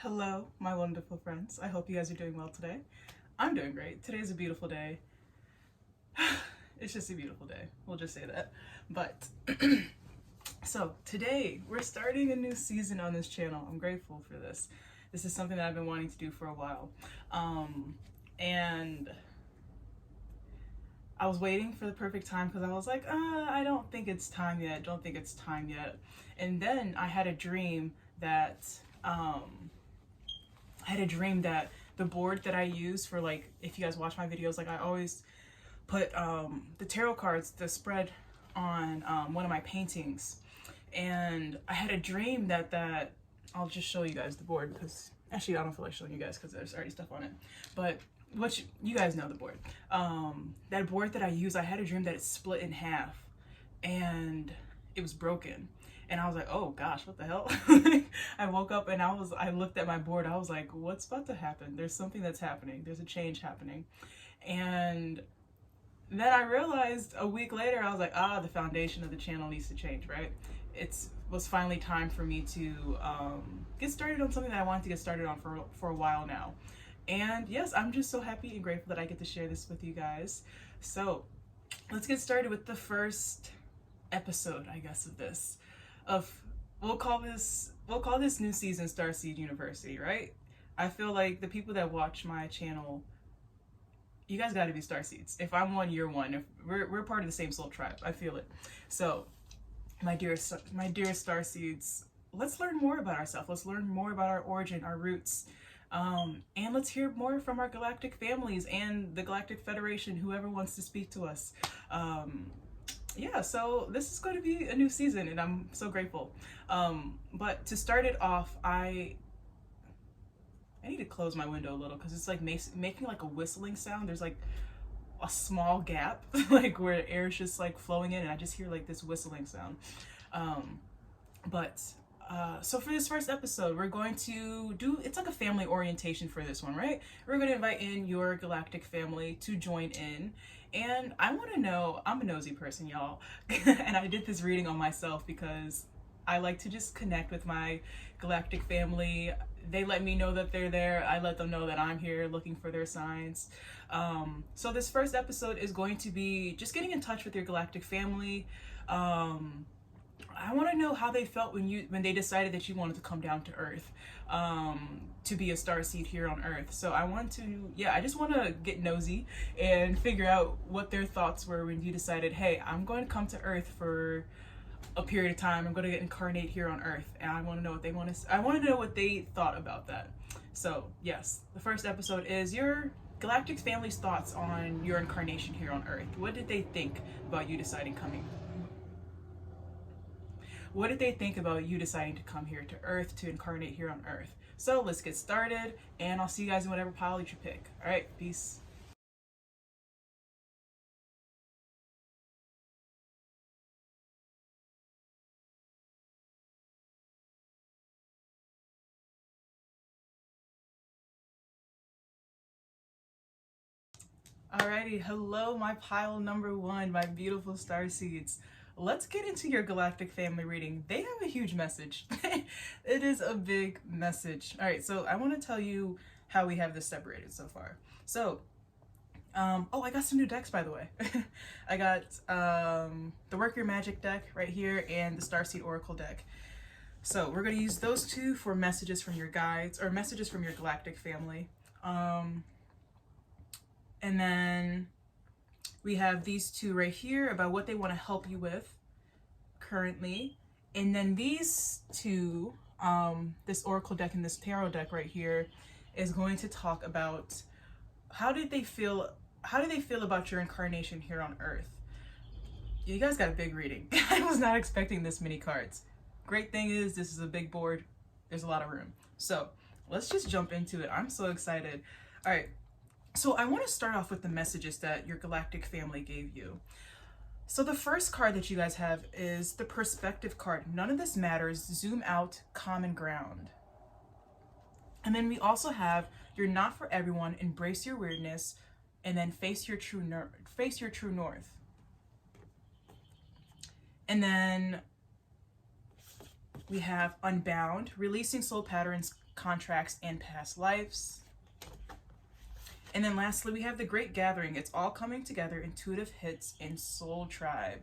Hello, my wonderful friends. I hope you guys are doing well today. I'm doing great. Today's a beautiful day. It's just a beautiful day. We'll just say that. But, so today we're starting a new season on this channel. I'm grateful for this. This is something that I've been wanting to do for a while. And I was waiting for the perfect time because I was like, I don't think it's time yet. Don't think it's time yet. And then I had a dream that, the board that I use for, like, if you guys watch my videos, like, I always put the tarot cards, the spread on one of my paintings. And I had a dream that I'll just show you guys the board, because actually I don't feel like showing you guys because there's already stuff on it. But you guys know the board. That board that I use, I had a dream that it split in half and it was broken. And I was like, oh gosh, what the hell? I woke up and I looked at my board. I was like, what's about to happen? There's something that's happening. There's a change happening. And then I realized a week later, I was like, the foundation of the channel needs to change, right? It was finally time for me to get started on something that I wanted to get started on for a while now. And yes, I'm just so happy and grateful that I get to share this with you guys. So let's get started with the first episode, I guess, of this. We'll call this new season Starseed University, right? I feel like the people that watch my channel, you guys got to be Starseeds. If I'm one, you're one. If we're part of the same soul tribe, I feel it. So, my dearest Starseeds, let's learn more about ourselves. Let's learn more about our origin, our roots, and let's hear more from our galactic families and the Galactic Federation, whoever wants to speak to us. Yeah, so this is going to be a new season and I'm so grateful. But to start it off, I need to close my window a little because it's like making like a whistling sound. There's like a small gap like where air is just like flowing in and I just hear like this whistling sound. So for this first episode, we're going to it's like a family orientation for this one, right? We're going to invite in your galactic family to join in. And I want to know, I'm a nosy person, y'all. And I did this reading on myself because I like to just connect with my galactic family. They let me know that they're there. I let them know that I'm here looking for their signs. So this first episode is going to be just getting in touch with your galactic family. I want to know how they felt when they decided that you wanted to come down to Earth, to be a starseed here on Earth. So I just want to get nosy and figure out what their thoughts were when you decided, hey, I'm going to come to Earth for a period of time. I'm going to get incarnate here on Earth, and I want to know what they thought about that. So yes, the first episode is your galactic family's thoughts on your incarnation here on Earth. What did they think about you deciding coming? What did they think about you deciding to come here to Earth, to incarnate here on Earth? So let's get started, and I'll see you guys in whatever pile that you pick. All right, peace. Alrighty, hello my pile number one, my beautiful star seeds. Let's get into your galactic family reading. They have a huge message. It is a big message. All right, so I want to tell you how we have this separated so far. So, I got some new decks, by the way. I got the Work Your Magic deck right here and the Starseed Oracle deck. So we're going to use those two for messages from your guides, or messages from your galactic family. And then we have these two right here about what they want to help you with currently. And then these two, this Oracle deck and this Tarot deck right here, is going to talk about how do they feel about your incarnation here on Earth. You guys got a big reading. I was not expecting this many cards. Great thing is this is a big board. There's a lot of room. So let's just jump into it. I'm so excited. All right. So I want to start off with the messages that your galactic family gave you. So the first card that you guys have is the perspective card. None of this matters. Zoom out, common ground. And then we also have you're not for everyone, embrace your weirdness, and then face your true north. And then we have unbound, releasing soul patterns contracts, and past lives. And then lastly, we have the Great Gathering. It's all coming together, intuitive hits, and soul tribe.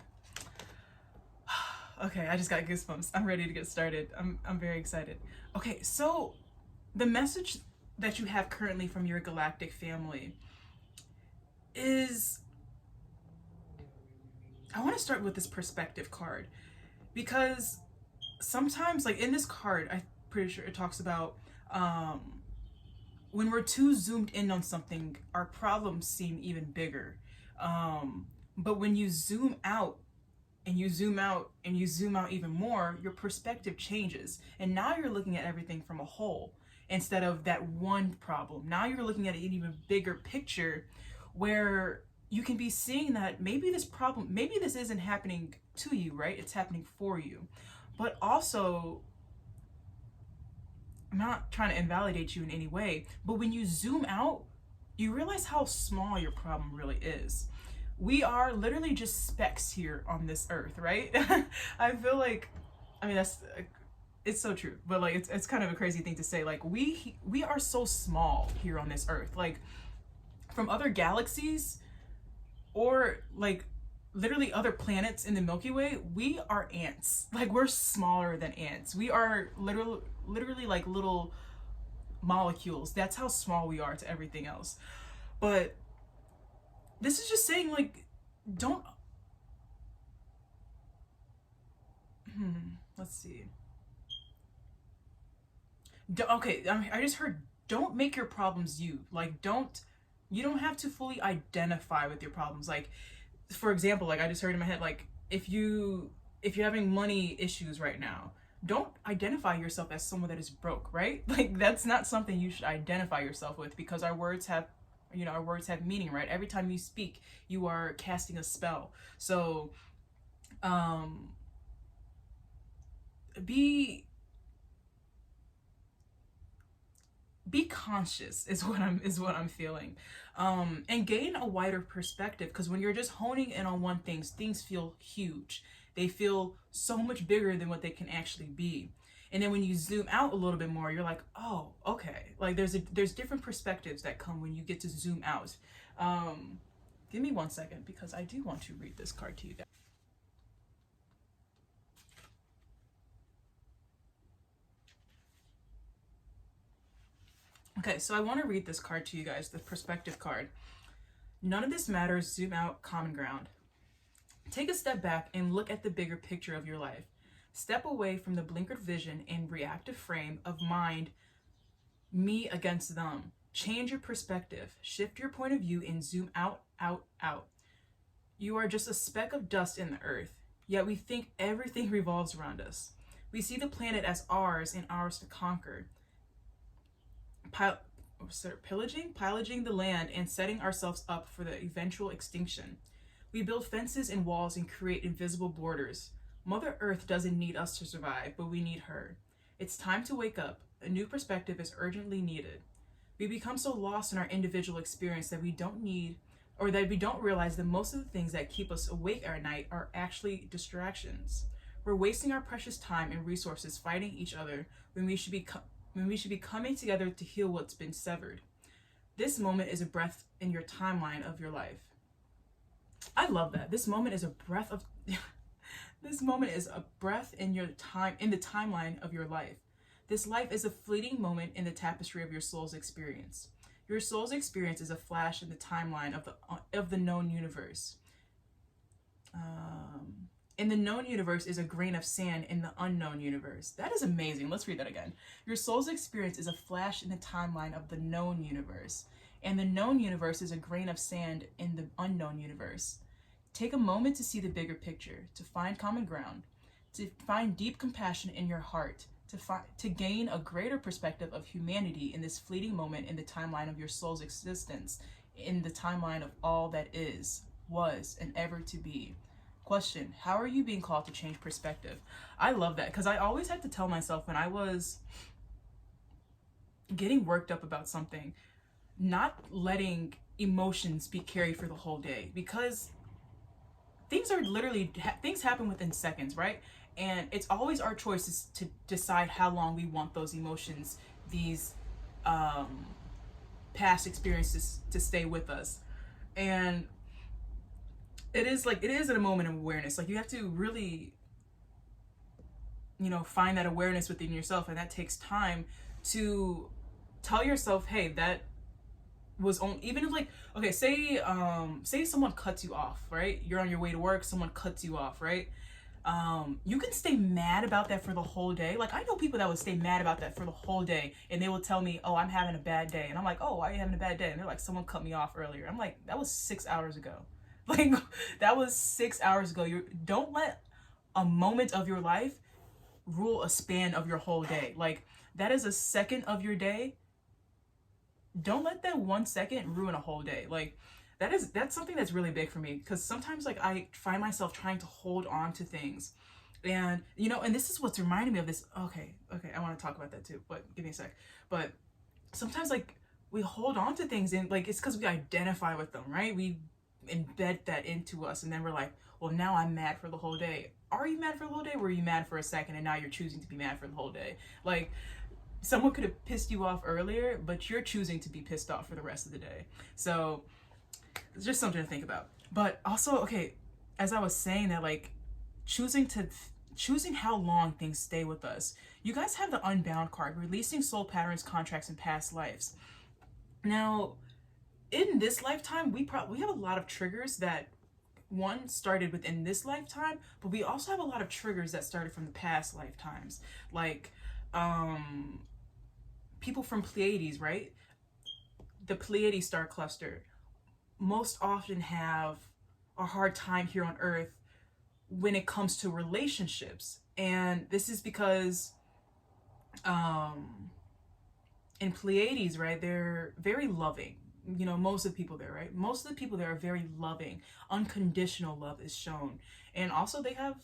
Okay, I just got goosebumps. I'm ready to get started. I'm very excited. Okay, so the message that you have currently from your galactic family is, I want to start with this perspective card, because sometimes, like in this card, I'm pretty sure it talks about when we're too zoomed in on something, our problems seem even bigger. But when you zoom out, and you zoom out, and you zoom out even more, your perspective changes. And now you're looking at everything from a whole instead of that one problem. Now you're looking at an even bigger picture where you can be seeing that maybe this problem, maybe this isn't happening to you, right? It's happening for you. But also, I'm not trying to invalidate you in any way, but when you zoom out, you realize how small your problem really is. We are literally just specks here on this earth, right? I feel like, I mean, it's so true, but like, it's kind of a crazy thing to say. Like, we are so small here on this earth. Like, from other galaxies, or like literally other planets in the Milky Way, we are ants. Like, we're smaller than ants. We are literally like little molecules. That's how small we are to everything else. But this is just saying, like, don't, let's see. Okay, I just heard, don't make your problems you. Like, you don't have to fully identify with your problems. Like, for example, like I just heard in my head, like, if you're having money issues right now, don't identify yourself as someone that is broke, right? Like, that's not something you should identify yourself with, because our words have meaning, right? Every time you speak, you are casting a spell. So be conscious is what I'm feeling, and gain a wider perspective, because when you're just honing in on one thing, things feel huge. They feel so much bigger than what they can actually be. And then when you zoom out a little bit more, you're like, oh, okay. Like, there's different perspectives that come when you get to zoom out. Give me 1 second, because I do want to read this card to you guys. Okay, so I want to read this card to you guys, the perspective card. None of this matters. Zoom out, common ground. Take a step back and look at the bigger picture of your life. Step away from the blinkered vision and reactive frame of mind, me against them. Change your perspective. Shift your point of view and zoom out, out, out. You are just a speck of dust in the earth, yet we think everything revolves around us. We see the planet as ours and ours to conquer. Pillaging the land and setting ourselves up for the eventual extinction. We build fences and walls and create invisible borders. Mother Earth doesn't need us to survive, but we need her. It's time to wake up. A new perspective is urgently needed. We become so lost in our individual experience that we don't realize that most of the things that keep us awake at night are actually distractions. We're wasting our precious time and resources fighting each other when we should be coming together to heal what's been severed. This moment is a breath in your timeline of your life. I love that. This moment is a breath of this moment is a breath in the timeline of your life. This life is a fleeting moment in the tapestry of your soul's experience. Your soul's experience is a flash in the timeline of the known universe. In the known universe is a grain of sand in the unknown universe. That is amazing. Let's read that again. Your soul's experience is a flash in the timeline of the known universe. And the known universe is a grain of sand in the unknown universe. Take a moment to see the bigger picture, to find common ground, to find deep compassion in your heart, to gain a greater perspective of humanity in this fleeting moment in the timeline of your soul's existence, in the timeline of all that is, was, and ever to be. Question: how are you being called to change perspective? I love that, because I always had to tell myself when I was getting worked up about something, not letting emotions be carried for the whole day, because things happen within seconds, right? And it's always our choices to decide how long we want those emotions these past experiences to stay with us. And it is a moment of awareness. Like, you have to really, find that awareness within yourself, and that takes time to tell yourself, hey, that was on. Even if, like, okay, say someone cuts you off, right? You're on your way to work, someone cuts you off, right? You can stay mad about that for the whole day. Like, I know people that would stay mad about that for the whole day, and they will tell me, oh, I'm having a bad day. And I'm like, oh, why are you having a bad day? And they're like, someone cut me off earlier. I'm like, that was 6 hours ago. Like, that was 6 hours ago. You don't let a moment of your life rule a span of your whole day. Like, that is a second of your day. Don't let that 1 second ruin a whole day. Like, that's something that's really big for me, because sometimes, like, I find myself trying to hold on to things, and and this is what's reminding me of this. Okay, I want to talk about that too, but give me a sec. But sometimes, like, we hold on to things, and, like, it's because we identify with them, right? We embed that into us, and then we're like, well, now I'm mad for the whole day. Are you mad for the whole day, or were you mad for a second and now you're choosing to be mad for the whole day? Like, someone could have pissed you off earlier, but you're choosing to be pissed off for the rest of the day. So it's just something to think about. But also, okay, as I was saying that, like, choosing how long things stay with us. You guys have the Unbound card, releasing soul patterns, contracts, and past lives. Now, in this lifetime, we have a lot of triggers that one started within this lifetime, but we also have a lot of triggers that started from the past lifetimes. Like, people from Pleiades, right? The Pleiades star cluster most often have a hard time here on Earth when it comes to relationships. And this is because in Pleiades, right, they're very loving. Most of the people there, right? Most of the people there are very loving. Unconditional love is shown. And also they have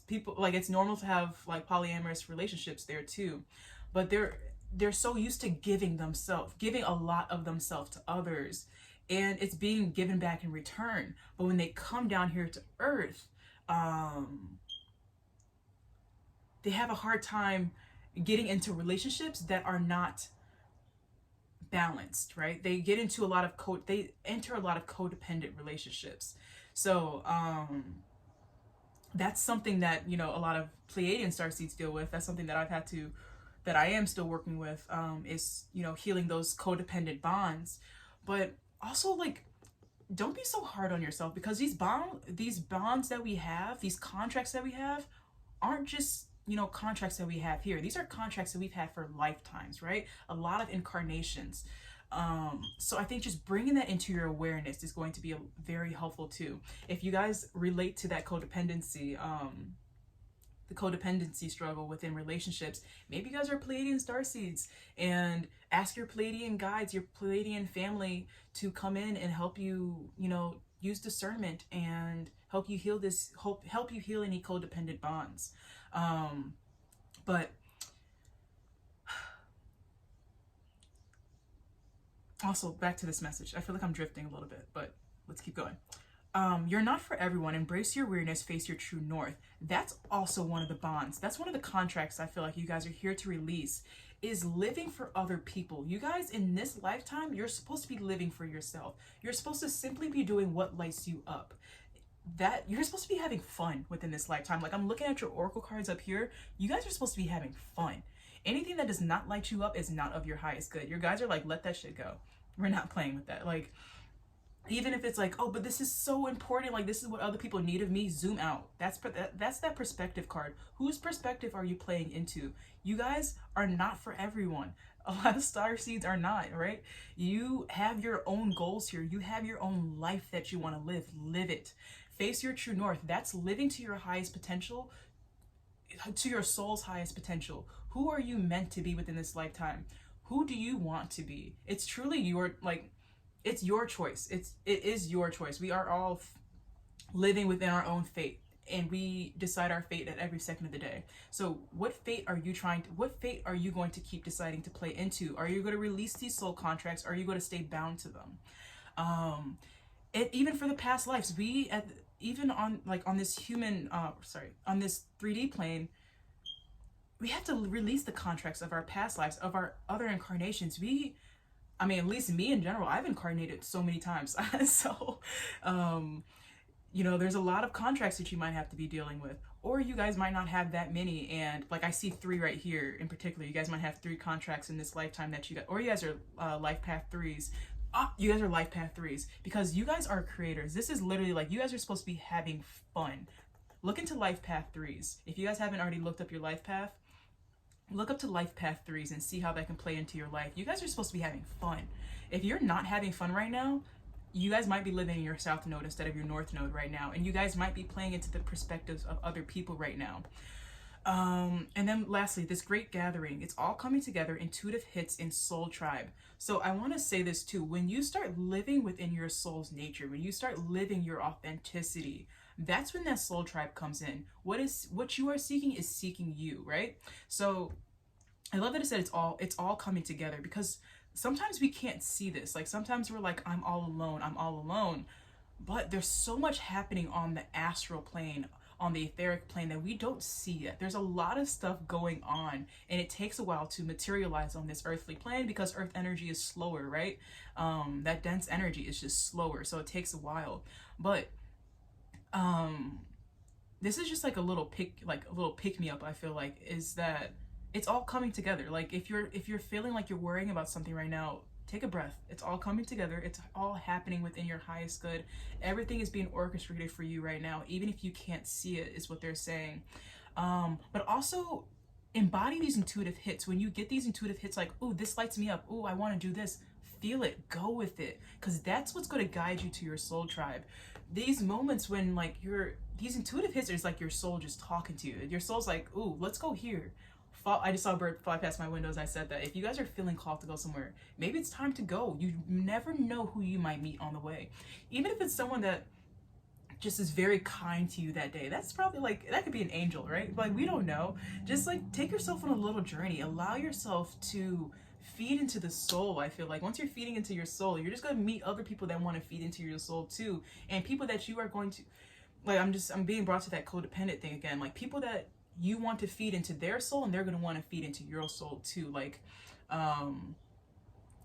people, like, it's normal to have, like, polyamorous relationships there too. But they're so used to giving a lot of themselves to others, and it's being given back in return. But when they come down here to Earth, they have a hard time getting into relationships that are not balanced, right? They get into they enter a lot of codependent relationships. So that's something that a lot of Pleiadian starseeds deal with. That's something that I am still working with, is healing those codependent bonds. But also, like, don't be so hard on yourself, because these bonds that we have, these contracts that we have, aren't just contracts that we have here. These are contracts that we've had for lifetimes, right? A lot of incarnations. So I think just bringing that into your awareness is going to be very helpful too. If you guys relate to that codependency, the codependency struggle within relationships, maybe you guys are Pleiadian starseeds, and ask your Pleiadian guides, your Pleiadian family, to come in and help you, use discernment and help you heal any codependent bonds. But also, back to this message. I feel like I'm drifting a little bit, but let's keep going. You're not for everyone. Embrace your weirdness. Face your true north. That's also one of the bonds. That's one of the contracts I feel like you guys are here to release, is living for other people. You guys, in this lifetime, you're supposed to be living for yourself. You're supposed to simply be doing what lights you up. That you're supposed to be having fun within this lifetime. Like, I'm looking at your oracle cards up here. You guys are supposed to be having fun. Anything that does not light you up is not of your highest good. Your guys are like, let that shit go. We're not playing with that. Like, even if it's like, oh, but this is so important, like, this is what other people need of me, zoom out. That's that perspective card. Whose perspective are you playing into? You guys are not for everyone. A lot of star seeds are not, right? You have your own goals here. You have your own life that you want to live. Live it. Face your true north. That's living to your highest potential, to your soul's highest potential. Who are you meant to be within this lifetime? Who do you want to be? It's truly it's your choice. It is your choice. We are all living within our own fate, and we decide our fate at every second of the day. So what fate are you going to keep deciding to play into? Are you going to release these soul contracts? Or are you going to stay bound to them? Even for the past lives, even on this human, on this 3D plane, we have to release the contracts of our past lives, of our other incarnations. I mean, at least me in general, I've incarnated so many times. So, you know, there's a lot of contracts that you might have to be dealing with, or you guys might not have that many. And like I see 3 right here in particular, you guys might have 3 contracts in this lifetime that you got, or you guys are life path 3s. You guys are life path 3s because you guys are creators. This is literally like you guys are supposed to be having fun. Look into life path 3s. If you guys haven't already looked up your life path, look up to life path 3s and see how that can play into your life. You guys are supposed to be having fun. If you're not having fun right now, you guys might be living in your south node instead of your north node right now, and you guys might be playing into the perspectives of other people right now. And then lastly, this great gathering, it's all coming together, intuitive hits in soul tribe. So I want to say this too, when you start living within your soul's nature, when you start living your authenticity, that's when that soul tribe comes in. What you are seeking is seeking you, right? So I love that it said it's all coming together, because sometimes we can't see this. Like sometimes we're like, I'm all alone. But there's so much happening on the astral plane, on the etheric plane, that we don't see yet. There's a lot of stuff going on, and it takes a while to materialize on this earthly plane because earth energy is slower, right? That dense energy is just slower, so it takes a while. But this is just like a little pick me up, I feel like, is that it's all coming together. Like if you're feeling like you're worrying about something right now, take a breath. It's all coming together. It's all happening within your highest good. Everything is being orchestrated for you right now, even if you can't see it, is what they're saying. But also embody these intuitive hits. When you get these intuitive hits, like, oh, this lights me up. Oh, I want to do this. Feel it. Go with it. Because that's what's going to guide you to your soul tribe. These moments when like these intuitive hits is like your soul just talking to you. Your soul's like, ooh, let's go here. I just saw a bird fly past my windows. I said that if you guys are feeling called to go somewhere, maybe it's time to go. You never know who you might meet on the way. Even if it's someone that just is very kind to you that day, that's probably like, that could be an angel, right? Like, we don't know. Just like take yourself on a little journey. Allow yourself to feed into the soul. I feel like once you're feeding into your soul, you're just going to meet other people that want to feed into your soul too. And people that you are going to, like, I'm being brought to that codependent thing again. Like people that you want to feed into their soul, and they're going to want to feed into your soul too. Like,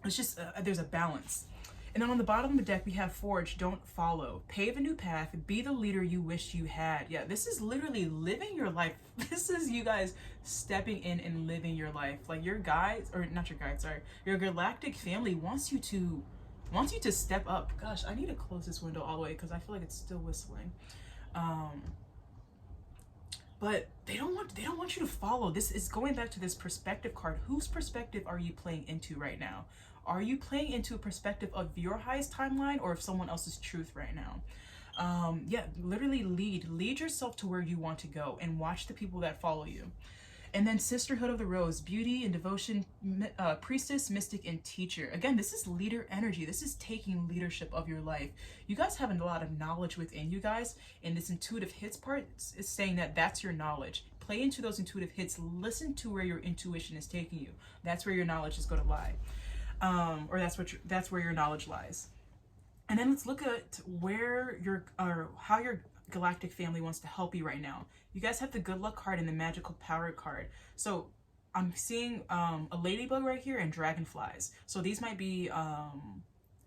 it's just, there's a balance. And then on the bottom of the deck, we have Forge, don't follow. Pave a new path, be the leader you wish you had. Yeah, this is literally living your life. This is you guys stepping in and living your life. Like your guides, or not your guides, sorry, your galactic family wants you to step up. Gosh, I need to close this window all the way because I feel like it's still whistling. But they don't want you to follow. This is going back to this perspective card. Whose perspective are you playing into right now? Are you playing into a perspective of your highest timeline or of someone else's truth right now? Yeah, literally lead yourself to where you want to go, and watch the people that follow you. And then Sisterhood of the Rose, beauty and devotion, priestess, mystic, and teacher. Again, this is leader energy. This is taking leadership of your life. You guys have a lot of knowledge within you guys, and this intuitive hits part is saying that that's your knowledge. Play into those intuitive hits. Listen to where your intuition is taking you. That's where your knowledge is going to lie, or that's where your knowledge lies. And then let's look at how your galactic family wants to help you right now. You guys have the good luck card and the magical power card. So I'm seeing a ladybug right here and dragonflies. So these might be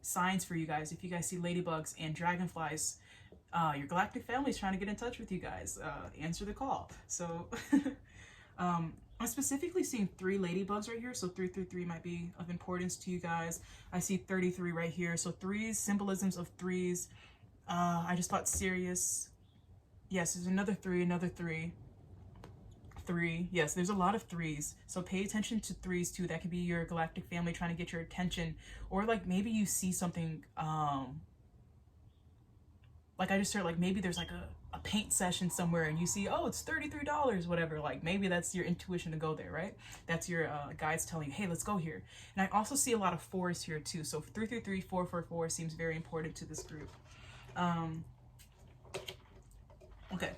signs for you guys. If you guys see ladybugs and dragonflies, your galactic family is trying to get in touch with you guys. Answer the call. So I'm specifically seeing 3 ladybugs right here, so 333 might be of importance to you guys. I see 33 right here, so 3s, symbolisms of 3s. I just thought Sirius. Yes, there's another 3, 3. Yes, there's a lot of 3s, so pay attention to 3s too. That could be your galactic family trying to get your attention, or like maybe you see something, like I just heard, like maybe there's like a paint session somewhere and you see, oh, it's $33, whatever. Like maybe that's your intuition to go there, right? That's your guides telling you, hey, let's go here. And I also see a lot of 4s here too. So 333, 444 seems very important to this group. Okay.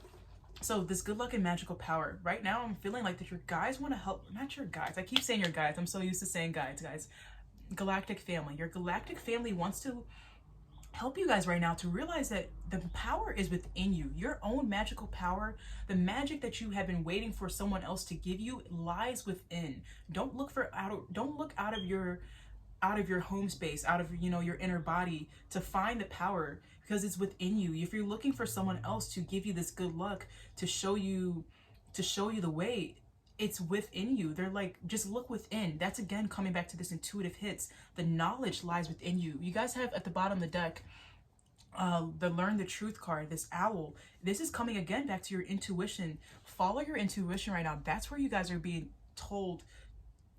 So this good luck and magical power. Right now I'm feeling like that your guides want to help, not your guides. I keep saying your guides. I'm so used to saying guides, guys. Galactic family. Your galactic family wants to help you guys right now to realize that the power is within you. Your own magical power, the magic that you have been waiting for someone else to give you, lies within. Don't look out of your home space, out of, you know, your inner body to find the power, because it's within you. If you're looking for someone else to give you this good luck, to show you the way, it's within you. They're like, just look within. That's again coming back to this intuitive hits. The knowledge lies within you. You guys have at the bottom of the deck the Learn the Truth card, this owl. This is coming again back to your intuition. Follow your intuition right now. That's where you guys are being told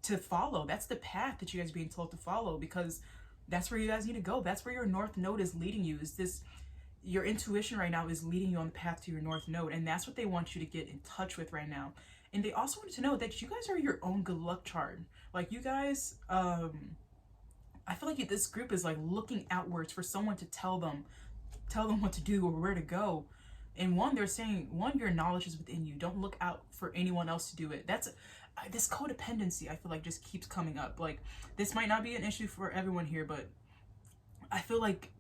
to follow. That's the path that you guys are being told to follow, because that's where you guys need to go. That's where your north node is leading you. Is this, your intuition right now is leading you on the path to your north node, and that's what they want you to get in touch with right now. And they also want you to know that you guys are your own good luck charm. Like, you guys, I feel like this group is like looking outwards for someone to tell them what to do or where to go. And one, they're saying, one, your knowledge is within you. Don't look out for anyone else to do it. That's this codependency, I feel like, just keeps coming up. Like, this might not be an issue for everyone here, but I feel like,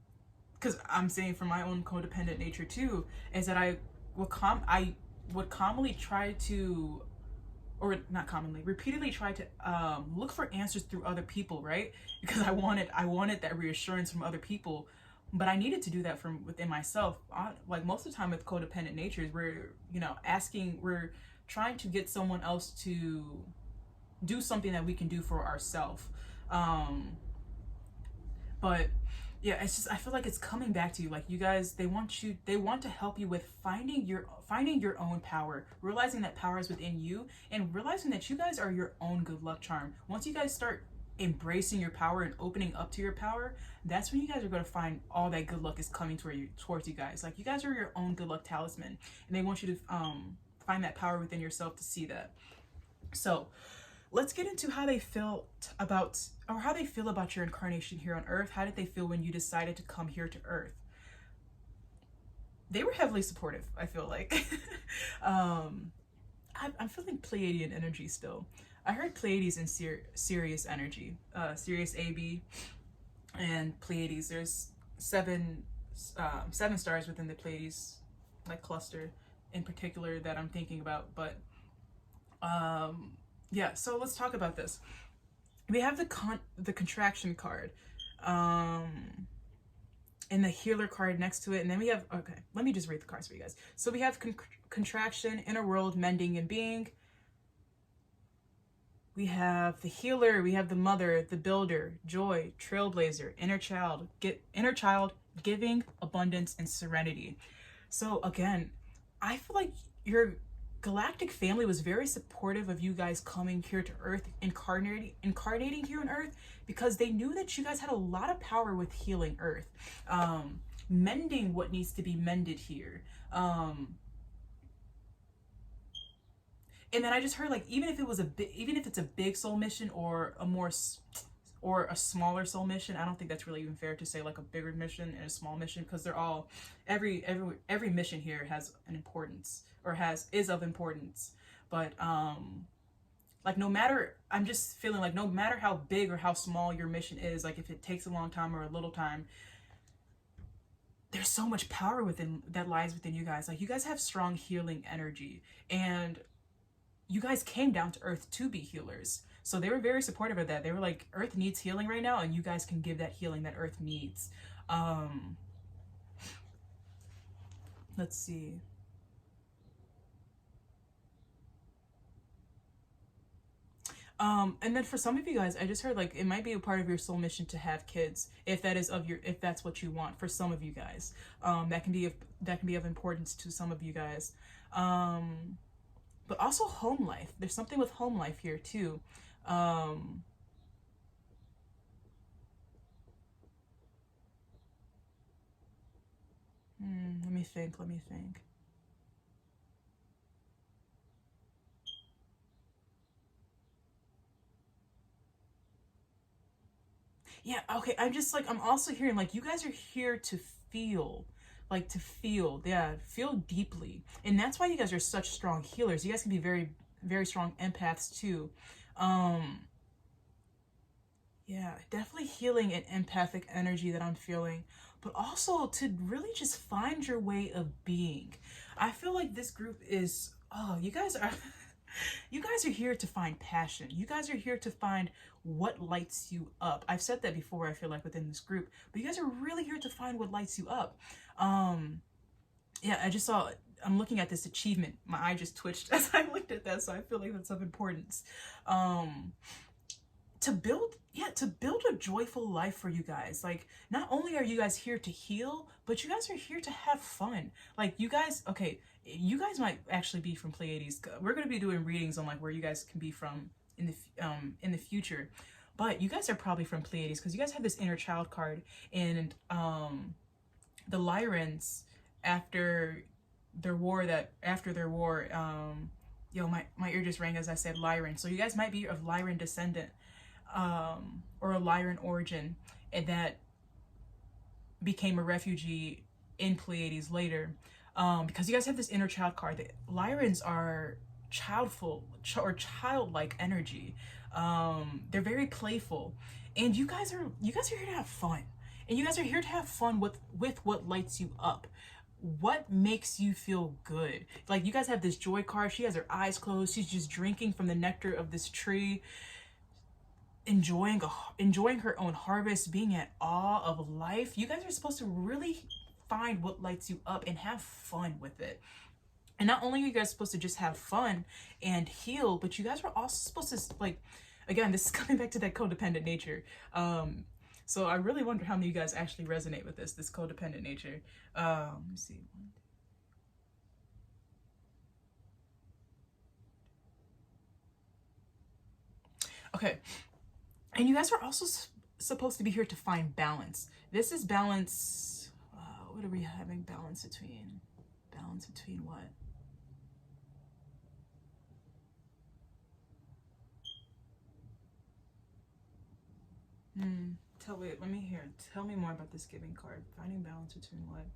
because I'm saying from my own codependent nature too, is that I would commonly try to, or not commonly, repeatedly try to look for answers through other people, right? Because I wanted that reassurance from other people, but I needed to do that from within myself. Like, most of the time with codependent natures, we're, you know, we're trying to get someone else to do something that we can do for ourselves. But yeah, it's just, I feel like it's coming back to you. Like, you guys, they want to help you with finding your own power, realizing that power is within you, and realizing that you guys are your own good luck charm. Once you guys start embracing your power and opening up to your power, that's when you guys are going to find all that good luck is coming towards you guys. Like, you guys are your own good luck talisman, and they want you to find that power within yourself to see that. So let's get into how they feel about your incarnation here on Earth. How did they feel when you decided to come here to Earth? They were heavily supportive, I feel like. I'm feeling Pleiadian energy still. I heard Pleiades in Sirius energy, Sirius AB and Pleiades. There's seven stars within the Pleiades, like, cluster in particular that I'm thinking about. But yeah, so let's talk about this. We have the contraction card, and the healer card next to it, and then we have, okay, let me just read the cards for you guys. So we have contraction, inner world, mending and being. We have the healer, we have the mother, the builder, joy, trailblazer, inner child, giving, abundance, and serenity. So again, I feel like your galactic family was very supportive of you guys coming here to Earth, incarnating here on Earth, because they knew that you guys had a lot of power with healing Earth, mending what needs to be mended here. And then I just heard, like, even if it's a big soul mission or a smaller soul mission, I don't think that's really even fair to say like a bigger mission and a small mission, because they're all, every mission here has an importance, or is of importance. But like, I'm just feeling like no matter how big or how small your mission is, like if it takes a long time or a little time, there's so much power that lies within you guys. Like, you guys have strong healing energy, and you guys came down to Earth to be healers. So they were very supportive of that. They were like, Earth needs healing right now, and you guys can give that healing that Earth needs. Let's see. And then for some of you guys, I just heard, like, it might be a part of your soul mission to have kids, if that's what you want. For some of you guys, that can be of importance to some of you guys. But also home life. There's something with home life here too. Let me think. Yeah, okay, I'm also hearing, like, you guys are here to feel. Yeah, feel deeply. And that's why you guys are such strong healers. You guys can be very, very strong empaths too. Yeah, definitely healing and empathic energy that I'm feeling. but also to really just find your way of being. I feel like this group is, oh, you guys are you guys are here to find passion. You guys are here to find what lights you up. I've said that before, I feel like, within this group, but you guys are really here to find what lights you up. Yeah, I just saw, I'm looking at this achievement. My eye just twitched as I looked at that, so I feel like that's of importance. To build a joyful life for you guys. Like, not only are you guys here to heal, but you guys are here to have fun. Like, you guys, okay, you guys might actually be from Pleiades. We're going to be doing readings on like where you guys can be from in the future, but you guys are probably from Pleiades because you guys have this inner child card. And the Lyrans, after their war, yo, my ear just rang as I said Lyran. So you guys might be of Lyran descendant, or a Lyran origin, and that became a refugee in Pleiades later, because you guys have this inner child card. The Lyrans are childlike energy. They're very playful, and you guys are here to have fun, and you guys are here to have fun with what lights you up. What makes you feel good? Like, you guys have this joy card. She has her eyes closed. She's just drinking from the nectar of this tree, enjoying her own harvest, being at awe of life. You guys are supposed to really find what lights you up and have fun with it. And not only are you guys supposed to just have fun and heal, but you guys are also supposed to, like, again, this is coming back to that codependent nature. So I really wonder how many of you guys actually resonate with this codependent nature. Let me see. Okay. And you guys are also supposed to be here to find balance. This is balance. What are we having balance between? Balance between what? Let me hear. Tell me more about this giving card. Finding balance between what?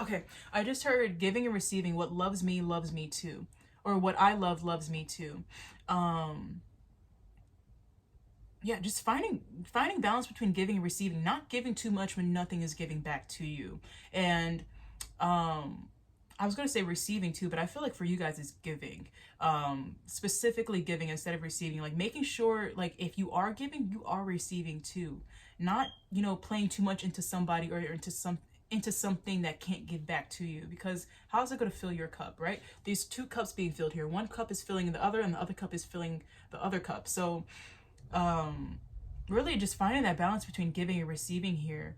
Okay, I just heard giving and receiving. What loves me too. Or what I love loves me too. Yeah, just finding balance between giving and receiving. Not giving too much when nothing is giving back to you. And I was going to say receiving too, but I feel like for you guys it's giving. Specifically giving instead of receiving. Like, making sure, like, if you are giving, you are receiving too. Not, you know, playing too much into somebody or into something that can't give back to you, because how is it going to fill your cup, right? These two cups being filled here. One cup is filling the other, and the other cup is filling the other cup. So really just finding that balance between giving and receiving here.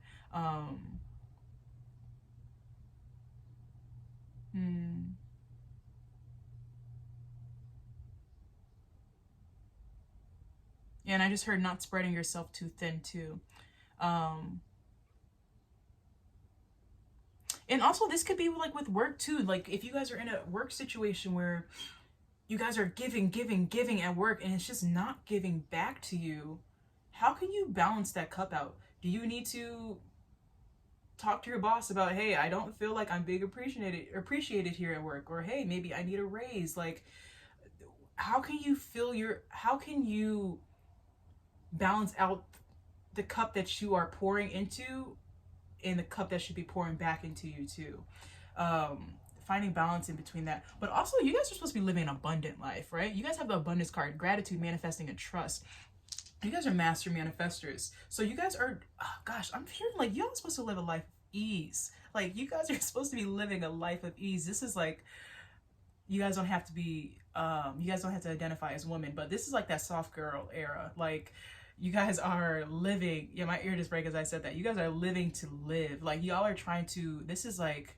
Yeah, and I just heard not spreading yourself too thin too. And also, this could be like with work too. Like, if you guys are in a work situation where you guys are giving at work and it's just not giving back to you, how can you balance that cup out? Do you need to talk to your boss about, hey, I don't feel like I'm being appreciated here at work, or hey, maybe I need a raise? Like, how can you balance out the cup that you are pouring into and the cup that should be pouring back into you too? Finding balance in between that. But also, you guys are supposed to be living an abundant life, right? You guys have the abundance card: gratitude, manifesting, and trust. You guys are master manifestors. So you guys are, oh gosh, I'm hearing like y'all are supposed to live a life of ease. Like, you guys are supposed to be living a life of ease. This is like, you guys don't have to be, you guys don't have to identify as women, but this is like that soft girl era. Like, you guys are living, yeah, my ear just broke as I said that. You guys are living to live. Like, y'all are trying to, this is like,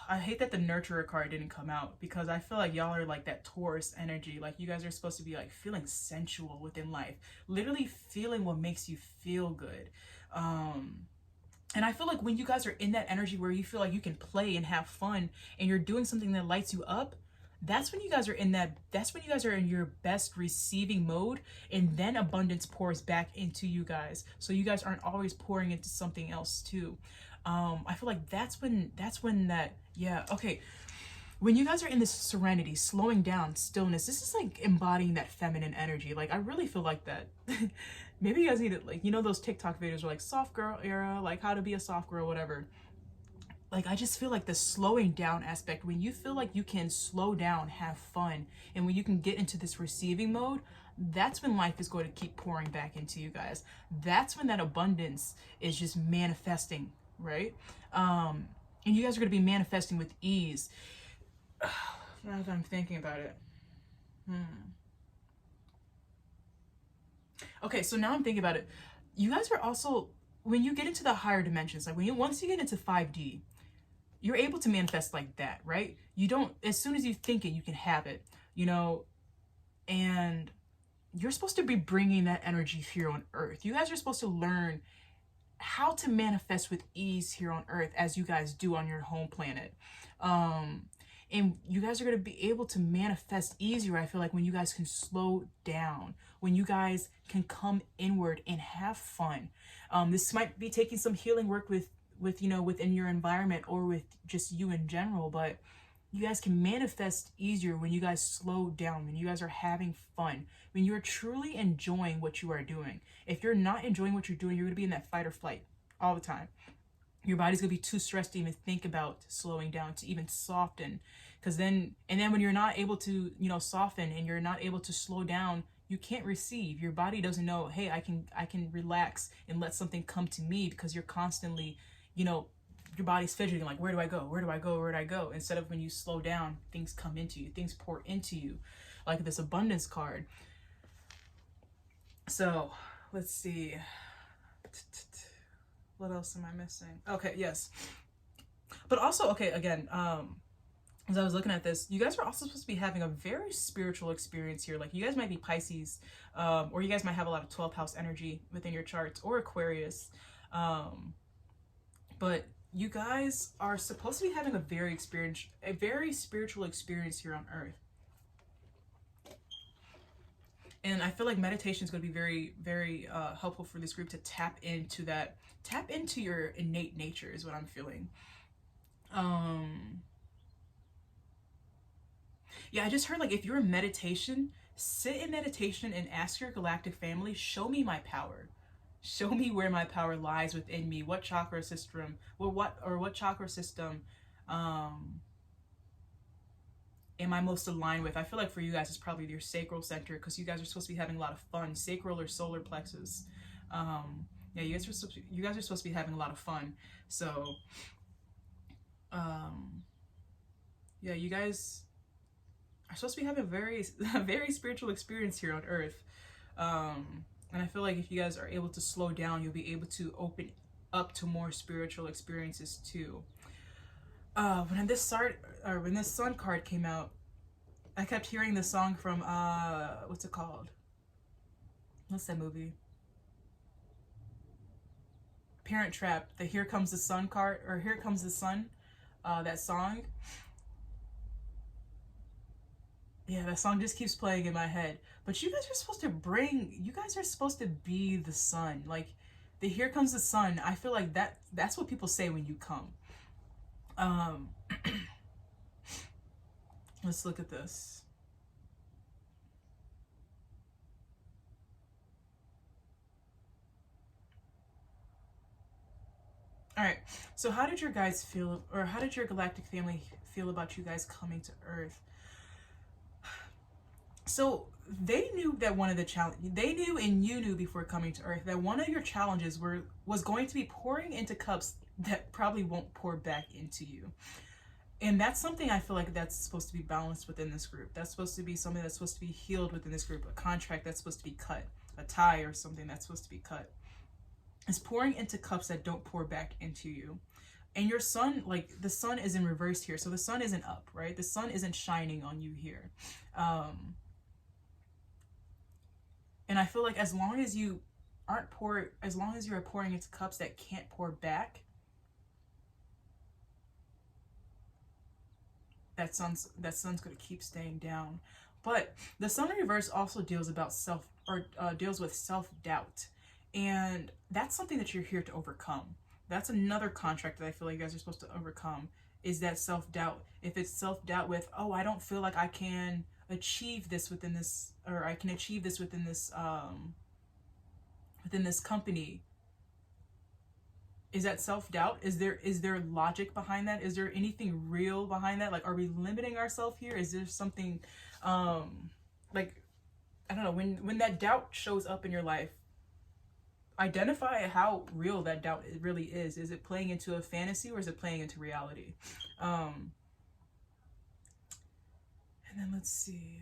I hate that the nurturer card didn't come out, because I feel like y'all are like that Taurus energy. Like, you guys are supposed to be like feeling sensual within life, literally feeling what makes you feel good. And I feel like when you guys are in that energy where you feel like you can play and have fun and you're doing something that lights you up, that's when you guys are in your best receiving mode, and then abundance pours back into you guys. So you guys aren't always pouring into something else too. I feel like that's when that, yeah, okay. when you guys are in this serenity, slowing down, stillness, this is like embodying that feminine energy. Like, I really feel like that. Maybe you guys need it, like, you know, those TikTok videos are like soft girl era, like how to be a soft girl, whatever. Like, I just feel like the slowing down aspect, when you feel like you can slow down, have fun, and when you can get into this receiving mode, that's when life is going to keep pouring back into you guys. That's when that abundance is just manifesting, right? And you guys are going to be manifesting with ease. Now that I'm thinking about it. Okay, so now I'm thinking about it. You guys are also, when you get into the higher dimensions, like once you get into 5D, you're able to manifest like that, right? You don't, as soon as you think it, you can have it, you know, and you're supposed to be bringing that energy here on Earth. You guys are supposed to learn how to manifest with ease here on Earth, as you guys do on your home planet. And you guys are going to be able to manifest easier, I feel like, when you guys can slow down, when you guys can come inward and have fun. This might be taking some healing work with you know, within your environment or with just you in general, but you guys can manifest easier when you guys slow down, when you guys are having fun, when you're truly enjoying what you are doing. If you're not enjoying what you're doing, you're going to be in that fight or flight all the time. Your body's going to be too stressed to even think about slowing down, to even soften. Because then, and then when you're not able to, you know, soften, and you're not able to slow down, you can't receive. Your body doesn't know, hey, I can relax and let something come to me, because you're constantly, you know, your body's fidgeting, like, where do I go? Where do I go? Where do I go? Instead of when you slow down, things come into you, things pour into you, like this abundance card. So let's see. What else am I missing? Okay, yes. But also, okay, again, as I was looking at this, you guys are also supposed to be having a very spiritual experience here. Like, you guys might be Pisces, or you guys might have a lot of 12th house energy within your charts, or Aquarius. But you guys are supposed to be having a very spiritual experience here on Earth. And I feel like meditation is going to be very, very helpful for this group to tap into that. Tap into your innate nature is what I'm feeling. Yeah, I just heard, like, if you're in meditation, sit in meditation and ask your galactic family, show me my power. Show me where my power lies within me. What chakra system, what chakra system am I most aligned with? I feel like for you guys, it's probably your sacral center, because you guys are supposed to be having a lot of fun. Sacral or solar plexus. Yeah, you guys are supposed to be having a lot of fun. So, yeah, you guys are supposed to be having a very spiritual experience here on Earth. And I feel like if you guys are able to slow down, you'll be able to open up to more spiritual experiences too. When this sun card came out, I kept hearing the song from what's it called? What's that movie? Parent Trap. The Here Comes the Sun card, or Here Comes the Sun. That song. Yeah, that song just keeps playing in my head. But you guys are supposed to be the sun. Like, the Here Comes the Sun. I feel like that's what people say when you come. Let's look at this. All right. So how did your guys feel, or how did your galactic family feel about you guys coming to Earth? So they knew that one of the they knew, and you knew before coming to Earth, that one of your challenges was going to be pouring into cups that probably won't pour back into you. And that's something I feel like that's supposed to be balanced within this group. That's supposed to be something that's supposed to be healed within this group. A contract that's supposed to be cut. A tie or something that's supposed to be cut. It's pouring into cups that don't pour back into you. And your sun, like, the sun is in reverse here. So the sun isn't up, right? The sun isn't shining on you here. And I feel like as long as you are pouring into cups that can't pour back, that sun's going to keep staying down. But the sun in reverse also deals with self-doubt. And that's something that you're here to overcome. That's another contract that I feel like you guys are supposed to overcome, is that self-doubt. If it's self-doubt with, oh, I don't feel like I can achieve this within this, or I can achieve this within this company, is that self-doubt? Is there logic behind that? Is there anything real behind that? Like, are we limiting ourselves here? Is there something like, I don't know, when that doubt shows up in your life, identify how real that doubt really is. Is it playing into a fantasy, or is it playing into reality? And then let's see.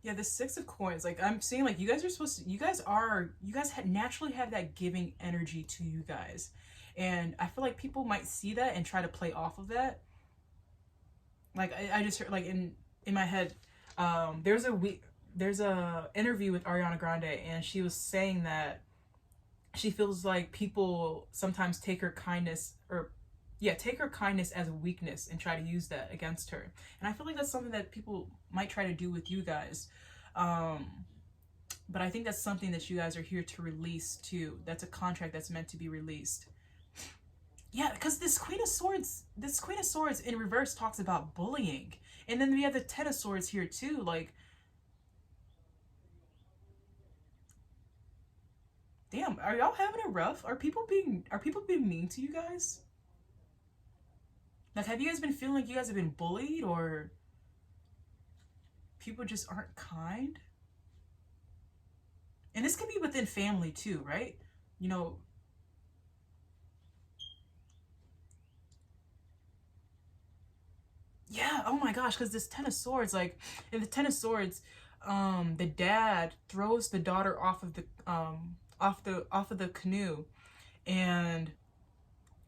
Yeah, the Six of Coins, like I'm seeing, like you guys are supposed to, you guys naturally have that giving energy to you guys. And I feel like people might see that and try to play off of that. Like I just heard, like in my head, there's a interview with Ariana Grande, and she was saying that she feels like people sometimes take her kindness as a weakness and try to use that against her. And I feel like that's something that people might try to do with you guys. But I think that's something that you guys are here to release too. That's a contract that's meant to be released. Yeah, because this Queen of Swords in reverse talks about bullying. And then we have the Ten of Swords here too. Like, damn, are y'all having it rough? Are people being mean to you guys? Like, have you guys been feeling like you guys have been bullied, or people just aren't kind? And this can be within family too, right? You know, yeah, oh my gosh, because this Ten of Swords, like, in the Ten of Swords, the dad throws the daughter off of the canoe, and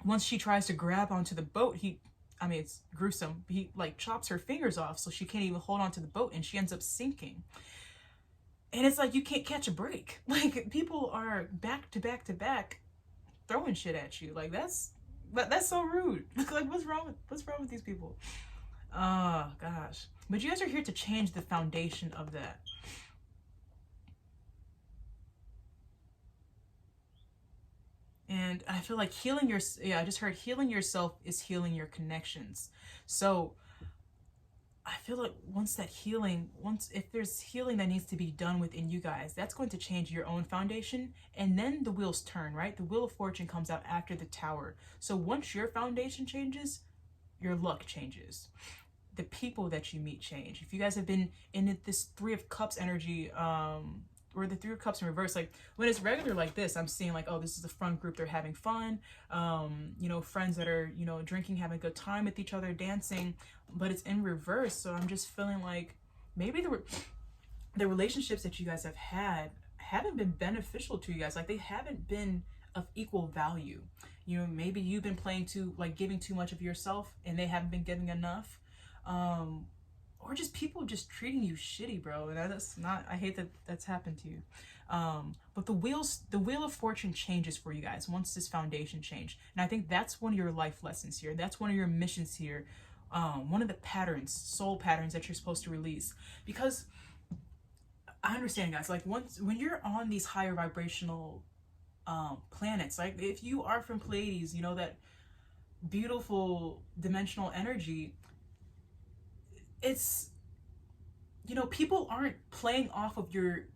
once she tries to grab onto the boat, it's gruesome, he like chops her fingers off so she can't even hold onto the boat, and she ends up sinking. And it's like, you can't catch a break. Like, people are back to back to back throwing shit at you. Like, that's so rude. Like, what's wrong with these people? Oh gosh. But you guys are here to change the foundation of that. And I feel like I just heard healing yourself is healing your connections. So I feel like if there's healing that needs to be done within you guys, that's going to change your own foundation. And then the wheels turn, right? The Wheel of Fortune comes out after the Tower. So once your foundation changes, your luck changes. The people that you meet change. If you guys have been in this Three of Cups energy, or the Three of Cups in reverse, like when it's regular like this, I'm seeing like, oh, this is a fun group, they're having fun, friends that are, drinking, having a good time with each other, dancing. But it's in reverse, so I'm just feeling like maybe the relationships that you guys have had haven't been beneficial to you guys. Like, they haven't been of equal value. Maybe you've been giving too much of yourself, and they haven't been giving enough. Or just people just treating you shitty, bro. That's not, I hate that that's happened to you. But the Wheel of Fortune changes for you guys once this foundation changed. And I think that's one of your life lessons here. That's one of your missions here. One of the soul patterns that you're supposed to release. Because I understand, guys, like when you're on these higher vibrational planets, like if you are from Pleiades, that beautiful dimensional energy, it's, people aren't playing off of your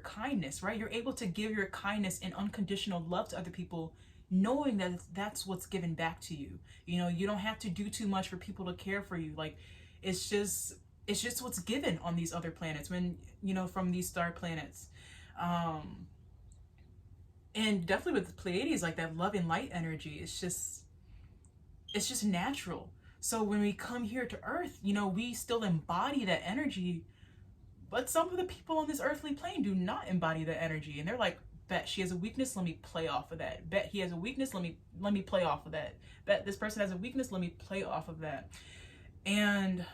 kindness, right? You're able to give your kindness and unconditional love to other people, knowing that that's what's given back to you. You don't have to do too much for people to care for you. Like, it's just what's given on these other planets, when from these star planets. And definitely with the Pleiades, like that love and light energy, it's just natural. So when we come here to Earth, we still embody that energy, but some of the people on this earthly plane do not embody that energy. And they're like, bet she has a weakness, let me play off of that. Bet he has a weakness, let me play off of that. Bet this person has a weakness, let me play off of that. And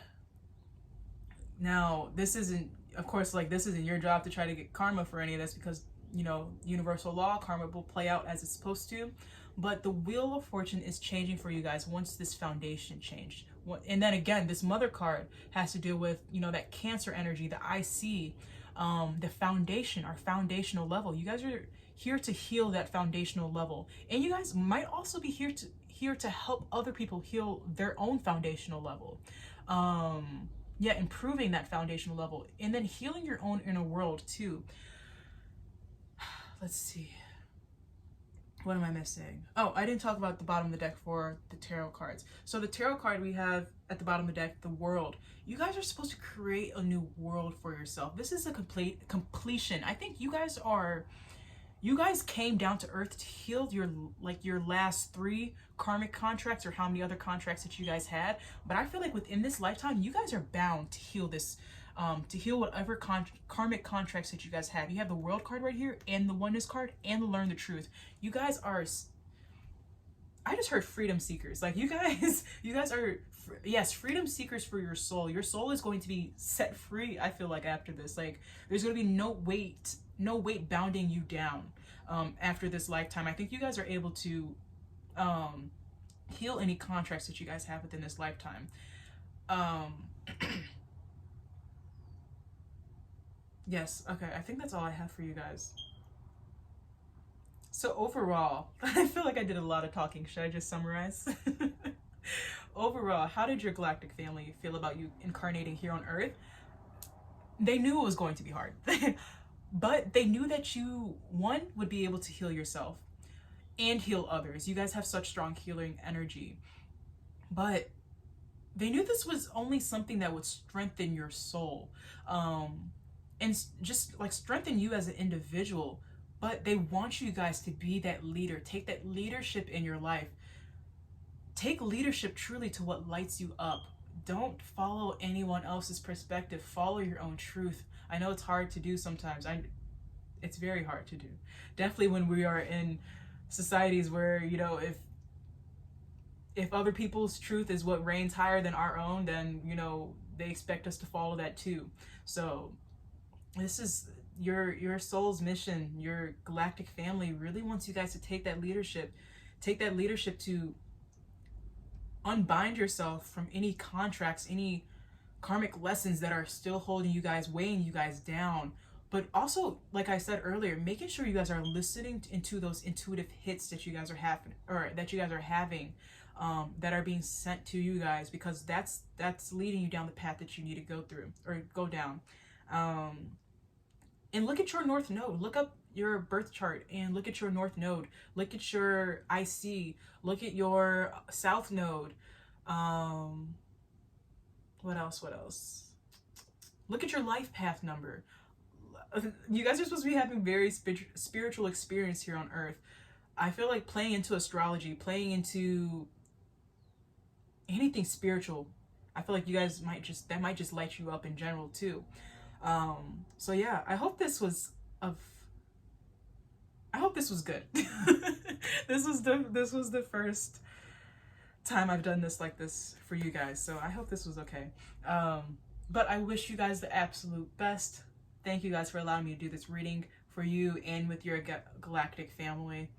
now this isn't your job to try to get karma for any of this, because universal law, karma will play out as it's supposed to. But the Wheel of Fortune is changing for you guys once this foundation changed. And then again, this Mother card has to deal with, that Cancer energy, the IC. the foundation, our foundational level. You guys are here to heal that foundational level, and you guys might also be here to help other people heal their own foundational level. Yeah, improving that foundational level, and then healing your own inner world too. Let's see. What am I missing? Oh, I didn't talk about the bottom of the deck for the tarot cards. So the tarot card we have at the bottom of the deck, the world. You guys are supposed to create a new world for yourself. This is a completion. I think you guys came down to earth to heal your last 3 karmic contracts, or how many other contracts that you guys had. But I feel like within this lifetime, you guys are bound to heal this, to heal whatever karmic contracts that you guys have. You have the world card right here, and the oneness card, and the learn the truth. You guys are, I just heard freedom seekers. Like you guys are, yes, freedom seekers for your soul. Your soul is going to be set free, I feel like, after this. Like there's going to be no weight bounding you down after this lifetime. I think you guys are able to heal any contracts that you guys have within this lifetime. Yes, okay, I think that's all I have for you guys. So overall, I feel like I did a lot of talking. Should I just summarize? Overall, how did your galactic family feel about you incarnating here on Earth? They knew it was going to be hard. But they knew that you, one, would be able to heal yourself and heal others. You guys have such strong healing energy. But they knew this was only something that would strengthen your soul. And just like strengthen you as an individual. But they want you guys to be that leader. Take that leadership in your life. Take leadership truly to what lights you up. Don't follow anyone else's perspective. Follow your own truth. I know it's hard to do sometimes. It's very hard to do. Definitely when we are in societies where, you know, if other people's truth is what reigns higher than our own, then, you know, they expect us to follow that too. So this is your soul's mission. Your galactic family really wants you guys to take that leadership to unbind yourself from any contracts, any karmic lessons that are still holding you guys, weighing you guys down. But also, like I said earlier, making sure you guys are listening into those intuitive hits that you guys are having, that are being sent to you guys, because that's leading you down the path that you need to go through or go down. And look at your north node. Look up your birth chart and look at your north node. Look at your IC. Look at your south node. What else? Look at your life path number. You guys are supposed to be having very spiritual experience here on Earth. I feel like playing into astrology, playing into anything spiritual, I feel like you guys might just light you up in general too. So yeah, I hope this was good. This was the first time I've done this like this for you guys, so I hope this was okay. But I wish you guys the absolute best. Thank you guys for allowing me to do this reading for you and with your galactic family.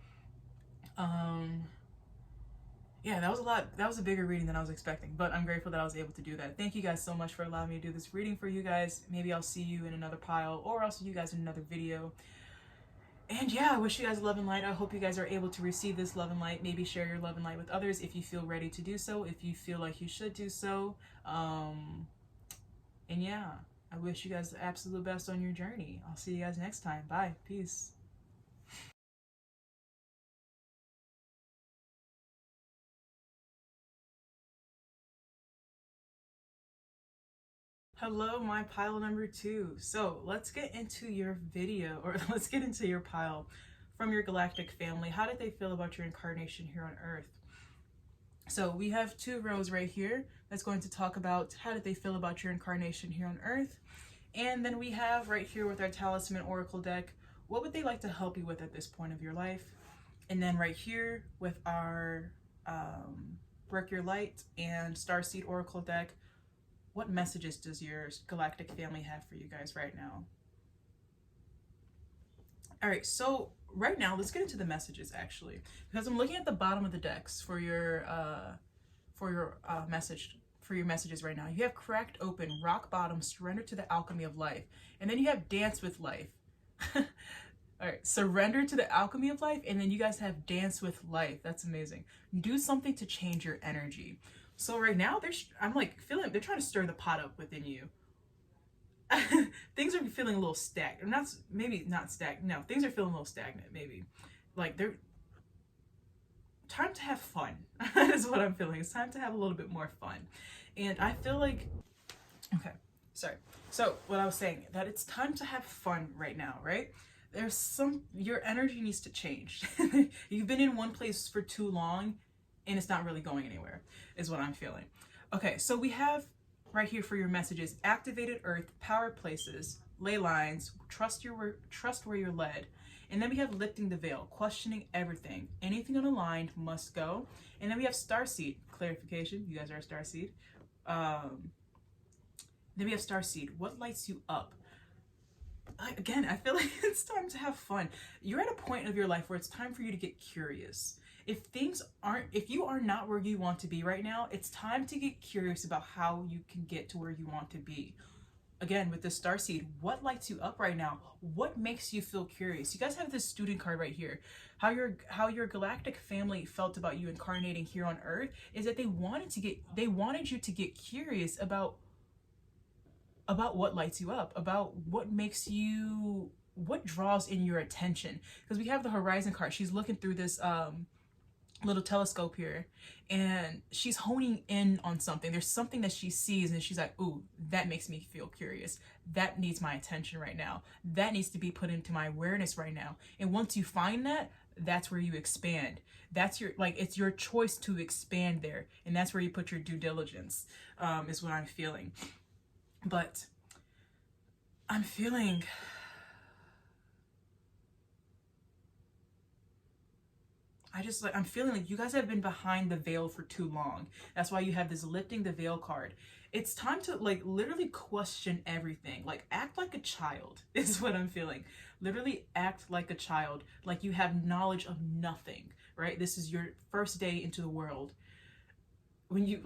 Yeah, that was a lot. That was a bigger reading than I was expecting, but I'm grateful that I was able to do that. Thank you guys so much for allowing me to do this reading for you guys. Maybe I'll see you in another pile, or I'll see you guys in another video. And yeah, I wish you guys love and light. I hope you guys are able to receive this love and light. Maybe share your love and light with others if you feel ready to do so, if you feel like you should do so. And yeah, I wish you guys the absolute best on your journey. I'll see you guys next time. Bye. Peace. Hello, my pile number 2. So let's get into your video, or let's get into your pile from your galactic family. How did they feel about your incarnation here on Earth? So we have 2 rows right here that's going to talk about how did they feel about your incarnation here on Earth. And then we have right here with our Talisman Oracle deck, what would they like to help you with at this point of your life? And then right here with our Work Your Light and Starseed Oracle deck, what messages does your galactic family have for you guys right now? All right, so right now, let's get into the messages actually, because I'm looking at the bottom of the decks for your message for your messages right now. You have cracked open, rock bottom, surrender to the alchemy of life. And then you have dance with life. All right, surrender to the alchemy of life. And then you guys have dance with life. That's amazing. Do something to change your energy. So right now, I'm like feeling, they're trying to stir the pot up within you. Things are feeling a little stagnant. Maybe not stagnant. No, things are feeling a little stagnant, maybe. Like they're time to have fun is what I'm feeling. It's time to have a little bit more fun. And I feel like, okay, sorry. So what I was saying, that it's time to have fun right now, right? Your energy needs to change. You've been in one place for too long and it's not really going anywhere, is what I'm feeling. Okay, so we have right here for your messages, activated earth, power places, ley lines, trust where you're led. And then we have lifting the veil, questioning everything. Anything unaligned must go. And then we have Starseed, clarification. You guys are a Starseed. Then we have Starseed. What lights you up? Again, I feel like it's time to have fun. You're at a point of your life where it's time for you to get curious. If you are not where you want to be right now, it's time to get curious about how you can get to where you want to be. Again, with the Starseed, what lights you up right now? What makes you feel curious? You guys have this student card right here. How your galactic family felt about you incarnating here on Earth is that they wanted you to get curious about what lights you up, about what draws in your attention. Because we have the Horizon card. She's looking through this little telescope here and she's honing in on something. There's something that she sees and she's like, ooh, that makes me feel curious. That needs my attention right now. That needs to be put into my awareness right now. And once you find that, that's where you expand. That's it's your choice to expand there. And that's where you put your due diligence, is what I'm feeling. But I'm feeling I'm feeling like you guys have been behind the veil for too long. That's why you have this lifting the veil card. It's time to literally question everything. Act like a child is what I'm feeling. Literally act like a child. Like you have knowledge of nothing, right? This is your first day into the world. When you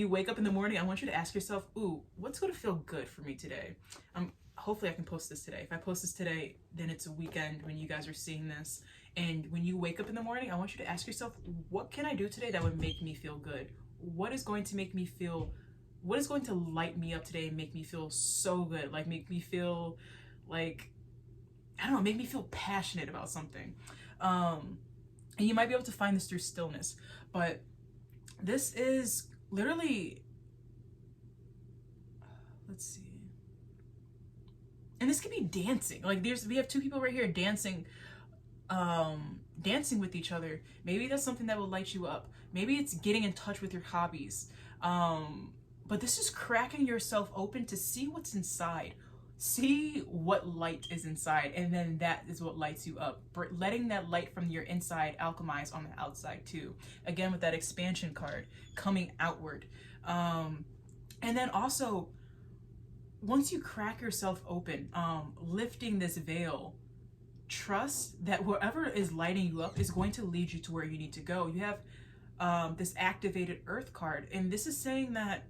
wake up in the morning, I want you to ask yourself, ooh, what's going to feel good for me today? Hopefully I can post this today. If I post this today, then it's a weekend when you guys are seeing this. And when you wake up in the morning, I want you to ask yourself, what can I do today that would make me feel good? What is going to light me up today and make me feel so good? Make me feel make me feel passionate about something. And you might be able to find this through stillness, but this is literally, let's see. And this could be dancing. We have two people right here dancing with each other. Maybe that's something that will light you up. Maybe it's getting in touch with your hobbies. But this is cracking yourself open to see what's inside. See what light is inside, and then that is what lights you up. Letting that light from your inside alchemize on the outside too. Again, with that expansion card coming outward. And then also, once you crack yourself open, lifting this veil, trust that whatever is lighting you up is going to lead you to where you need to go. You have this activated earth card, and this is saying that,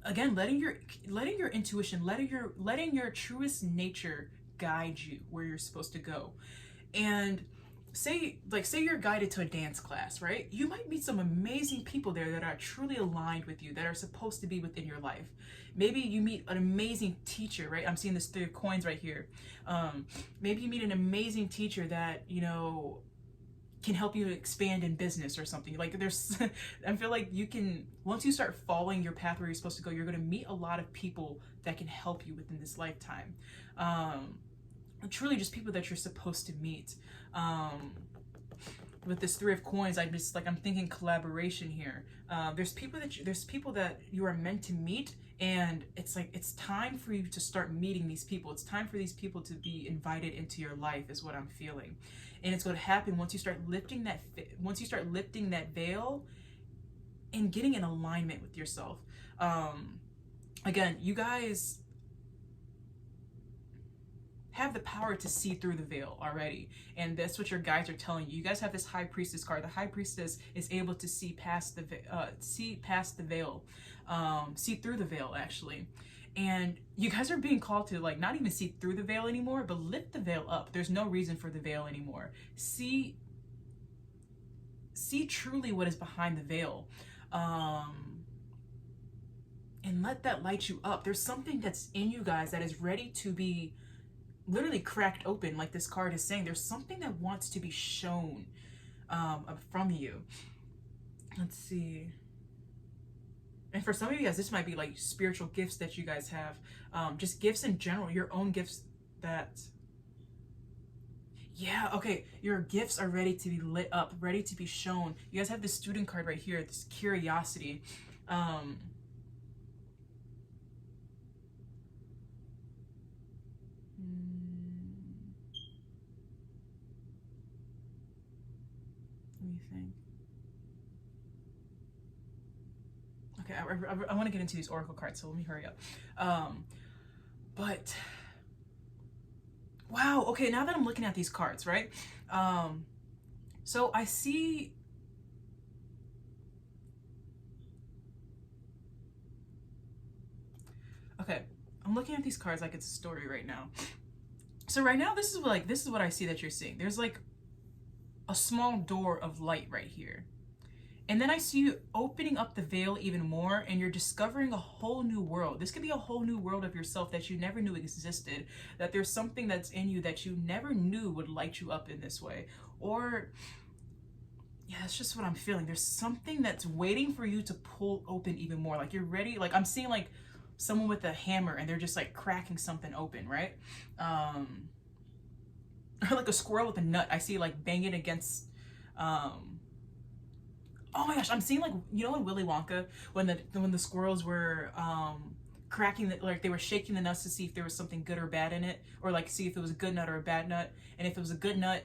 again, letting your intuition, letting your truest nature guide you where you're supposed to go. And say you're guided to a dance class, right? You might meet some amazing people there that are truly aligned with you, that are supposed to be within your life. Maybe you meet an amazing teacher, right? I'm seeing this 3 of coins right here. Maybe you meet an amazing teacher that, can help you expand in business or something. I feel like once you start following your path where you're supposed to go, you're going to meet a lot of people that can help you within this lifetime. Truly just people that you're supposed to meet. With this 3 of coins, I'm thinking collaboration here. There's people that you are meant to meet, and it's time for you to start meeting these people. It's time for these people to be invited into your life, is what I'm feeling. And it's going to happen once you start lifting that veil and getting in alignment with yourself. Again, you guys, have the power to see through the veil already. And that's what your guides are telling you. You guys have this High Priestess card. The High Priestess is able to see past the veil, see through the veil, actually. And you guys are being called to, like, not even see through the veil anymore, but lift the veil up. There's no reason for the veil anymore. See truly what is behind the veil. And let that light you up. There's something that's in you guys that is ready to be literally cracked open, like this card is saying. There's something that wants to be shown from you. Let's see. And for some of you guys, this might be like spiritual gifts that you guys have. Just gifts in general, your own gifts that... Yeah, okay, your gifts are ready to be lit up, ready to be shown. You guys have this student card right here, this curiosity. Let me think. Okay, I want to get into these oracle cards, so let me hurry up. But wow, okay, now that I'm looking at these cards, right? So I see... Okay, I'm looking at these cards like it's a story right now. So right now, this is what I see that you're seeing. There's like a small door of light right here. And then I see you opening up the veil even more, and you're discovering a whole new world. This could be a whole new world of yourself that you never knew existed, that there's something that's in you that you never knew would light you up in this way. Or, yeah, that's just what I'm feeling. There's something that's waiting for you to pull open even more. Like you're ready, like I'm seeing like someone with a hammer and they're just like cracking something open, right? Or like a squirrel with a nut. I see like banging against, oh my gosh, I'm seeing like, you know in Willy Wonka, when the squirrels were cracking the, like they were shaking the nuts to see if there was something good or bad in it, or like see if it was a good nut or a bad nut. And if it was a good nut,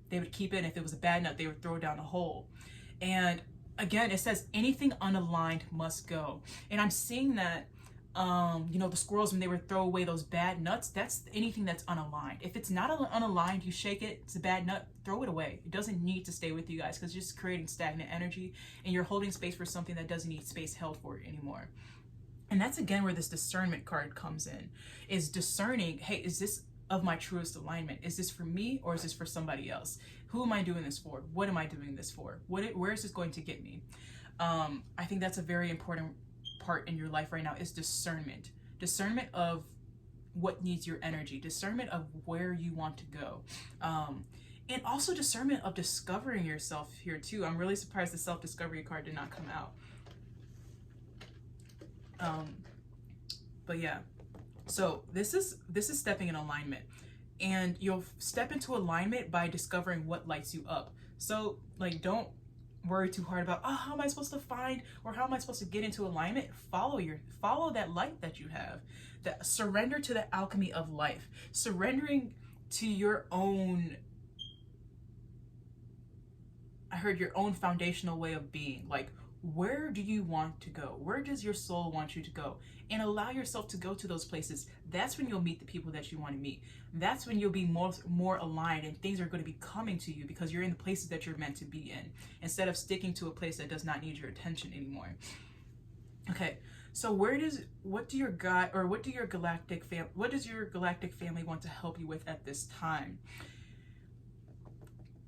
they would keep it, and if it was a bad nut, they would throw it down a hole. And again, it says anything unaligned must go. And I'm seeing that, you know, the squirrels, when they would throw away those bad nuts, that's anything that's unaligned. If it's not unaligned, you shake it, it's a bad nut, throw it away. It doesn't need to stay with you guys, because it's just creating stagnant energy, and you're holding space for something that doesn't need space held for it anymore. And that's again where this discernment card comes in, is discerning, hey, is this of my truest alignment? Is this for me, or is this for somebody else? Who am I doing this for? What am I doing this for? Where is this going to get me? I think that's a very important part in your life right now, is discernment of what needs your energy, discernment of where you want to go, and also discernment of discovering yourself here too. I'm really surprised the self-discovery card did not come out. But yeah, so this is stepping in alignment, and you'll step into alignment by discovering what lights you up. So like, don't worry too hard about, oh, how am I supposed to find, or how am I supposed to get into alignment? Follow that light that you have. That surrender to the alchemy of life, surrendering to your own, I heard, your own foundational way of being. Like, where do you want to go? Where does your soul want you to go? And allow yourself to go to those places. That's when you'll meet the people that you want to meet. That's when you'll be more aligned, and things are going to be coming to you because you're in the places that you're meant to be in, instead of sticking to a place that does not need your attention anymore. Okay, so what does your galactic family want to help you with at this time?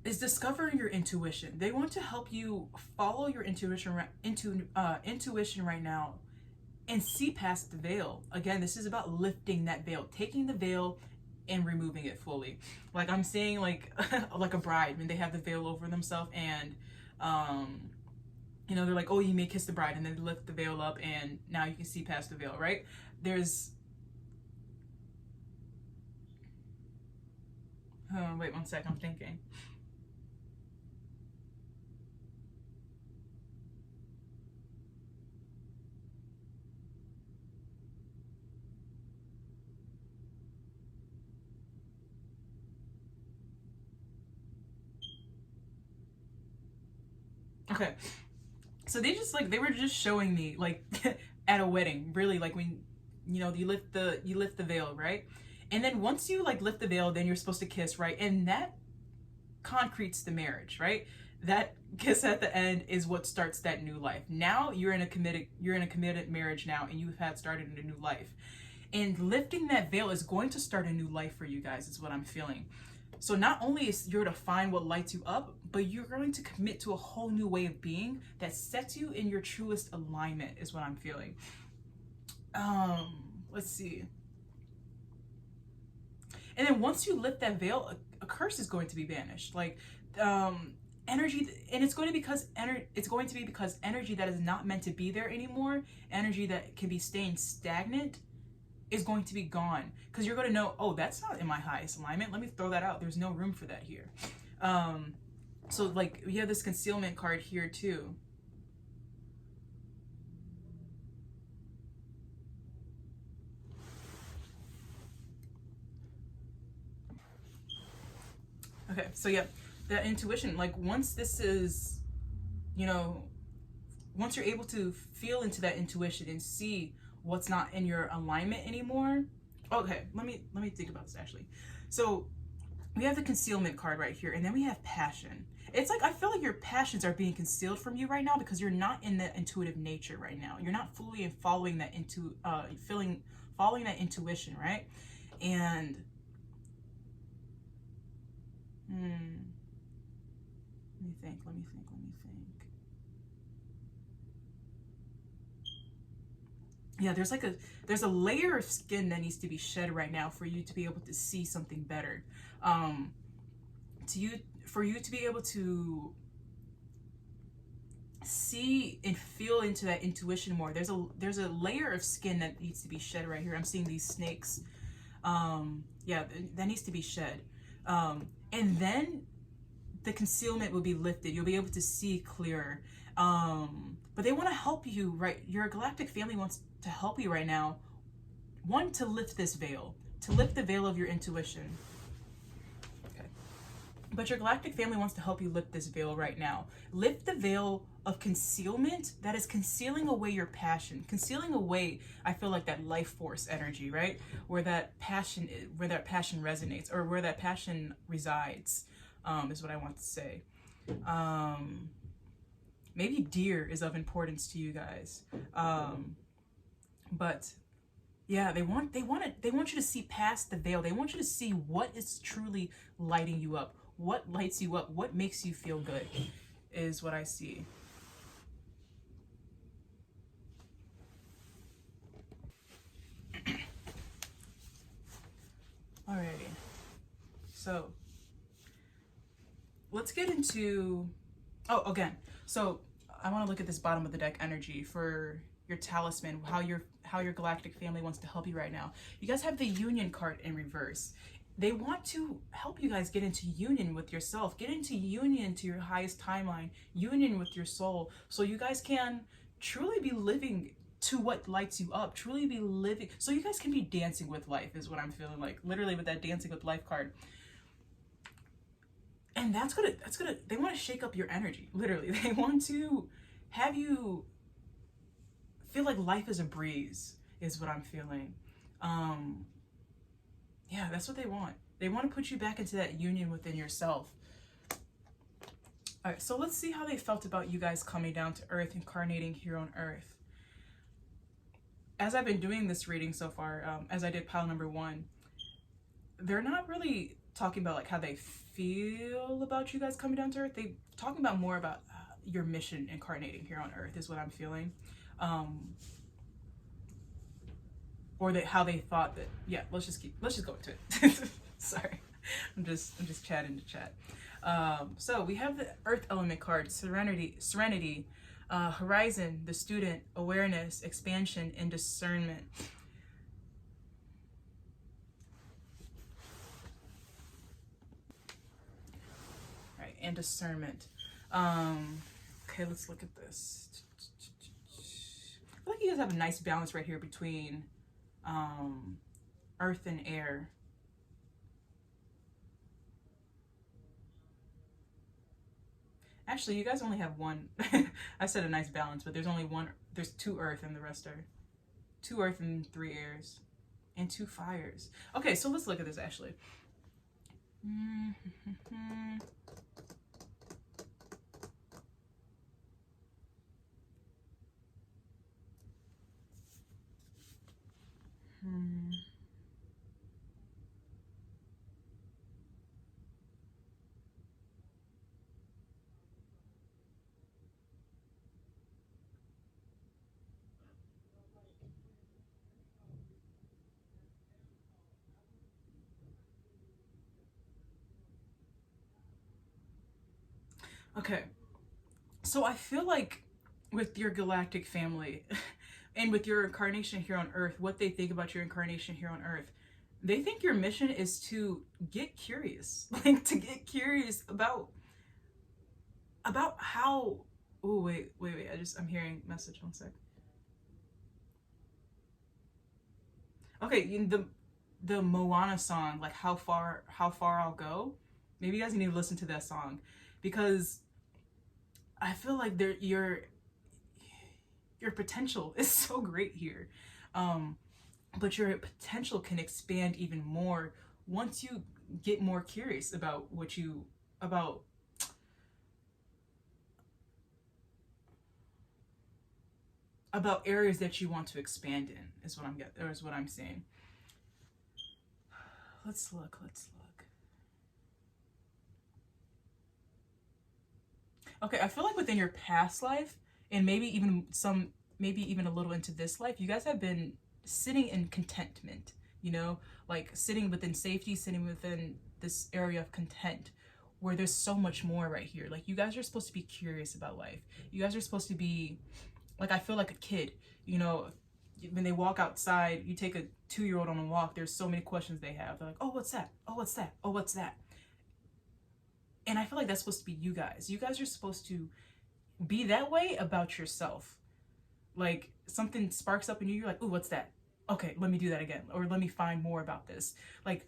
Is discovering your intuition. They want to help you follow your intuition right now and see past the veil. Again, this is about lifting that veil, taking the veil and removing it fully. Like I'm seeing like like a bride when they have the veil over themselves, and you know, they're like, oh, you may kiss the bride, and then they lift the veil up and now you can see past the veil, right? There's wait one sec, I'm thinking. Okay, so they were just showing me like at a wedding, really, like when, you know, you lift the veil, right? And then once you like lift the veil, then you're supposed to kiss, right? And that concretes the marriage, right? That kiss at the end is what starts that new life. Now you're in a committed marriage now, and you have started a new life. And lifting that veil is going to start a new life for you guys, is what I'm feeling. So not only is you're to find what lights you up, but you're going to commit to a whole new way of being that sets you in your truest alignment, is what I'm feeling. Let's see. And then once you lift that veil, a curse is going to be banished. Like energy, and it's going to be because energy that is not meant to be there anymore, energy that can be staying stagnant, is going to be gone, because you're going to know, oh, that's not in my highest alignment. Let me throw that out. There's no room for that here. So like we have this concealment card here too. Okay, so yeah, that intuition, like once this is, you know, once you're able to feel into that intuition and see what's not in your alignment anymore. Okay, let me think about this actually. So we have the concealment card right here, and then we have passion. It's like I feel like your passions are being concealed from you right now because you're not in the intuitive nature right now. You're not fully following that following that intuition, right? And let me think. Yeah, there's a layer of skin that needs to be shed right now for you to be able to see something better. For you to be able to see and feel into that intuition more. There's a layer of skin that needs to be shed right here. I'm seeing these snakes. Yeah, that needs to be shed. And then the concealment will be lifted. You'll be able to see clearer. But they want to help you, right? Your galactic family wants to help you right now. One, to lift this veil, to lift the veil of your intuition. Okay. But your galactic family wants to help you lift this veil right now. Lift the veil of concealment that is concealing away your passion, concealing away, I feel like, that life force energy, right? Where that passion resonates, or where that passion resides, is what I want to say. Maybe deer is of importance to you guys. But yeah, they want you to see past the veil. They want you to see what is truly lighting you up, what lights you up, what makes you feel good, is what I see. Alrighty, so let's get into, again, so I want to look at this bottom of the deck energy for your talisman, how your galactic family wants to help you right now. You guys have the Union card in reverse. They want to help you guys get into union with yourself, get into union to your highest timeline, union with your soul, so you guys can truly be living to what lights you up, truly be living, so you guys can be dancing with life, is what I'm feeling like, literally, with that dancing with life card. And that's gonna, they want to shake up your energy, literally. They want to have you feel like life is a breeze, is what I'm feeling. Yeah, that's what they want. They want to put you back into that union within yourself. All right, so let's see how they felt about you guys coming down to Earth, incarnating here on Earth. As I've been doing this reading so far, as I did pile number 1, they're not really talking about like how they feel about you guys coming down to Earth. They talking about more about your mission incarnating here on Earth, is what I'm feeling. Or how they thought that, yeah, let's just go into it. Sorry, I'm just chatting to chat. So we have the Earth element card, serenity, horizon, the student, awareness, expansion, and discernment. Right, and discernment. Okay, let's look at this. I feel like you guys have a nice balance right here between earth and air. Actually, you guys only have one. I said a nice balance, but there's only one. There's 2 earth and the rest are 2 earth and 3 airs. and 2 fires. Okay, so let's look at this actually. Okay, so I feel like with your galactic family and with your incarnation here on Earth, what they think about your incarnation here on Earth, they think your mission is to get curious, like to get curious about how. Oh wait, I'm hearing message. One sec. Okay, the Moana song, like how far I'll go. Maybe you guys need to listen to that song, because I feel like your potential is so great here, but your potential can expand even more once you get more curious about about about areas that you want to expand in. Is what I'm saying. Let's look. Okay, I feel like within your past life, and maybe even a little into this life, you guys have been sitting in contentment, like sitting within safety, sitting within this area of content, where there's so much more right here. Like, you guys are supposed to be curious about life. You guys are supposed to be, like, I feel like a kid, when they walk outside, you take a 2-year-old on a walk, there's so many questions they have. They're like, oh, what's that? Oh, what's that? Oh, what's that? And I feel like that's supposed to be you guys. You guys are supposed to be that way about yourself. Like, something sparks up in you, you're like, ooh, what's that? Okay, let me do that again. Or let me find more about this. Like,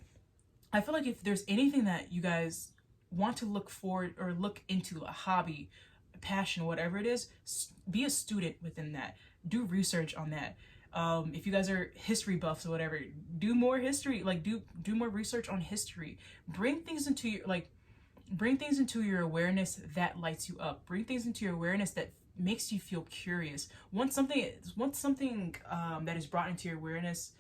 I feel like if there's anything that you guys want to look forward or look into, a hobby, a passion, whatever it is, be a student within that. Do research on that. If you guys are history buffs or whatever, do more history. Like, do more research on history. Bring things into your awareness that lights you up. Bring things into your awareness that makes you feel curious. Once something that is brought into your awareness,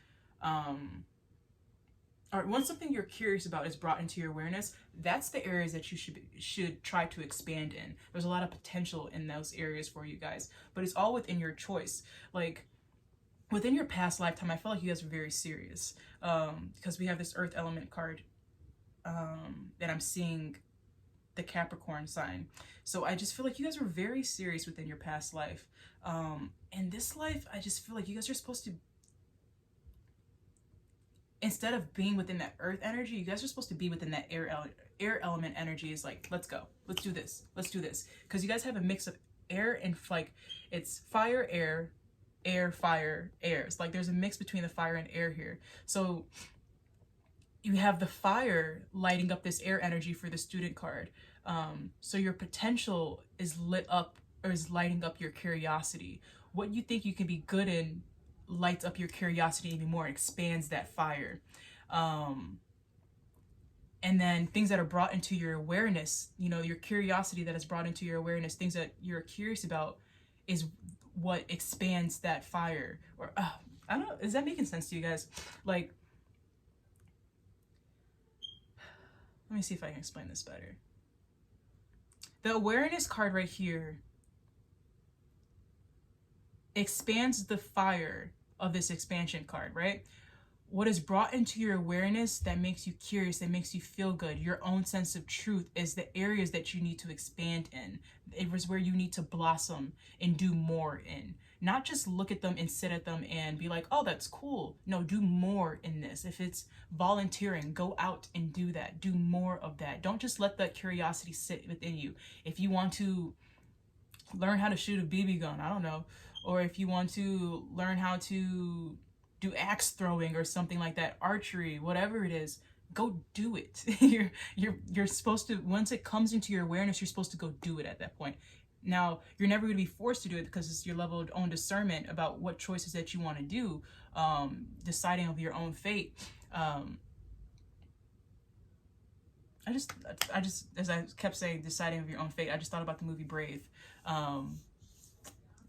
or once something you're curious about is brought into your awareness, that's the areas that you should try to expand in. There's a lot of potential in those areas for you guys, but it's all within your choice. Like, within your past lifetime, I feel like you guys are very serious, because we have this Earth element card that I'm seeing, the Capricorn sign. So I just feel like you guys were very serious within your past life. In this life, I just feel like you guys are supposed to, instead of being within that earth energy, you guys are supposed to be within that air element energy. Is like, let's go, let's do this, because you guys have a mix of air and, like, it's fire, air, fire, air. It's like there's a mix between the fire and air here. So you have the fire lighting up this air energy for the student card. So your potential is lit up, or is lighting up your curiosity. What you think you can be good in lights up your curiosity even more, expands that fire. And then things that are brought into your awareness, your curiosity that is brought into your awareness, things that you're curious about, is what expands that fire. Or I don't know, is that making sense to you guys? Like, let me see if I can explain this better. The awareness card right here expands the fire of this expansion card, right? What is brought into your awareness that makes you curious, that makes you feel good, your own sense of truth, is the areas that you need to expand in. It was where you need to blossom and do more in. Not just look at them and sit at them and be like, oh, that's cool. No, do more in this. If it's volunteering, go out and do that. Do more of that. Don't just let that curiosity sit within you. If you want to learn how to shoot a BB gun, I don't know, or if you want to learn how to do axe throwing or something like that, archery, whatever it is, go do it. You're supposed to, once it comes into your awareness, you're supposed to go do it at that point. Now, you're never going to be forced to do it because it's your level of own discernment about what choices that you want to do, deciding of your own fate. I just, as I kept saying, deciding of your own fate, I just thought about the movie Brave.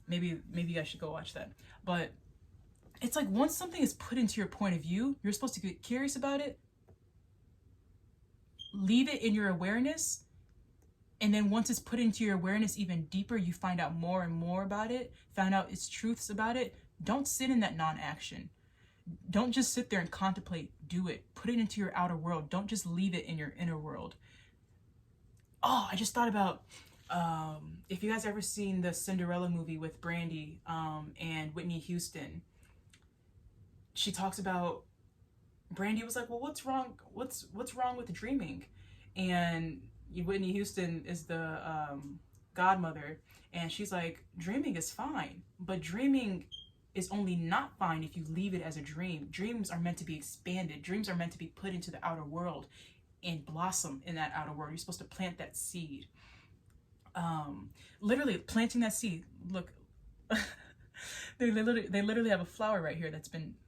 Maybe you guys should go watch that. But it's like once something is put into your point of view, you're supposed to get curious about it, leave it in your awareness, and then once it's put into your awareness even deeper, you find out more and more about it, find out its truths about it. Don't sit in that non-action. Don't just sit there and contemplate. Do it. Put it into your outer world. Don't just leave it in your inner world. Oh, I just thought about, if you guys ever seen the Cinderella movie with Brandy and Whitney Houston, she talks about, Brandy was like, well, what's wrong? What's wrong with dreaming? And Whitney Houston is the godmother, and she's like, dreaming is fine, but dreaming is only not fine if you leave it as a dream. Dreams are meant to be expanded. Dreams are meant to be put into the outer world and blossom in that outer world. You're supposed to plant that seed. Literally planting that seed. Look, they literally have a flower right here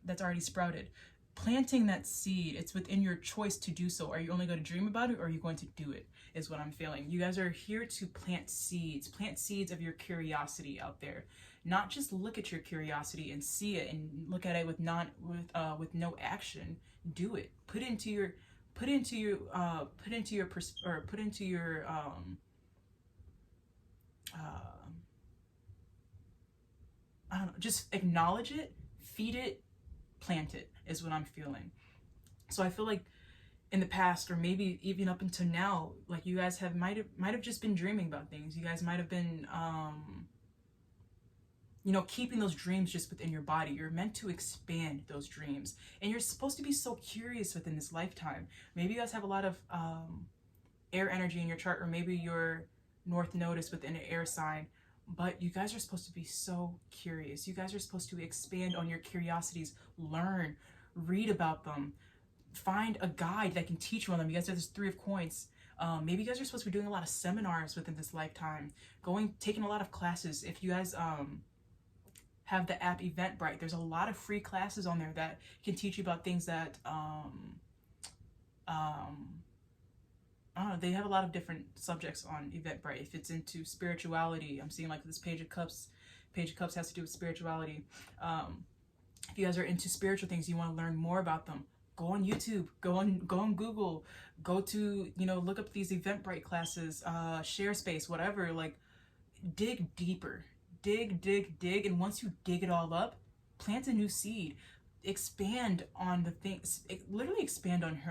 that's already sprouted. Planting that seed, it's within your choice to do so. Are you only going to dream about it, or are you going to do it, is what I'm feeling. You guys are here to plant seeds of your curiosity out there. Not just look at your curiosity and see it and look at it with no action. Do it. Put into your I don't know, just acknowledge it, feed it, plant it, is what I'm feeling. So I feel like in the past, or maybe even up until now, like you guys might have just been dreaming about things. You guys might have been keeping those dreams just within your body. You're meant to expand those dreams, and you're supposed to be so curious within this lifetime. Maybe you guys have a lot of air energy in your chart, or maybe your North Node is within an air sign. But you guys are supposed to be so curious. You guys are supposed to expand on your curiosities, learn, read about them, find a guide that can teach you on them. You guys have this Three of Coins. Maybe you guys are supposed to be doing a lot of seminars within this lifetime, taking a lot of classes. If you guys have the app Eventbrite, there's a lot of free classes on there that can teach you about things that I don't know, they have a lot of different subjects on Eventbrite. If it's into spirituality, I'm seeing like this Page of Cups has to do with spirituality. If you guys are into spiritual things, you want to learn more about them, go on YouTube, go on Google, go to, look up these Eventbrite classes, ShareSpace, whatever. Like, dig deeper, dig, and once you dig it all up, plant a new seed. Expand on the things, literally expand on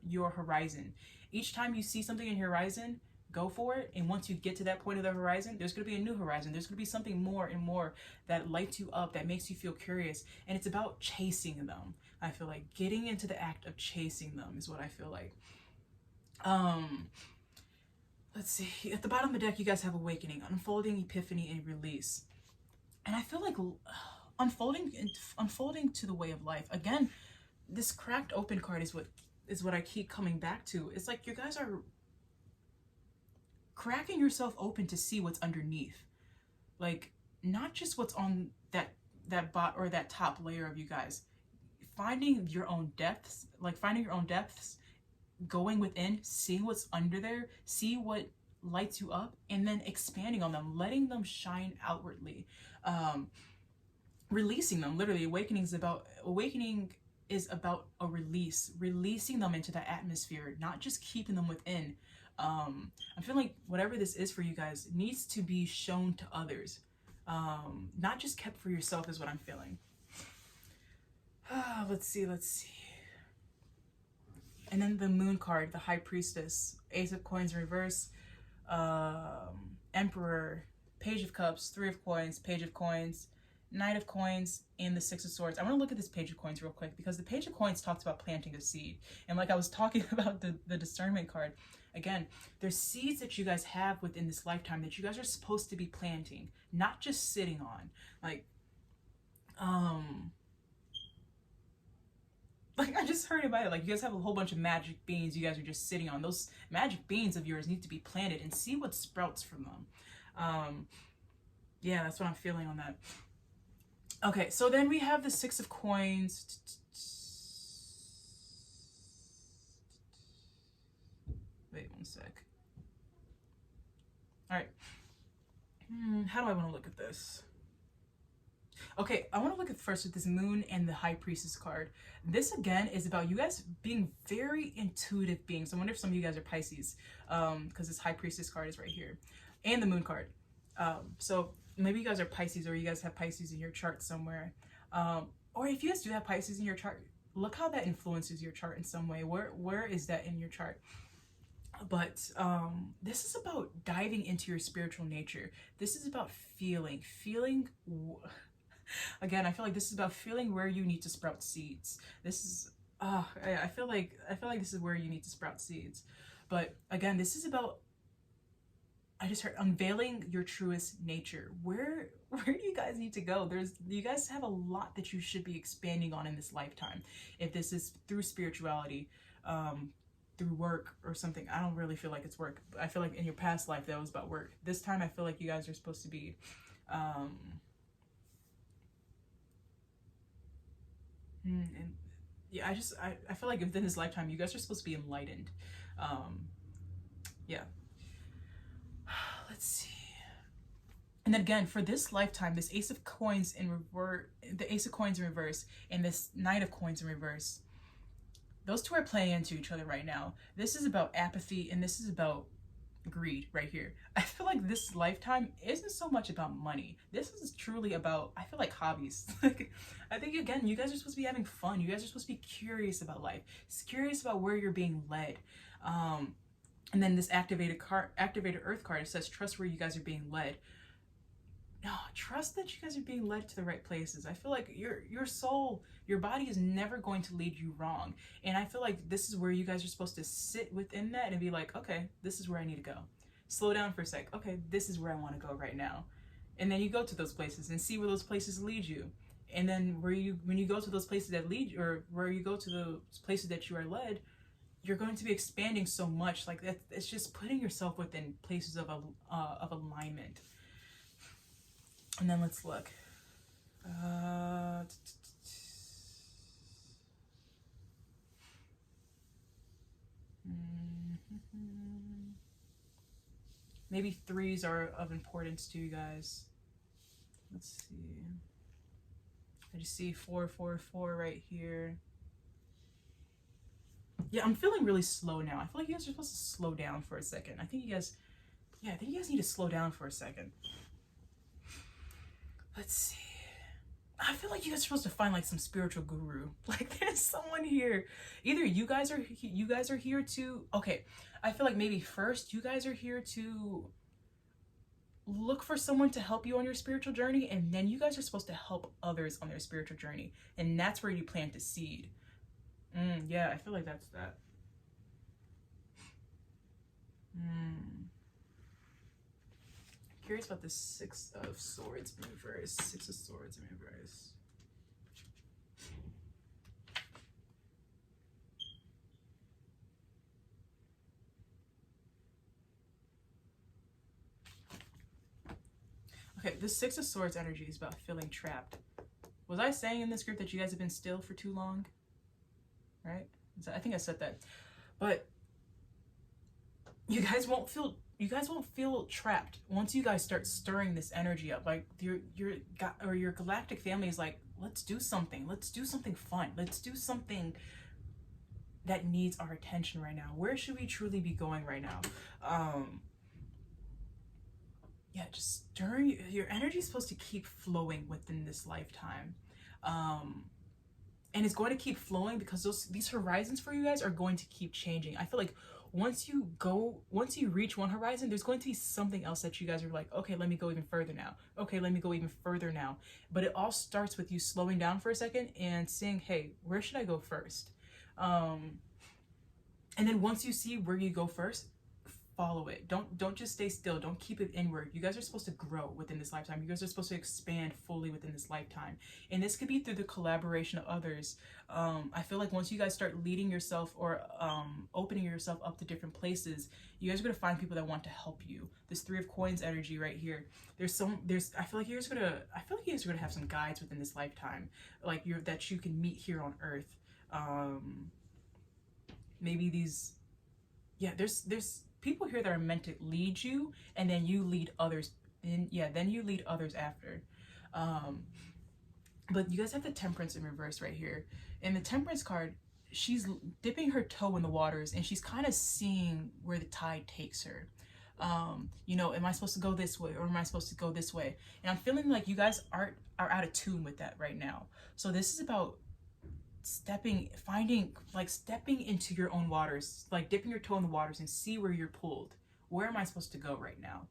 your horizon. Each time you see something in your horizon, go for it. And once you get to that point of the horizon, there's going to be a new horizon. There's going to be something more and more that lights you up, that makes you feel curious. And it's about chasing them. I feel like getting into the act of chasing them is what I feel like. Let's see. At the bottom of the deck, you guys have Awakening, Unfolding, Epiphany, and Release. And I feel like unfolding to the way of life. Again, this cracked open card is what I keep coming back to. It's like you guys are cracking yourself open to see what's underneath. Like, not just what's on that top layer of you guys. Finding your own depths, going within, seeing what's under there, see what lights you up, and then expanding on them, letting them shine outwardly. Releasing them. Literally, awakening is about a release, releasing them into the atmosphere, not just keeping them within. I feel like whatever this is for you guys needs to be shown to others, not just kept for yourself, is what I'm feeling. Let's see. And then the Moon card, the High Priestess, Ace of Coins reverse, Emperor, Page of Cups, Three of Coins, Page of Coins, Knight of Coins, and the Six of Swords. I want to look at this Page of Coins real quick, because the Page of Coins talks about planting a seed. And like I was talking about the discernment card, again, there's seeds that you guys have within this lifetime that you guys are supposed to be planting, not just sitting on. Like, Like, I just heard about it. Like, you guys have a whole bunch of magic beans you guys are just sitting on. Those magic beans of yours need to be planted and see what sprouts from them. Yeah, that's what I'm feeling on that. Okay, so then we have the Six of Coins. Wait one sec. All right. How do I want to look at this? Okay, I want to look at first with this Moon and the High Priestess card. This again is about you guys being very intuitive beings. I wonder if some of you guys are Pisces, because this High Priestess card is right here, and the Moon card. So maybe you guys are Pisces, or you guys have Pisces in your chart somewhere. Or if you guys do have Pisces in your chart, look how that influences your chart in some way. Where is that in your chart? But this is about diving into your spiritual nature. This is about feeling. Again, I feel like this is about feeling where you need to sprout seeds. This is I feel like this is where you need to sprout seeds. But again, this is about, I just heard, unveiling your truest nature. Where do you guys need to go? You guys have a lot that you should be expanding on in this lifetime. If this is through spirituality, through work or something. I don't really feel like it's work. I feel like in your past life that was about work. This time I feel like you guys are supposed to be and yeah, I feel like within this lifetime you guys are supposed to be enlightened. Yeah. Let's see. And then again, for this lifetime, this Ace of Coins in reverse, the Ace of Coins in reverse, and this Knight of Coins in reverse, those two are playing into each other right now. This is about apathy, and this is about greed right here. I feel like this lifetime isn't so much about money. This is truly about, I feel like, hobbies. Like, I think, again, you guys are supposed to be having fun. You guys are supposed to be curious about life. It's curious about where you're being led. And then this activated Earth card, it says, trust where you guys are being led. No, trust that you guys are being led to the right places. I feel like your soul, your body is never going to lead you wrong. And I feel like this is where you guys are supposed to sit within that and be like, okay, this is where I need to go. Slow down for a sec. Okay, this is where I want to go right now. And then you go to those places and see where those places lead you. And then when you go to those places that lead you, or where you go to the places that you are led, you're going to be expanding so much. Like, that, it's just putting yourself within places of alignment. And then let's look. Maybe threes are of importance to you guys. Let's see. I just see 444 right here. Yeah, I'm feeling really slow now. I feel like you guys are supposed to slow down for a second. I think you guys need to slow down for a second. Let's see. I feel like you guys are supposed to find like some spiritual guru. Like, there's someone here. Either you guys are here to, okay, I feel like maybe first you guys are here to look for someone to help you on your spiritual journey, and then you guys are supposed to help others on their spiritual journey. And that's where you plant a seed. Yeah, I feel like that's that. Curious about the Six of Swords in reverse. Six of Swords in reverse. Okay, the Six of Swords energy is about feeling trapped. Was I saying in this group that you guys have been still for too long? Right? I think I said that. But you guys won't feel trapped once you guys start stirring this energy up. Like, your galactic family is like, let's do something. Let's do something fun. Let's do something that needs our attention right now. Where should we truly be going right now? Yeah, just stirring. Your energy is supposed to keep flowing within this lifetime. And it's going to keep flowing because these horizons for you guys are going to keep changing. I feel like once you reach one horizon, there's going to be something else that you guys are like, okay, let me go even further now. Okay, let me go even further now. But it all starts with you slowing down for a second and saying, hey, where should I go first? And then once you see where you go first, follow it. Don't just stay still. Don't keep it inward. You guys are supposed to grow within this lifetime. You guys are supposed to expand fully within this lifetime. And this could be through the collaboration of others. I feel like once you guys start leading yourself or opening yourself up to different places, you guys are gonna find people that want to help you. This Three of Coins energy right here. I feel like you guys are gonna have some guides within this lifetime, like that you can meet here on Earth. Maybe these, yeah, there's people here that are meant to lead you, and then you lead others. And yeah, then you lead others after. But you guys have the Temperance in reverse right here. And the Temperance card, she's dipping her toe in the waters, and she's kind of seeing where the tide takes her. You know, am I supposed to go this way, or am I supposed to go this way? And I'm feeling like you guys are out of tune with that right now. So this is about stepping into your own waters, like dipping your toe in the waters and see where you're pulled. Where am I supposed to go right now?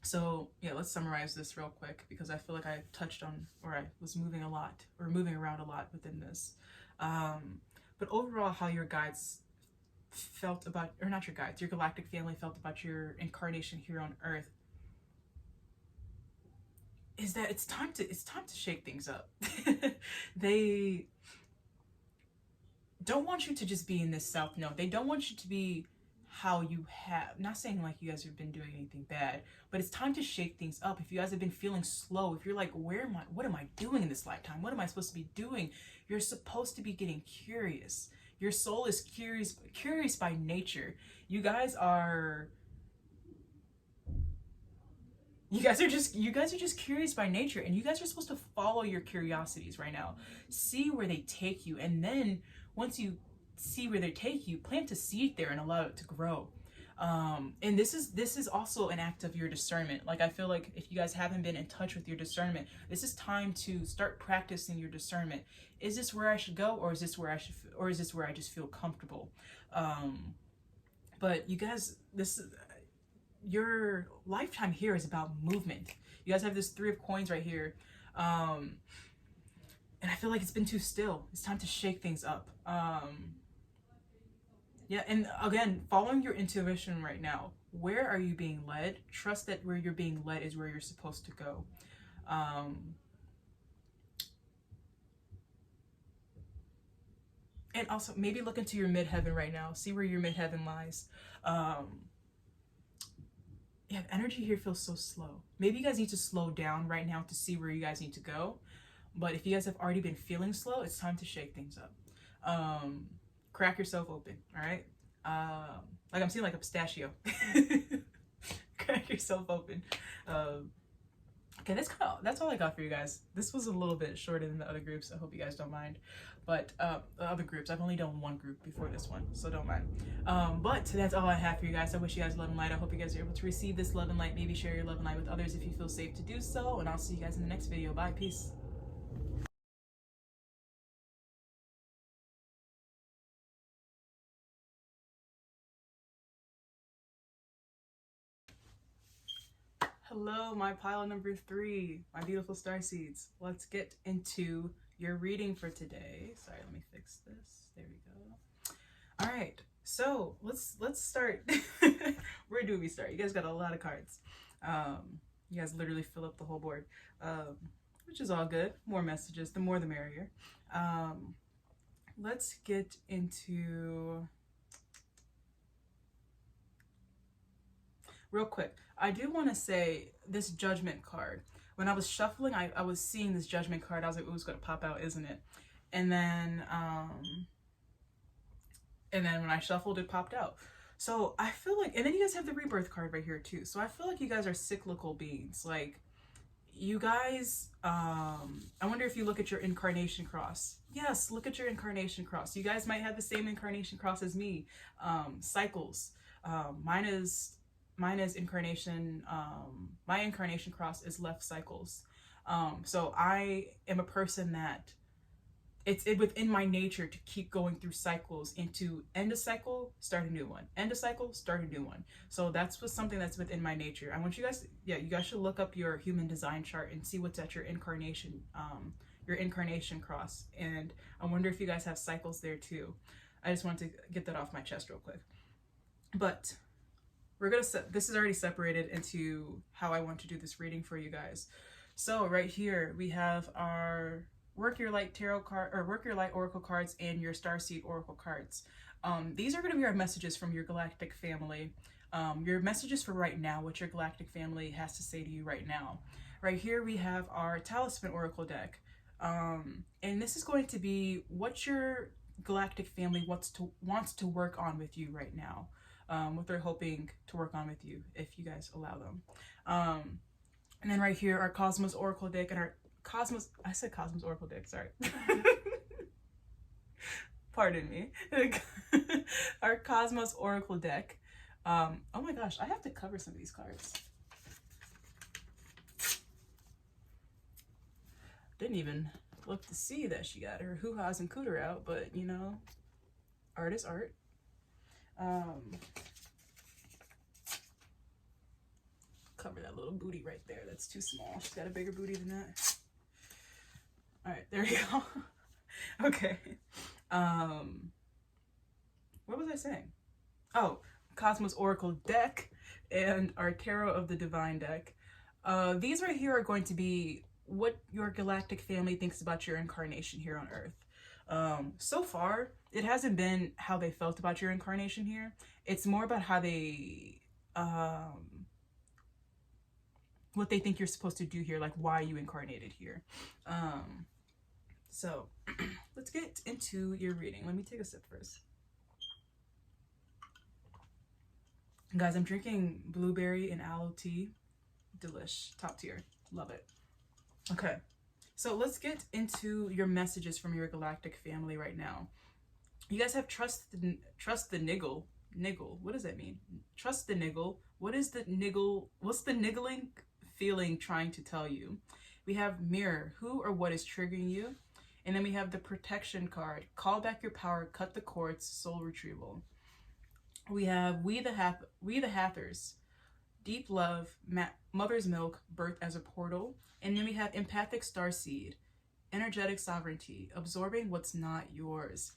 So yeah, let's summarize this real quick, because I feel like I touched on, or I was moving around a lot within this. But overall, how your guides felt about, or not your guides, your galactic family felt about your incarnation here on Earth, is that it's time to shake things up. They don't want you to just be in this south node. They don't want you to be how you have, not saying like you guys have been doing anything bad, but it's time to shake things up. If you guys have been feeling slow, if you're like, what am I doing in this lifetime? What am I supposed to be doing? You're supposed to be getting curious. Your soul is curious by nature. You guys are just curious by nature, and you guys are supposed to follow your curiosities right now. See where they take you, and then once you see where they take you, plant a seed there and allow it to grow. And this is also an act of your discernment. Like, I feel like if you guys haven't been in touch with your discernment, this is time to start practicing your discernment. Is this where I should go, or is this where I just feel comfortable? But you guys, your lifetime here is about movement. You guys have this Three of Coins right here. And I feel like it's been too still. It's time to shake things up. Yeah, and again, following your intuition right now. Where are you being led? Trust that where you're being led is where you're supposed to go. And also, maybe look into your midheaven right now. See where your midheaven lies. Yeah, energy here feels so slow. Maybe you guys need to slow down right now to see where you guys need to go. But if you guys have already been feeling slow, it's time to shake things up. Crack yourself open, all right? Like, I'm seeing like a pistachio. Crack yourself open. Okay, that's all I got for you guys. This was a little bit shorter than the other groups. I hope you guys don't mind. But the other groups, I've only done one group before this one, so don't mind. But that's all I have for you guys. I wish you guys love and light. I hope you guys are able to receive this love and light. Maybe share your love and light with others if you feel safe to do so. And I'll see you guys in the next video. Bye. Peace. Hello, my pile number 3, my beautiful star seeds. Let's get into your reading for today. Sorry, let me fix this. There we go. All right, so let's start. Where do we start? You guys got a lot of cards. You guys literally fill up the whole board, which is all good. More messages, the more the merrier. Let's get into... Real quick, I do want to say this Judgment card. When I was shuffling, I was seeing this Judgment card. I was like, "Ooh, it's going to pop out, isn't it?" And then when I shuffled, it popped out. So I feel like, and then you guys have the Rebirth card right here too. So I feel like you guys are cyclical beings. Like, you guys, I wonder if you look at your incarnation cross. Yes, look at your incarnation cross. You guys might have the same incarnation cross as me. Cycles. Mine is incarnation. My incarnation cross is left cycles. So I am a person that it's within my nature to keep going through cycles, and to end a cycle, start a new one. End a cycle, start a new one. So that's something that's within my nature. I want you guys, yeah, you guys should look up your human design chart and see what's at your incarnation cross. And I wonder if you guys have cycles there too. I just wanted to get that off my chest real quick. But we're gonna set, this is already separated into how I want to do this reading for you guys. So right here we have our Work Your Light tarot card, or Work Your Light oracle cards, and your Starseed oracle cards. These are going to be our messages from your galactic family. Your messages for right now, what your galactic family has to say to you right now. Right here we have our Talisman oracle deck, and this is going to be what your galactic family wants to work on with you right now. What they're hoping to work on with you, if you guys allow them. And then right here, our Cosmos oracle deck, and our I said Cosmos oracle deck, sorry. Pardon me. Our Cosmos oracle deck. Oh my gosh, I have to cover some of these cards. Didn't even look to see that she got her hoo-ha's and cooter out, but you know, art is art. Cover that little booty right there. That's too small. She's got a bigger booty than that. All right, there you go. Okay. What was I saying? Oh, Cosmos Oracle deck and our Tarot of the Divine deck. These right here are going to be what your galactic family thinks about your incarnation here on Earth. So far, it hasn't been how they felt about your incarnation here. It's more about how they, what they think you're supposed to do here, like why you incarnated here. So let's get into your reading. Let me take a sip first. Guys, I'm drinking blueberry and aloe tea. Delish. Top tier. Love it. Okay. So let's get into your messages from your galactic family right now. You guys have trust the niggle. Niggle. What does that mean? Trust the niggle. What is the niggle? What's the niggling feeling trying to tell you? We have mirror. Who or what is triggering you? And then we have the protection card. Call back your power. Cut the cords. Soul retrieval. We have we the Hathers. Deep love. Mother's milk. Birth as a portal. And then we have empathic starseed. Energetic sovereignty. Absorbing what's not yours.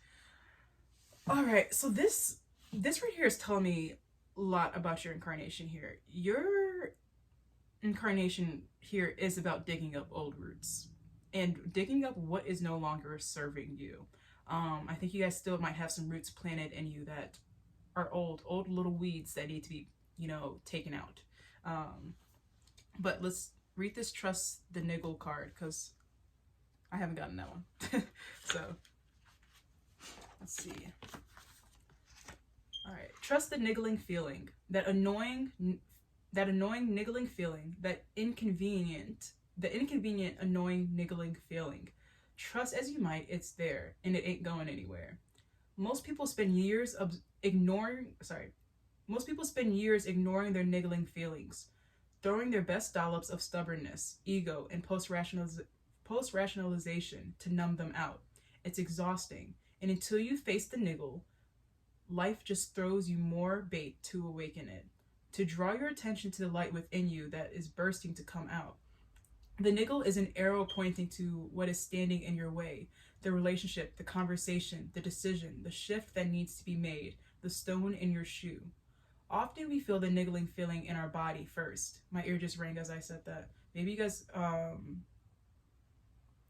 All right, so this right here is telling me a lot about your incarnation here. Your incarnation here is about digging up old roots and digging up what is no longer serving you. I think you guys still might have some roots planted in you that are old little weeds that need to be, you know, taken out. But let's read this Trust the Niggle card, because I haven't gotten that one. So let's see. All right. Trust the niggling feeling, that annoying niggling feeling, that inconvenient, annoying niggling feeling. Trust as you might, it's there, and it ain't going anywhere. Most people spend years ignoring their niggling feelings, throwing their best dollops of stubbornness, ego, and post-rationalization to numb them out. It's exhausting, and until you face the niggle, life just throws you more bait to awaken it, to draw your attention to the light within you that is bursting to come out. The niggle is an arrow pointing to what is standing in your way, the relationship, the conversation, the decision, the shift that needs to be made, the stone in your shoe. Often we feel the niggling feeling in our body first. My ear just rang as I said that. Maybe you guys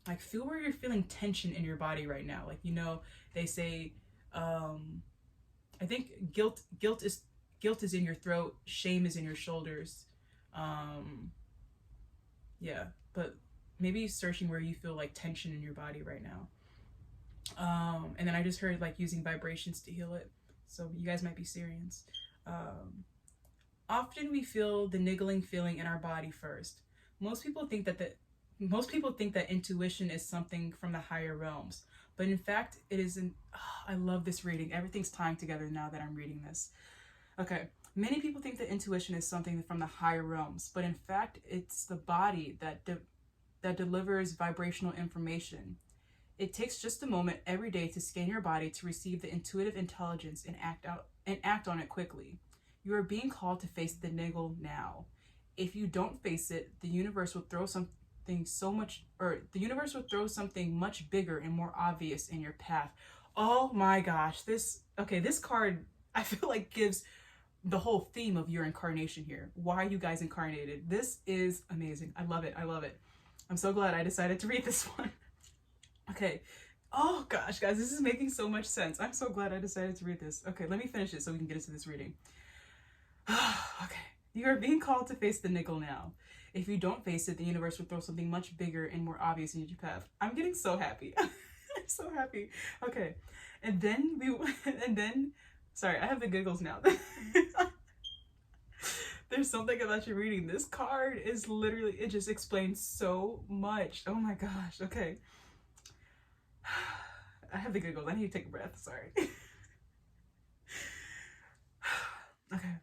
like feel where you're feeling tension in your body right now. Like, you know, they say I think guilt is in your throat, shame is in your shoulders. Yeah, but maybe searching where you feel like tension in your body right now. And then I just heard like using vibrations to heal it. So you guys might be serious. Often we feel the niggling feeling in our body first. Most people think that intuition is something from the higher realms, but in fact it isn't. I love this reading. Everything's tying together now that I'm reading this. Okay. Many people think that intuition is something from the higher realms, but in fact, it's the body that delivers vibrational information. It takes just a moment every day to scan your body to receive the intuitive intelligence and act on it quickly. You are being called to face the niggle now. If you don't face it, the universe will throw something much bigger and more obvious in your path. Oh my gosh, this card I feel like gives the whole theme of your incarnation here. Why you guys incarnated. This is amazing. I love it. I love it. I'm so glad I decided to read this one. Okay. Oh gosh, guys, this is making so much sense. I'm so glad I decided to read this. Okay, let me finish it so we can get into this reading. Okay. You are being called to face the nickel now. If you don't face it, the universe will throw something much bigger and more obvious in your path. I'm getting so happy. I'm so happy. Okay. And then sorry, I have the giggles now. There's something about your reading. This card is literally, it just explains so much. Oh my gosh. Okay. I have the giggles. I need to take a breath. Sorry. Okay.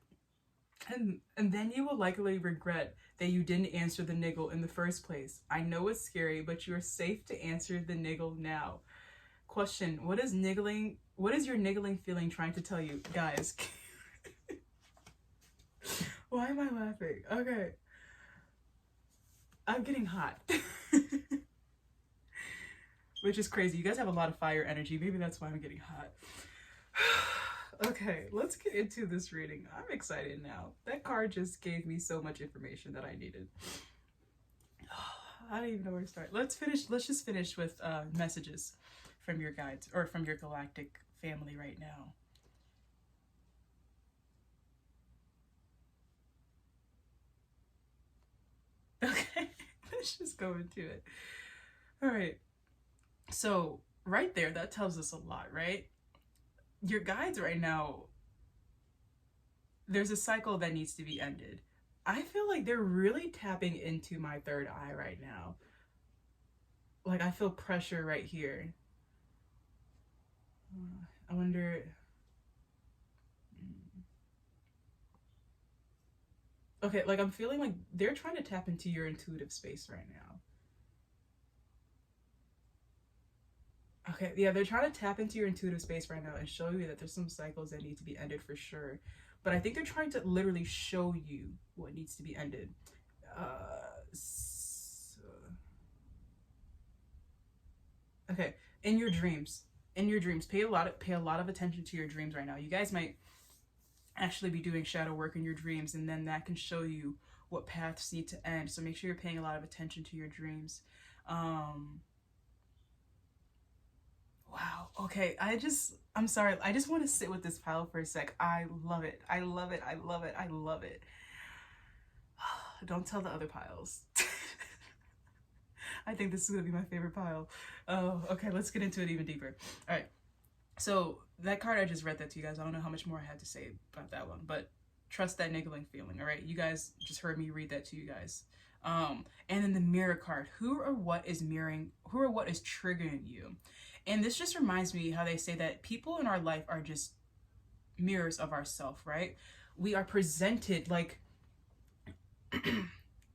And then you will likely regret that you didn't answer the niggle in the first place. I know it's scary, but you are safe to answer the niggle now. Question, what is your niggling feeling trying to tell you? Guys, why am I laughing? Okay. I'm getting hot. Which is crazy. You guys have a lot of fire energy. Maybe that's why I'm getting hot. Okay, let's get into this reading. I'm excited now. That card just gave me so much information that I needed. I don't even know where to start. Let's just finish with messages from your guides or from your galactic family right now. Okay, let's just go into it. All right. So right there, that tells us a lot, right? Your guides right now, there's a cycle that needs to be ended. I feel like they're really tapping into my third eye right now. Like I feel pressure right here. I wonder. Okay, like I'm feeling like they're trying to tap into your intuitive space right now. Okay, yeah, they're trying to tap into your intuitive space right now and show you that there's some cycles that need to be ended for sure. But I think they're trying to literally show you what needs to be ended. Okay, in your dreams, pay a lot of attention to your dreams right now. You guys might actually be doing shadow work in your dreams, and then that can show you what paths need to end. So make sure you're paying a lot of attention to your dreams. Wow. Okay. I'm sorry. I just want to sit with this pile for a sec. I love it. I love it. I love it. I love it. Don't tell the other piles. I think this is going to be my favorite pile. Oh, okay. Let's get into it even deeper. All right. So that card, I just read that to you guys. I don't know how much more I had to say about that one, but trust that niggling feeling. All right. You guys just heard me read that to you guys. And then the mirror card, who or what is triggering you? And this just reminds me how they say that people in our life are just mirrors of ourself, right? We are presented like,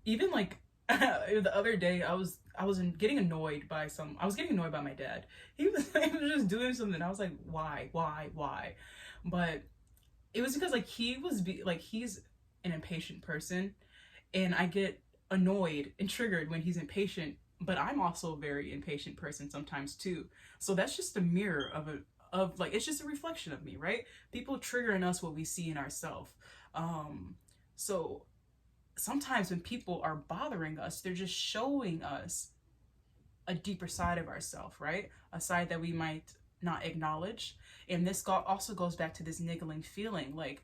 even like the other day, I was getting annoyed by my dad. He was just doing something. I was like, why? But it was because like he's an impatient person, and I get annoyed and triggered when he's impatient. But I'm also a very impatient person sometimes too. So that's just a mirror of like, it's just a reflection of me, right? People trigger in us what we see in ourselves. So sometimes when people are bothering us, they're just showing us a deeper side of ourselves, right? A side that we might not acknowledge. And this also goes back to this niggling feeling, like,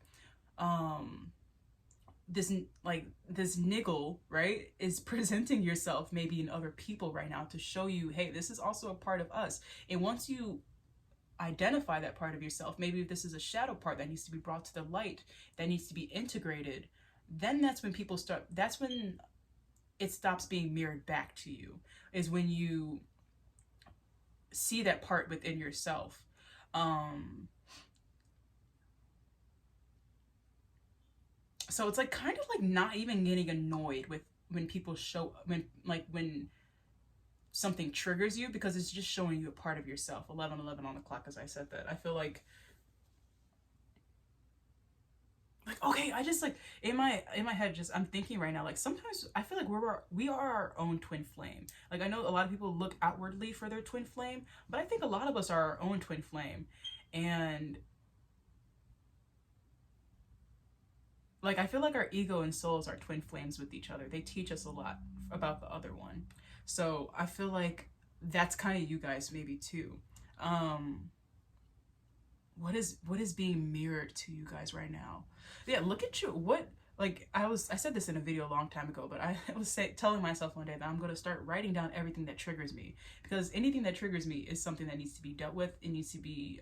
this niggle, right, is presenting yourself maybe in other people right now to show you, hey, this is also a part of us. And once you identify that part of yourself, maybe this is a shadow part that needs to be brought to the light, that needs to be integrated, then that's when it stops being mirrored back to you, is when you see that part within yourself. So it's like kind of like not even getting annoyed with when people when something triggers you, because it's just showing you a part of yourself. 11:11 on the clock as I said that. I feel like okay, I just like in my head, just I'm thinking right now, like sometimes I feel like we are our own twin flame. Like I know a lot of people look outwardly for their twin flame, but I think a lot of us are our own twin flame. And like, I feel like our ego and souls are twin flames with each other. They teach us a lot about the other one. So I feel like that's kind of you guys maybe too. What is being mirrored to you guys right now? Yeah, look at you. What, like, I said this in a video a long time ago, but I was telling myself one day that I'm going to start writing down everything that triggers me, because anything that triggers me is something that needs to be dealt with. It needs to be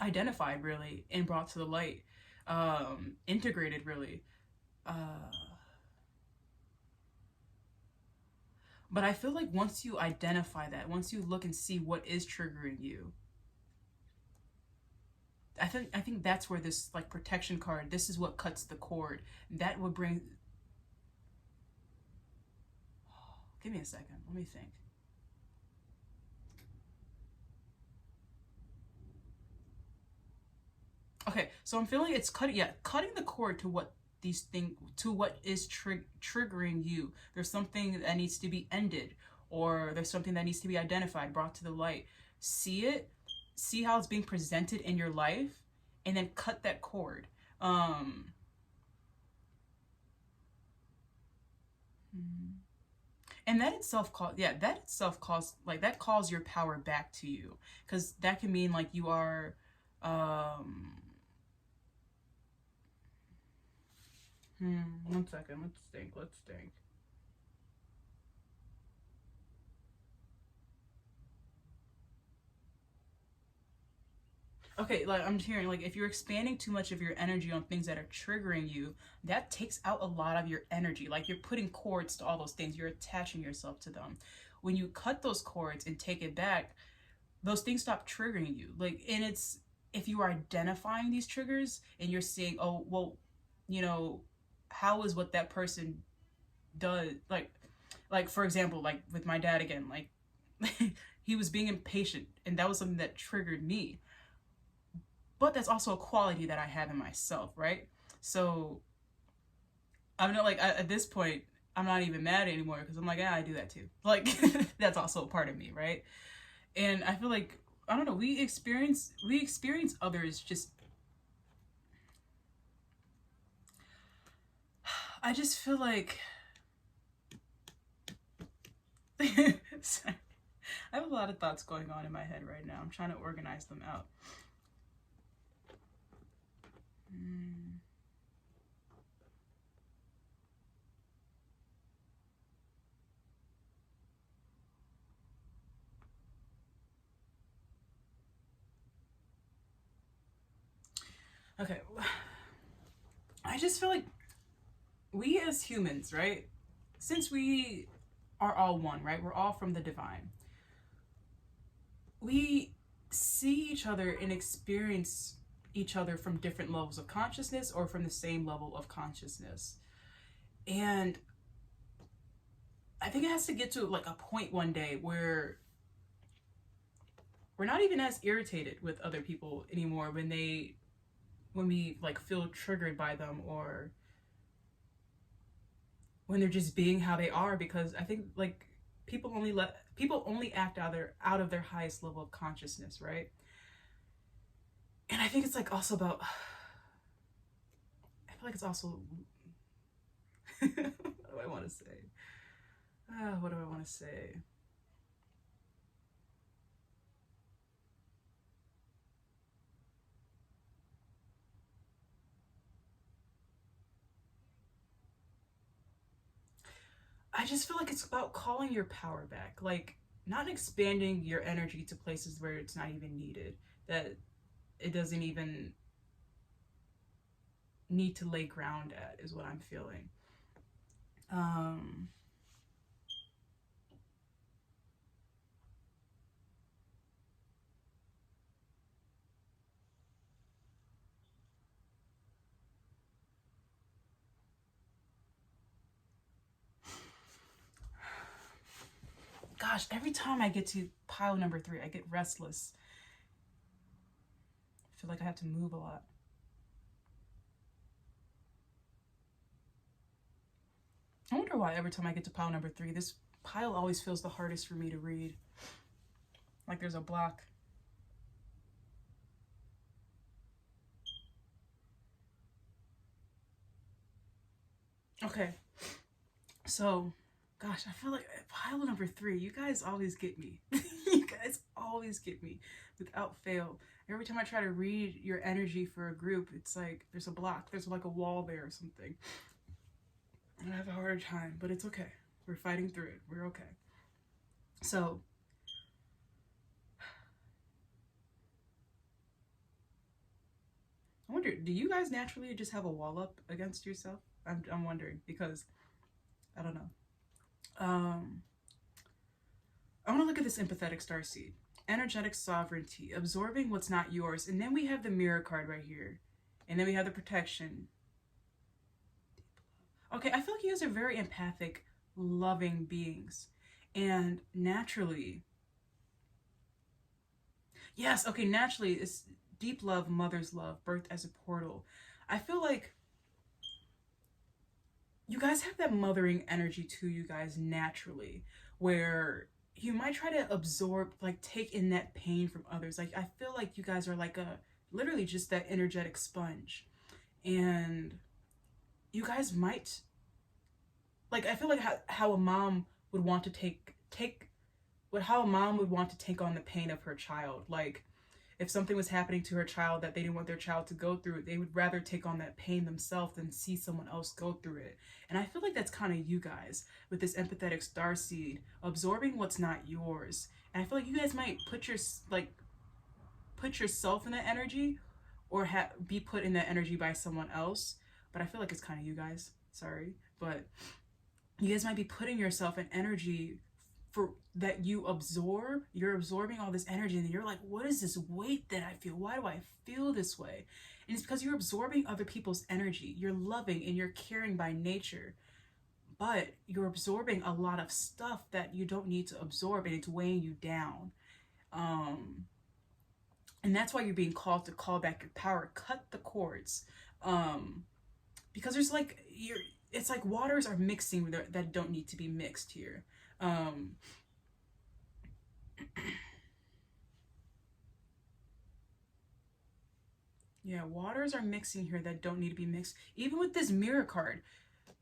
identified, really, and brought to the light, integrated, really. But I feel like once you identify that, once you look and see what is triggering you, I think that's where this, like, protection card, this is what cuts the cord. That would bring. Give me a second. Let me think. Okay, so I'm feeling it's cutting. Yeah, cutting the cord to what these things, to what is triggering you. There's something that needs to be ended, or there's something that needs to be identified, brought to the light. See it, see how it's being presented in your life, and then cut that cord. And that itself calls your power back to you, because that can mean like you are one second, let's think. Okay, like, I'm hearing, like, if you're expanding too much of your energy on things that are triggering you, that takes out a lot of your energy. Like, you're putting cords to all those things, you're attaching yourself to them. When you cut those cords and take it back, those things stop triggering you. Like, and it's, if you are identifying these triggers and you're seeing, oh, well, you know, how is what that person does, like for example, like with my dad again, like, he was being impatient, and that was something that triggered me. But that's also a quality that I have in myself, right? So I'm not like, at this point, I'm not even mad anymore, because I'm like, yeah, I do that too. Like, that's also a part of me, right? And I feel like, I don't know, we experience others just. I just feel like. Sorry. I have a lot of thoughts going on in my head right now. I'm trying to organize them out. Okay. I just feel like we as humans, right? Since we are all one, right? We're all from the divine. We see each other and experience each other from different levels of consciousness, or from the same level of consciousness. And I think it has to get to like a point one day where we're not even as irritated with other people anymore when we like feel triggered by them, or when they're just being how they are, because I think like people only act out of their highest level of consciousness, right? And I think it's like also about, I feel like it's also what do I want to say? What do I want to say? I just feel like it's about calling your power back, like not expanding your energy to places where it's not even needed, that it doesn't even need to lay ground at, is what I'm feeling. Um, Gosh, every time I get to pile number 3, I get restless. I feel like I have to move a lot. I wonder why every time I get to pile number 3, this pile always feels the hardest for me to read. Like there's a block. Okay. So, gosh, I feel like pile number 3, you guys always get me. You guys always get me without fail. Every time I try to read your energy for a group, it's like there's a block. There's like a wall there or something. And I have a hard time, but it's okay. We're fighting through it. We're okay. So, I wonder, do you guys naturally just have a wall up against yourself? I'm wondering, because I don't know. I want to look at this empathetic starseed. Energetic sovereignty, absorbing what's not yours. And then we have the mirror card right here. And then we have the protection. Okay, I feel like you guys are very empathic, loving beings. And naturally, yes, okay, naturally, it's deep love, mother's love, birth as a portal. I feel like you guys have that mothering energy to you guys naturally, where you might try to absorb, like take in that pain from others. Like I feel like you guys are like a, literally just that energetic sponge. And you guys might, like I feel like how a mom would want to how a mom would want to take on the pain of her child. Like if something was happening to her child that they didn't want their child to go through, they would rather take on that pain themselves than see someone else go through it. And I feel like that's kind of you guys with this empathetic starseed, absorbing what's not yours. And I feel like you guys might put yourself in that energy, or be put in that energy by someone else. But I feel like it's kind of you guys. Sorry, but you guys might be putting yourself in energy for that you absorb. You're absorbing all this energy, and you're like, what is this weight that I feel? Why do I feel this way? And it's because you're absorbing other people's energy. You're loving and you're caring by nature, but you're absorbing a lot of stuff that you don't need to absorb, and it's weighing you down. And that's why you're being called to call back your power, cut the cords, because there's like it's like waters are mixing that don't need to be mixed here. Yeah, waters are mixing here that don't need to be mixed. Even with this mirror card,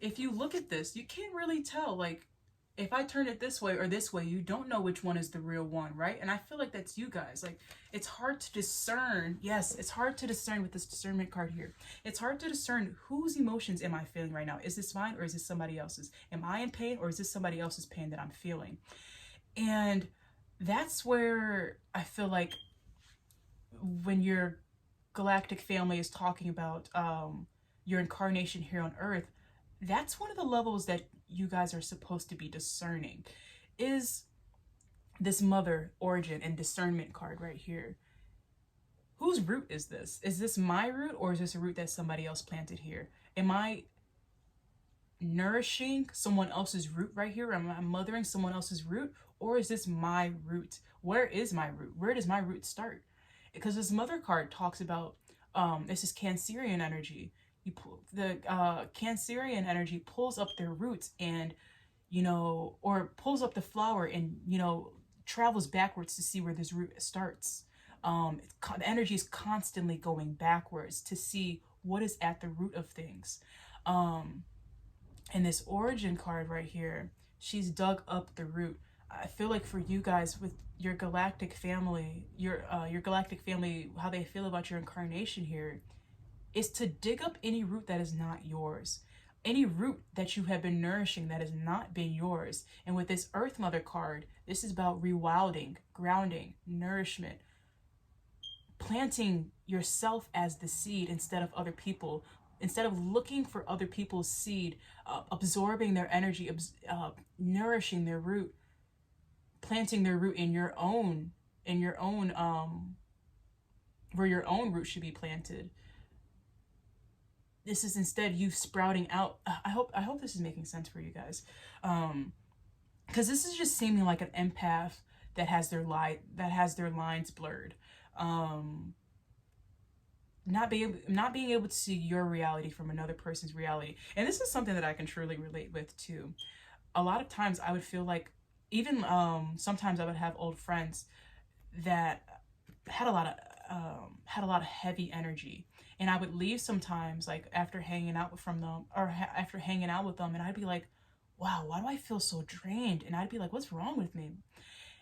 if you look at this, you can't really tell, like, if I turn it this way or this way, you don't know which one is the real one, right? And I feel like that's you guys. Like, it's hard to discern. Yes, it's hard to discern with this discernment card here. It's hard to discern whose emotions am I feeling right now. Is this mine or is this somebody else's? Am I in pain or is this somebody else's pain that I'm feeling? And that's where I feel like when your galactic family is talking about your incarnation here on Earth, that's one of the levels that you guys are supposed to be discerning, is this mother origin and discernment card right here. Whose root is this? Is this my root, or is this a root that somebody else planted here? Am I nourishing someone else's root right here? Am I mothering someone else's root, or is this my root? Where is my root? Where does my root start? Because this mother card talks about this is Cancerian energy. You pull the Cancerian energy pulls up their roots, and or pulls up the flower, and travels backwards to see where this root starts. The energy is constantly going backwards to see what is at the root of things. And this origin card right here, she's dug up the root. I feel like for you guys with your galactic family, your galactic family, how they feel about your incarnation here is to dig up any root that is not yours. Any root that you have been nourishing that has not been yours. And with this Earth Mother card, this is about rewilding, grounding, nourishment, planting yourself as the seed instead of other people. Instead of looking for other people's seed, absorbing their energy, nourishing their root, planting their root in your own, where your own root should be planted. This is instead you sprouting out. I hope this is making sense for you guys, because this is just seeming like an empath that has their lines blurred, not being able to see your reality from another person's reality. And this is something that I can truly relate with too. A lot of times I would feel like, even sometimes I would have old friends that had a lot of had a lot of heavy energy. And I would leave sometimes, like after hanging out from them, or after hanging out with them, and I'd be like, wow, why do I feel so drained? And I'd be like, what's wrong with me?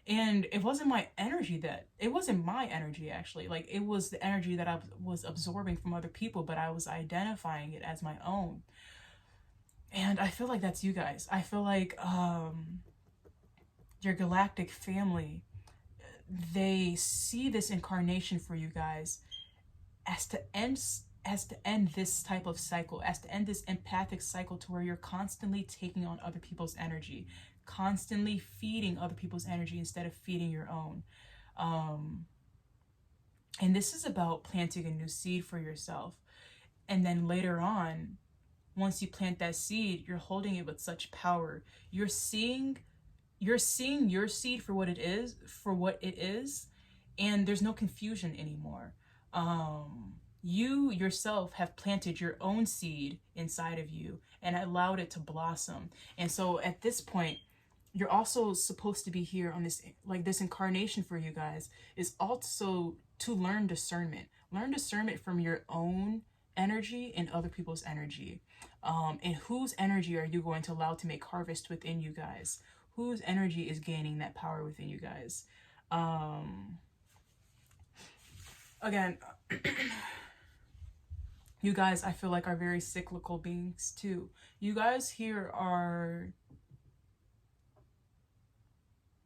And it wasn't my energy, that it wasn't my energy actually, like it was the energy that I was absorbing from other people, but I was identifying it as my own. And I feel like that's you guys. I feel like your galactic family, they see this incarnation for you guys as to end this type of cycle, as to end this empathic cycle, to where you're constantly taking on other people's energy, constantly feeding other people's energy instead of feeding your own. And this is about planting a new seed for yourself. And then later on, once you plant that seed, you're holding it with such power. You're seeing your seed for what it is, and there's no confusion anymore. You yourself have planted your own seed inside of you and allowed it to blossom. And so at this point, you're also supposed to be here on this, like this incarnation for you guys is also to learn discernment. Learn discernment from your own energy and other people's energy. And whose energy are you going to allow to make harvest within you guys? Whose energy is gaining that power within you guys? Again, you guys, I feel like, are very cyclical beings too. You guys here are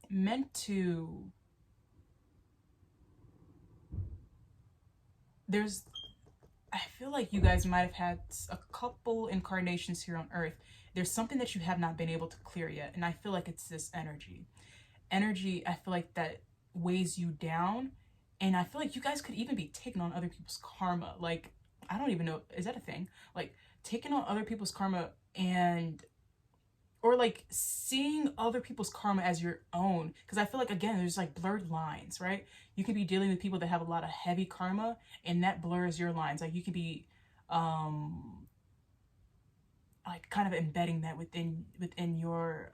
meant to, I feel like you guys might have had a couple incarnations here on Earth. There's something that you have not been able to clear yet, and I feel like it's this energy. I feel like that weighs you down, and I feel like you guys could even be taking on other people's karma. Like, I don't even know, is that a thing? Like, taking on other people's karma, or like seeing other people's karma as your own. Because I feel like, again, there's like blurred lines, right? You could be dealing with people that have a lot of heavy karma, and that blurs your lines. Like, you could be like kind of embedding that within your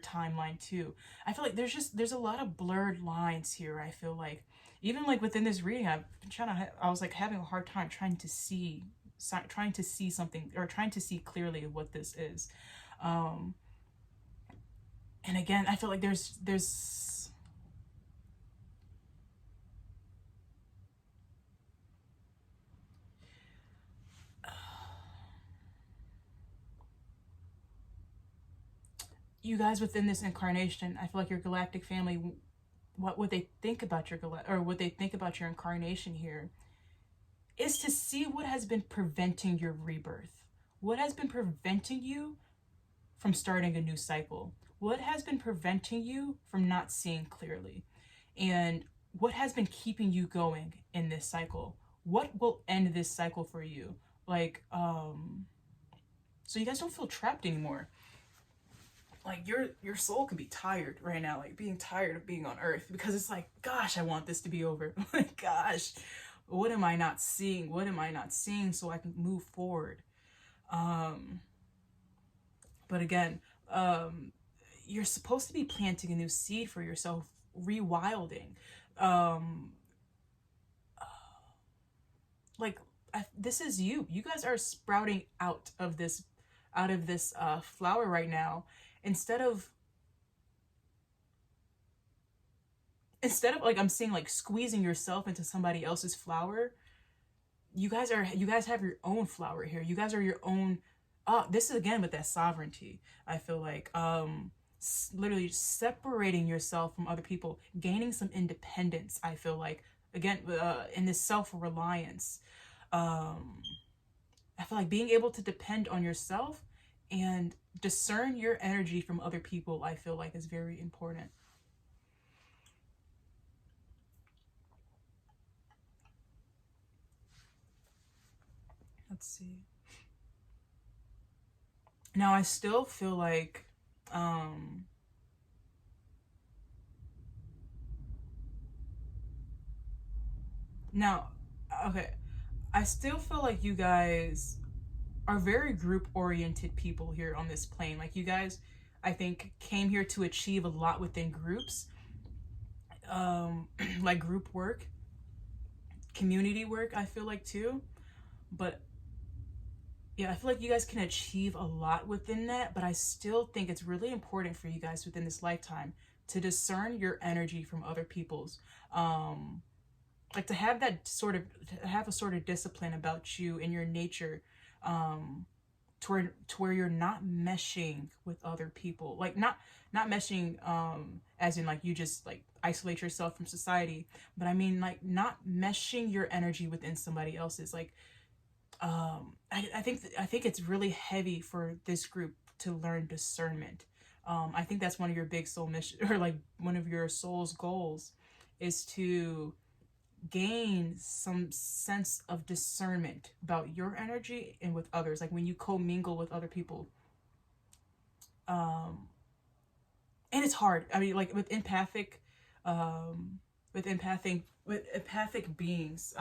timeline too. I feel like there's a lot of blurred lines here. I feel like even like within this reading, I've been I was like having a hard time trying to see something, or trying to see clearly what this is. And again, I feel like there's you guys within this incarnation. I feel like your galactic family, what they think about your what they think about your incarnation here is to see what has been preventing your rebirth. What has been preventing you from starting a new cycle? What has been preventing you from not seeing clearly? And what has been keeping you going in this cycle? What will end this cycle for you? Like, so you guys don't feel trapped anymore. Like, your soul can be tired right now, like being tired of being on Earth, because it's like, gosh, I want this to be over. Like, gosh, what am I not seeing? What am I not seeing so I can move forward? But again, you're supposed to be planting a new seed for yourself, rewilding. Like, this is you. You guys are sprouting out of this flower right now. Instead of like, I'm saying, like, squeezing yourself into somebody else's flower, you guys have your own flower here. You guys are your own. This is again with that sovereignty. I feel like literally separating yourself from other people, gaining some independence. I feel like, again, in this self-reliance. I feel like being able to depend on yourself and discern your energy from other people, I feel like, is very important. Let's see. Now, I still feel like now, okay, I still feel like you guys are very group oriented people here on this plane. Like, you guys, I think, came here to achieve a lot within groups, like group work. community work, I feel like, too. But yeah, I feel like you guys can achieve a lot within that, but I still think it's really important for you guys within this lifetime to discern your energy from other people's. Like to have that sort of, to have a sort of discipline about you and your nature, to where you're not meshing with other people, like not meshing as in like you just like isolate yourself from society, but I mean like not meshing your energy within somebody else's. Like I think it's really heavy for this group to learn discernment. I think that's one of your big soul mission, or like one of your soul's goals, is to gain some sense of discernment about your energy and with others. Like when you commingle with other people, and it's hard. I mean, like with empathic beings.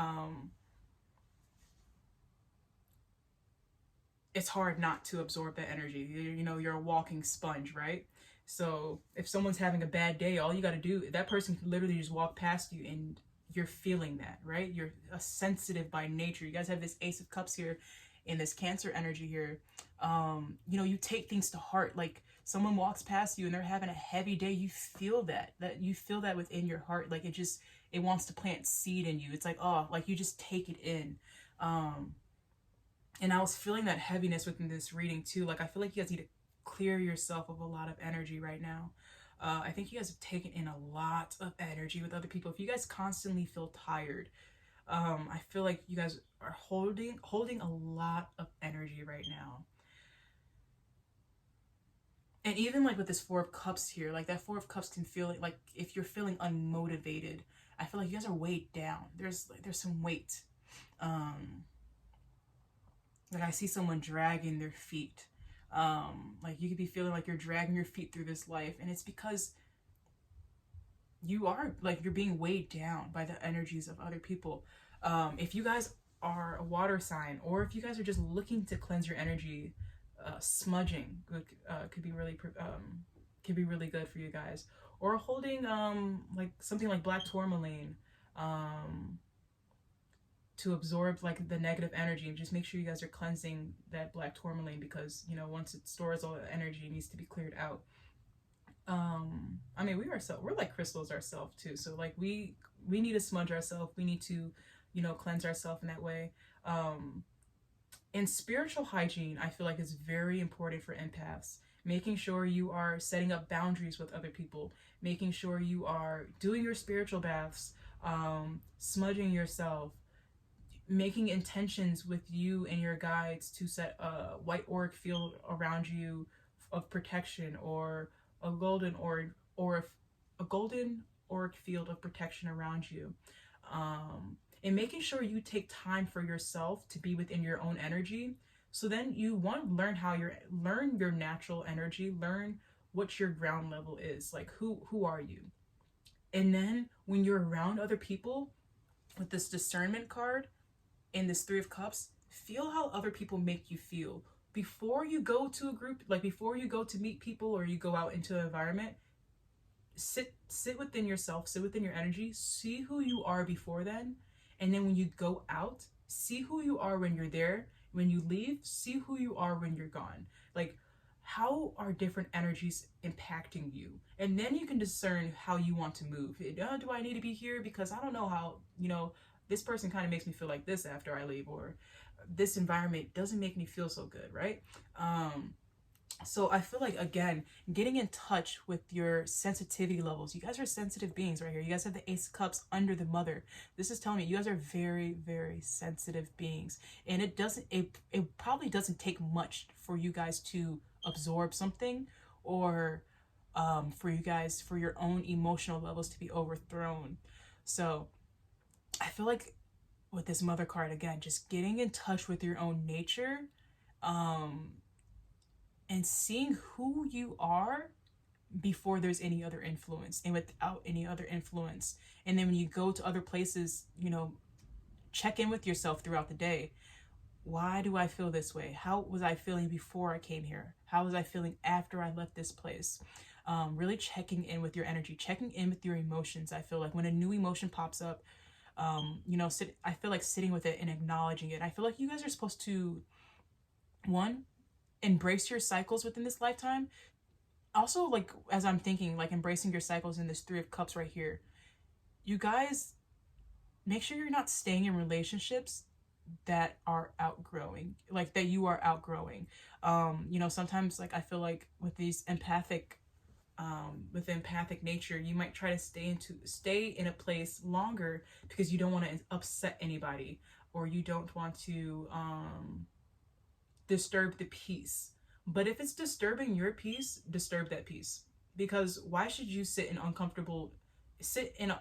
It's hard not to absorb that energy. You know, you're a walking sponge, right? So if someone's having a bad day, all you got to do, that person can literally just walk past you and you're feeling that, right? You're a sensitive by nature. You guys have this Ace of Cups here and this Cancer energy here. You know, you take things to heart. Like someone walks past you and they're having a heavy day, you feel that you feel that within your heart. Like it wants to plant seed in you. It's like, oh, like you just take it in. And I was feeling that heaviness within this reading too. Like I feel like you guys need to clear yourself of a lot of energy right now. I think you guys have taken in a lot of energy with other people. If you guys constantly feel tired, I feel like you guys are holding a lot of energy right now. And even like with this Four of Cups here, like that Four of Cups can feel like if you're feeling unmotivated, I feel like you guys are weighed down. There's some weight. Like I see someone dragging their feet. Like you could be feeling like you're dragging your feet through this life, and it's because you are like you're being weighed down by the energies of other people. If you guys are a water sign, or if you guys are just looking to cleanse your energy, smudging could be really good for you guys. Or holding like something like black tourmaline, to absorb like the negative energy, and just make sure you guys are cleansing that black tourmaline, because you know once it stores all the energy, it needs to be cleared out. I mean, we're like crystals ourselves too, so like we need to smudge ourselves. We need to, you know, cleanse ourselves in that way. And spiritual hygiene, I feel like, is very important for empaths. Making sure you are setting up boundaries with other people, making sure you are doing your spiritual baths, smudging yourself, making intentions with you and your guides to set a white auric field around you of protection, or a golden auric field of protection around you. And making sure you take time for yourself to be within your own energy. So then you learn your natural energy, learn what your ground level is, like who are you. And then when you're around other people with this discernment card and this Three of Cups, feel how other people make you feel. Before you go to a group, like before you go to meet people or you go out into an environment, sit within yourself, sit within your energy, see who you are before then. And then when you go out, see who you are when you're there. When you leave, see who you are when you're gone. Like, how are different energies impacting you? And then you can discern how you want to move. Do I need to be here because I don't know how, you know, this person kind of makes me feel like this after I leave, or this environment doesn't make me feel so good, right? So I feel like, again, getting in touch with your sensitivity levels. You guys are sensitive beings right here. You guys have the Ace of Cups under the Mother. This is telling me you guys are very, very sensitive beings. And it probably doesn't take much for you guys to absorb something, or for your own emotional levels to be overthrown. So I feel like with this Mother card, again, just getting in touch with your own nature, and seeing who you are before there's any other influence and without any other influence. And then when you go to other places, you know, check in with yourself throughout the day. Why do I feel this way? How was I feeling before I came here? How was I feeling after I left this place? Really checking in with your energy, checking in with your emotions. I feel like when a new emotion pops up, You know, I feel like sitting with it and acknowledging it. I feel like you guys are supposed to, one, embrace your cycles within this lifetime. Also, like, as I'm thinking, like, embracing your cycles in this Three of Cups right here. You guys, make sure you're not staying in relationships that are outgrowing, like, that you are outgrowing. You know, sometimes, like, I feel like with these with empathic nature, you might try to stay in a place longer because you don't want to upset anybody, or you don't want to disturb the peace. But if it's disturbing your peace, disturb that peace. Because why should you sit in an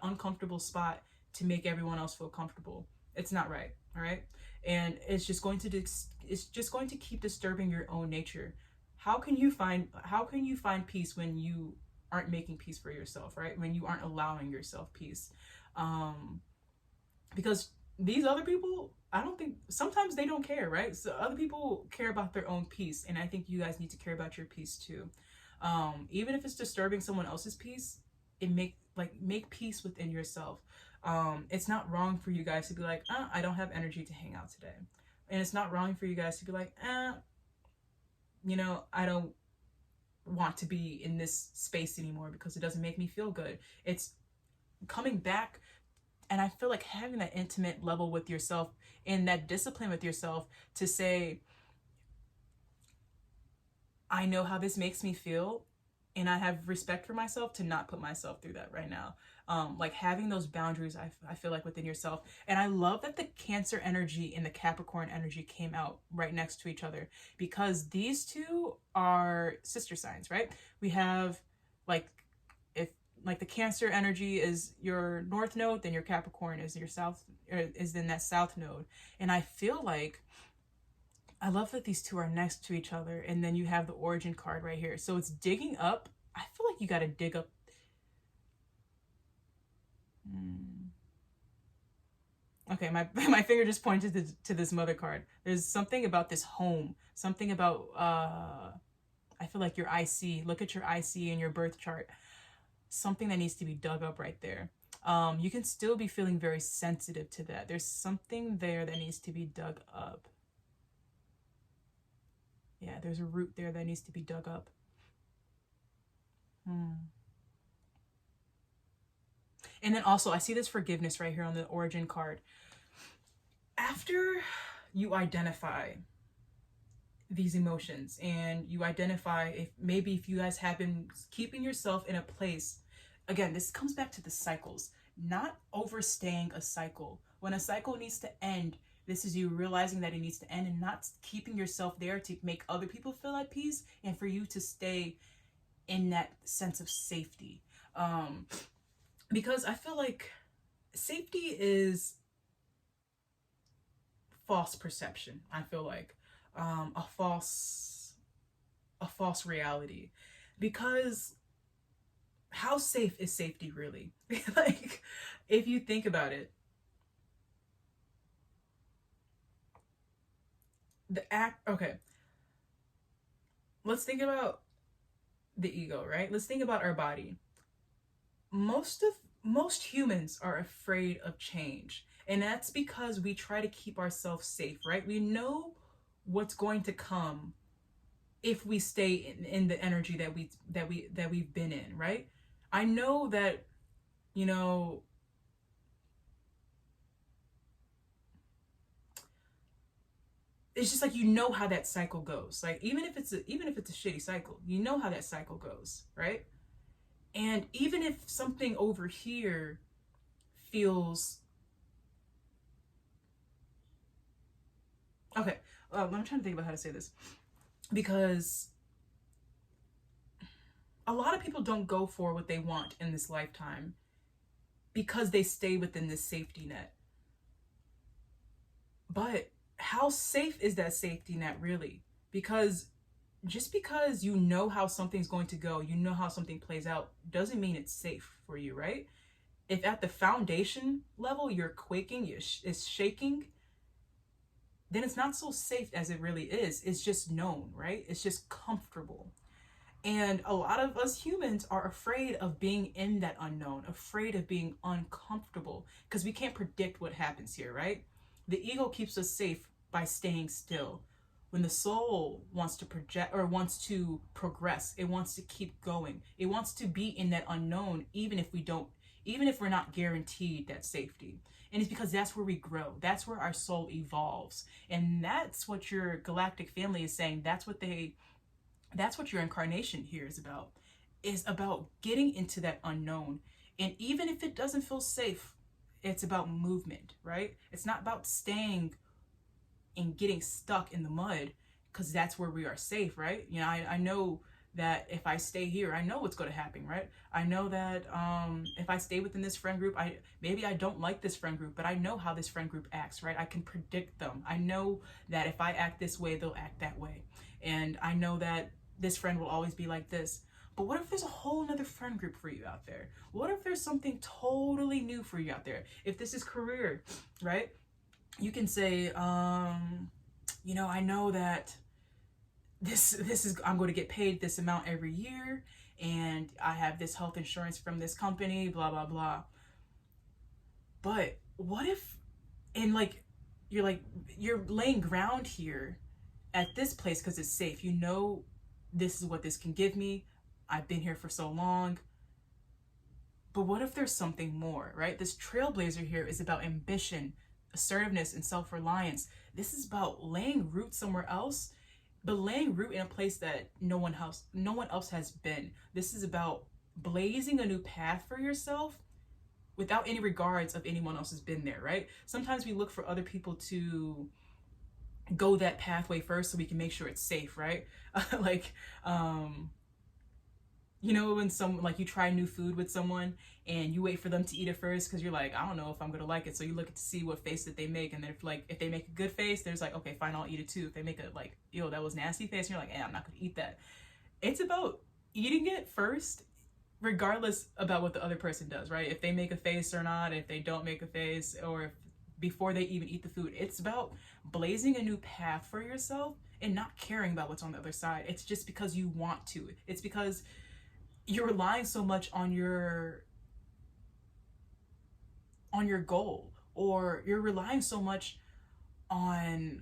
uncomfortable spot to make everyone else feel comfortable? It's not right. All right. And it's just going to keep disturbing your own nature. How can you find peace when you aren't making peace for yourself, right? When you aren't allowing yourself peace. Because these other people, I don't think, sometimes they don't care, right? So other people care about their own peace, and I think you guys need to care about your peace too. Even if it's disturbing someone else's peace, make peace within yourself. It's not wrong for you guys to be like, I don't have energy to hang out today. And it's not wrong for you guys to be like, you know, I don't want to be in this space anymore because it doesn't make me feel good. It's coming back, and I feel like having that intimate level with yourself and that discipline with yourself to say, I know how this makes me feel, and I have respect for myself to not put myself through that right now. Like having those boundaries, I feel like within yourself. And I love that the Cancer energy and the Capricorn energy came out right next to each other, because these two are sister signs, right? We have like, if like the Cancer energy is your north node, then your Capricorn is your south, is in that south node. And I feel like, I love that these two are next to each other, and then you have the origin card right here. So it's digging up. I feel like you got to dig up. Okay, my finger just pointed to this mother card. There's something about this home. Something about, I feel like your IC. Look at your IC in your birth chart. Something that needs to be dug up right there. You can still be feeling very sensitive to that. There's something there that needs to be dug up. Yeah, there's a root there that needs to be dug up. And then also, I see this forgiveness right here on the origin card. After you identify these emotions, and you identify if you guys have been keeping yourself in a place, again, this comes back to the cycles, not overstaying a cycle. When a cycle needs to end, this is you realizing that it needs to end, and not keeping yourself there to make other people feel at peace, and for you to stay in that sense of safety. Because I feel like safety is false perception. I feel like a false reality, because how safe is safety really? Like, if you think about it, okay, let's think about the ego, right? Let's think about our body. Most humans are afraid of change, and that's because we try to keep ourselves safe, right? We know what's going to come if we stay in the energy that we've been in, right? I know that, you know, it's just like, you know how that cycle goes. Like, even if it's a shitty cycle, you know how that cycle goes, right? And even if something over here feels okay, I'm trying to think about how to say this, because a lot of people don't go for what they want in this lifetime because they stay within this safety net. But how safe is that safety net really? Because just because you know how something's going to go, you know how something plays out, doesn't mean it's safe for you, right? If at the foundation level you're quaking, it's shaking, then it's not so safe as it really is. It's just known, right? It's just comfortable. And a lot of us humans are afraid of being in that unknown, afraid of being uncomfortable, because we can't predict what happens here, right? The ego keeps us safe by staying still. When the soul wants to project or wants to progress, it wants to keep going. It wants to be in that unknown, even if we're not guaranteed that safety. And it's because that's where we grow. That's where our soul evolves. And that's what your galactic family is saying. That's what your incarnation here is about getting into that unknown. And even if it doesn't feel safe, it's about movement, right? It's not about staying and getting stuck in the mud, because that's where we are safe, right? You know, I know that if I stay here, I know what's going to happen, right? I know that if I stay within this friend group, maybe I don't like this friend group, but I know how this friend group acts, right? I can predict them. I know that if I act this way, they'll act that way. And I know that this friend will always be like this. But what if there's a whole nother friend group for you out there? What if there's something totally new for you out there? If this is career, right? You can say, you know, I know that this is, I'm going to get paid this amount every year, and I have this health insurance from this company, blah, blah, blah. But what if, and you're laying ground here at this place because it's safe. You know, this is what this can give me. I've been here for so long. But what if there's something more, right? This trailblazer here is about ambition, assertiveness, and self-reliance. This is about laying root somewhere else, but laying root in a place that no one else has been. This is about blazing a new path for yourself without any regards of anyone else has been there, right? Sometimes we look for other people to go that pathway first so we can make sure it's safe, right? You know, when you try new food with someone and you wait for them to eat it first because you're like, I don't know if I'm gonna like it. So you look to see what face that they make, and then if they make a good face, there's like, okay, fine, I'll eat it too. If they make a ew, that was nasty face, and you're like, I'm not gonna eat that. It's about eating it first, regardless about what the other person does, right? If they make a face or not, if they don't make a face, or if before they even eat the food. It's about blazing a new path for yourself and not caring about what's on the other side. It's just because you want to. It's because you're relying so much on your goal, or you're relying so much on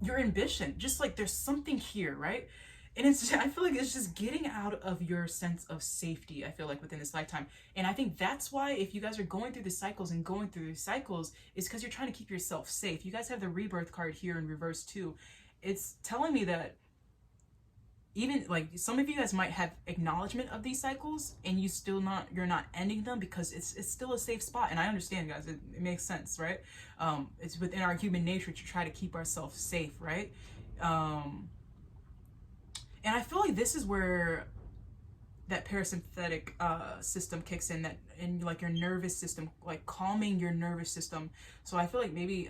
your ambition. Just like there's something here, right? And I feel like it's just getting out of your sense of safety, I feel like, within this lifetime. And I think that's why, if you guys are going through the cycles is because you're trying to keep yourself safe. You guys have the rebirth card here in reverse too. It's telling me that even some of you guys might have acknowledgement of these cycles, and you're not ending them because it's still a safe spot. And I understand, guys, it makes sense, right? It's within our human nature to try to keep ourselves safe, right? And I feel like this is where that parasympathetic system kicks in, that in your nervous system, calming your nervous system. So I feel like maybe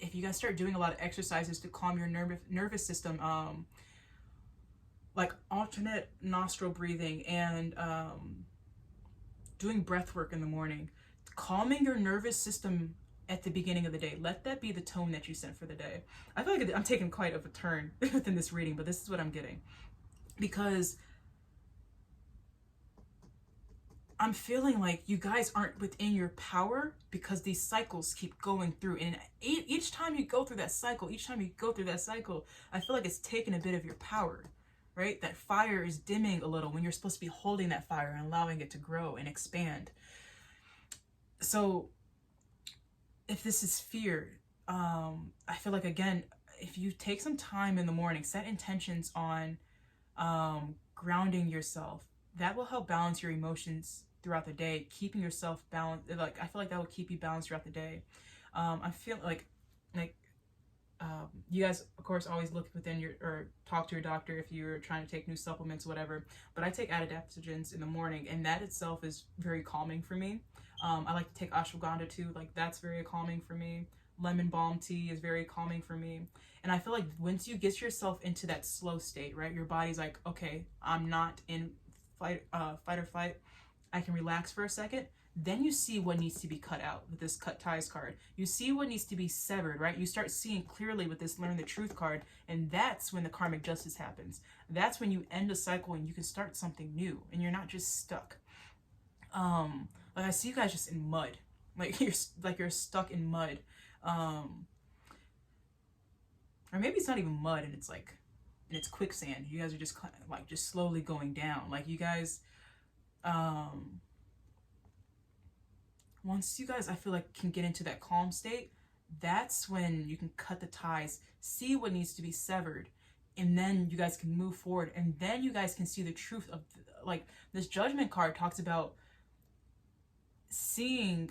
if you guys start doing a lot of exercises to calm your nervous system, like alternate nostril breathing and doing breath work in the morning, calming your nervous system at the beginning of the day. Let that be the tone that you set for the day. I feel like I'm taking quite of a turn within this reading, but this is what I'm getting. Because I'm feeling like you guys aren't within your power because these cycles keep going through. And each time you go through that cycle, I feel like it's taking a bit of your power, right? That fire is dimming a little when you're supposed to be holding that fire and allowing it to grow and expand. So if this is fear, I feel like, again, if you take some time in the morning, set intentions on grounding yourself, that will help balance your emotions throughout the day, keeping yourself balanced. I feel like that will keep you balanced throughout the day. I feel like you guys, of course, always look within or talk to your doctor if you're trying to take new supplements, whatever. But I take adaptogens in the morning, and that itself is very calming for me. I like to take ashwagandha too. That's very calming for me. Lemon balm tea is very calming for me. And I feel like once you get yourself into that slow state, right, your body's like, okay, I'm not in fight or flight. I can relax for a second. then you see what needs to be cut out with this cut ties card. You see what needs to be severed, right? You start seeing clearly with this learn the truth card, and that's when the karmic justice happens. That's when you end a cycle and you can start something new, and you're not just stuck. Like I see you guys just in mud, like you're stuck in mud, or maybe it's not even mud and it's like, and it's quicksand. You guys are just like just slowly going down. Like you guys, once you guys, I feel like, can get into that calm state, that's when you can cut the ties, see what needs to be severed, and then you guys can move forward, and then you guys can see the truth of, like, this judgment card talks about seeing,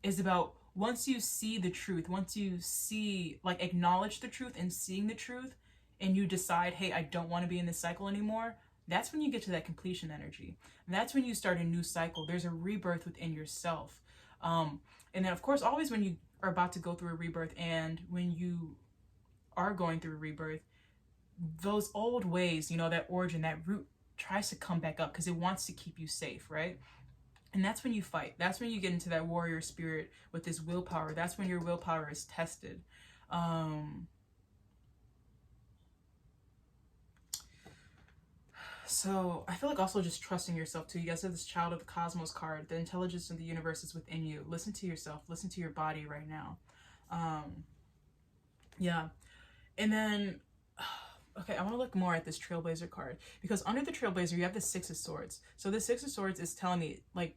is about once you see the truth, once you see, like, acknowledge the truth and seeing the truth, and you decide, hey, I don't want to be in this cycle anymore, that's when you get to that completion energy. And that's when you start a new cycle. There's a rebirth within yourself. And then, of course, always when you are about to go through a rebirth, and when you are going through a rebirth, those old ways, you know, that origin, that root tries to come back up because it wants to keep you safe, right? And that's when you fight. That's when you get into that warrior spirit with this willpower. That's when your willpower is tested. So I feel like also just trusting yourself too. You guys have this child of the cosmos card. The intelligence of the universe is within you. Listen to yourself. Listen to your body right now. Yeah. And then, okay, I want to look more at this Trailblazer card, because under the Trailblazer, you have the Six of Swords. So the Six of Swords is telling me, like,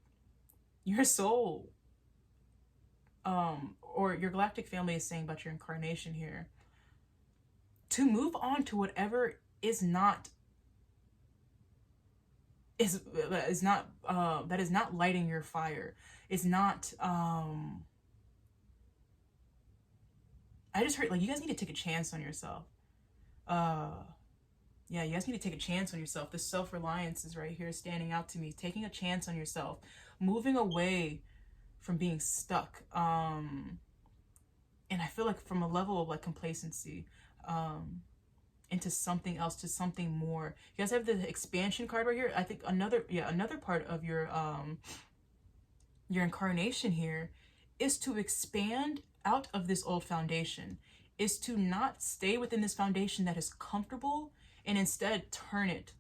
your soul, or your galactic family is saying about your incarnation here, to move on to whatever is not, that is not lighting your fire, is not, I just heard, like, you guys need to take a chance on yourself. Yeah, you guys need to take a chance on yourself. The self-reliance is right here standing out to me. Taking a chance on yourself. Moving away from being stuck. And I feel like from a level of, like, complacency, into something else, to something more. You guys have the expansion card right here. I think another part of your incarnation here is to expand out of this old foundation, is to not stay within this foundation that is comfortable, and instead turn it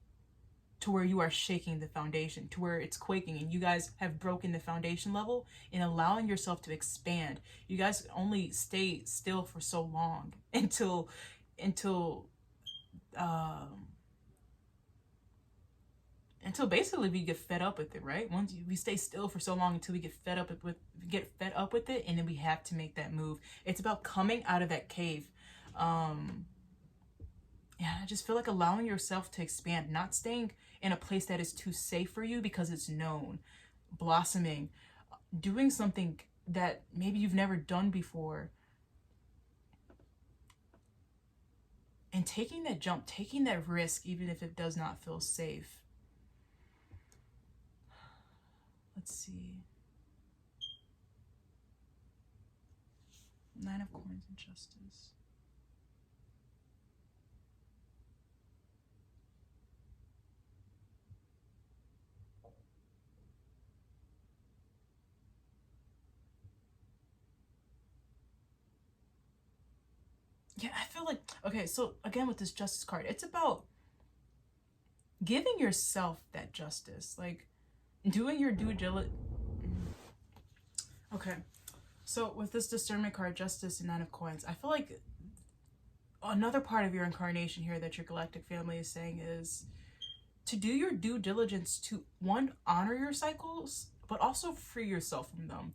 to where you are shaking the foundation, to where it's quaking, and you guys have broken the foundation level and allowing yourself to expand. You guys only stay still for so long until basically we get fed up with it, right? Once we stay still for so long until we get fed up with it, and then we have to make that move. It's about coming out of that cave. Yeah, I just feel like allowing yourself to expand, not staying in a place that is too safe for you because it's known. Blossoming, doing something that maybe you've never done before, and taking that jump, taking that risk, even if it does not feel safe. Let's see. Nine of Coins and Justice. Yeah, I feel like, okay, so again with this Justice card, it's about giving yourself that justice, like doing your due diligence. Okay, so with this Discernment card, Justice and Nine of Coins, I feel like another part of your incarnation here that your galactic family is saying is to do your due diligence to, one, honor your cycles, but also free yourself from them.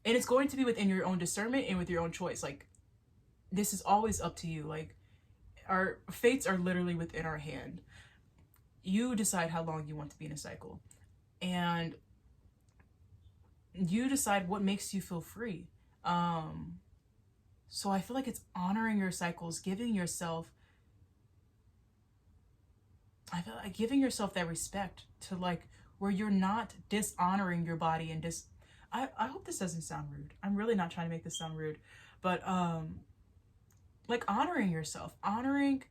And it's going to be within your own discernment and with your own choice. Like, this is always up to you. Like, our fates are literally within our hand. You decide how long you want to be in a cycle, and you decide what makes you feel free. So I feel like it's honoring your cycles, giving yourself, I feel like giving yourself that respect to, like, where you're not dishonoring your body and I hope this doesn't sound rude. I'm really not trying to make this sound rude, but like honoring yourself, honoring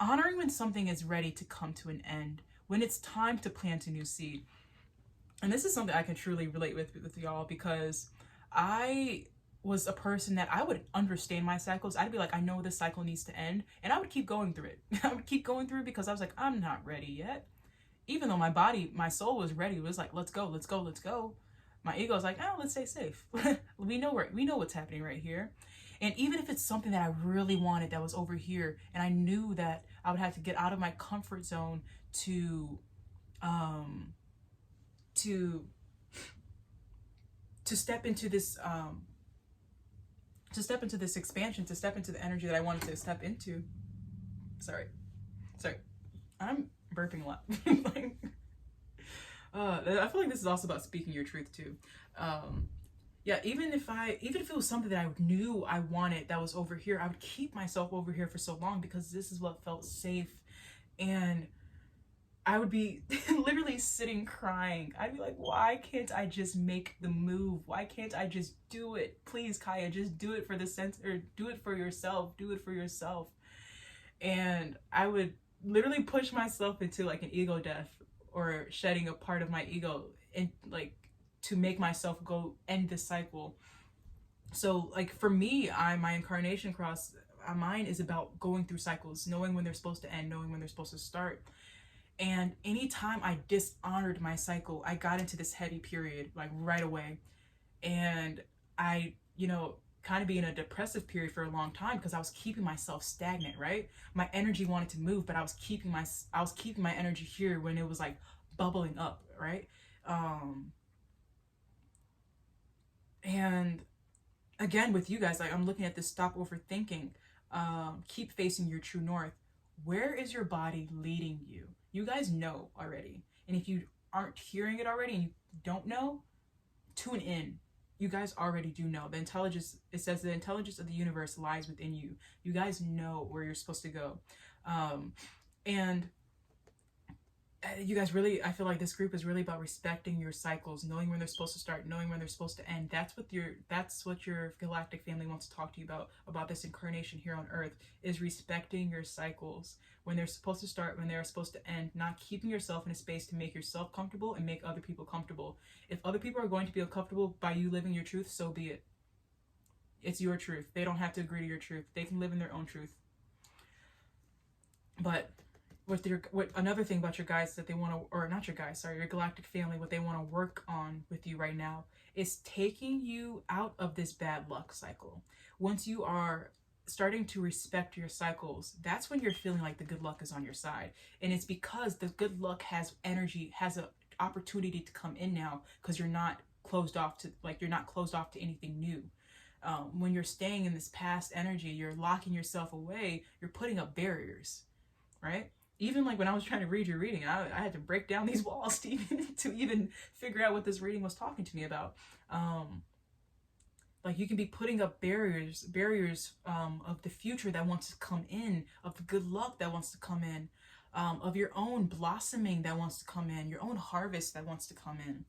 honoring when something is ready to come to an end, when it's time to plant a new seed. And this is something I can truly relate with y'all, because I was a person that I would understand my cycles. I'd be like, I know this cycle needs to end, and I would keep going through it. I would keep going through it because I was like, I'm not ready yet. Even though my body, my soul was ready. It was like, let's go, let's go, let's go. My ego was like, oh, let's stay safe. we know what's happening right here. And even if it's something that I really wanted that was over here, and I knew that I would have to get out of my comfort zone to step into this expansion, to step into the energy that I wanted to step into. Sorry, I'm burping a lot. I feel like this is also about speaking your truth too. Yeah, even if it was something that I knew I wanted that was over here, I would keep myself over here for so long because this is what felt safe. And I would be literally sitting crying. I'd be like, why can't I just make the move? Why can't I just do it? Please, Kaya, just do it for the sense, or do it for yourself. Do it for yourself. And I would literally push myself into like an ego death, or shedding a part of my ego, and like to make myself go end this cycle. So like for me, my incarnation cross, mine is about going through cycles, knowing when they're supposed to end, knowing when they're supposed to start. And anytime I dishonored my cycle, I got into this heavy period like right away. And I, kind of be in a depressive period for a long time because I was keeping myself stagnant, right? My energy wanted to move, but I was keeping my energy here when it was like bubbling up, right? And again, with you guys, like I'm looking at this, stop overthinking, keep facing your true north. Where is your body leading you? You guys know already. And if you aren't hearing it already and you don't know, tune in. You guys already do know. The intelligence, it says the intelligence of the universe lies within you. You guys know where you're supposed to go. And you guys really, I feel like this group is really about respecting your cycles, knowing when they're supposed to start, knowing when they're supposed to end. That's what your galactic family wants to talk to you about this incarnation here on Earth, is respecting your cycles, when they're supposed to start, when they're supposed to end, not keeping yourself in a space to make yourself comfortable and make other people comfortable. If other people are going to be uncomfortable by you living your truth, so be it. It's your truth. They don't have to agree to your truth. They can live in their own truth. But what another thing about your guys that they want to, or not your guys, sorry, your galactic family, what they want to work on with you right now is taking you out of this bad luck cycle. Once you are starting to respect your cycles, that's when you're feeling like the good luck is on your side. And it's because the good luck has energy, has an opportunity to come in now, because you're not closed off to anything new. When you're staying in this past energy, you're locking yourself away, you're putting up barriers, right? Even like when I was trying to read your reading, I had to break down these walls to even figure out what this reading was talking to me about. Like you can be putting up barriers of the future that wants to come in, of the good luck that wants to come in, of your own blossoming that wants to come in, your own harvest that wants to come in,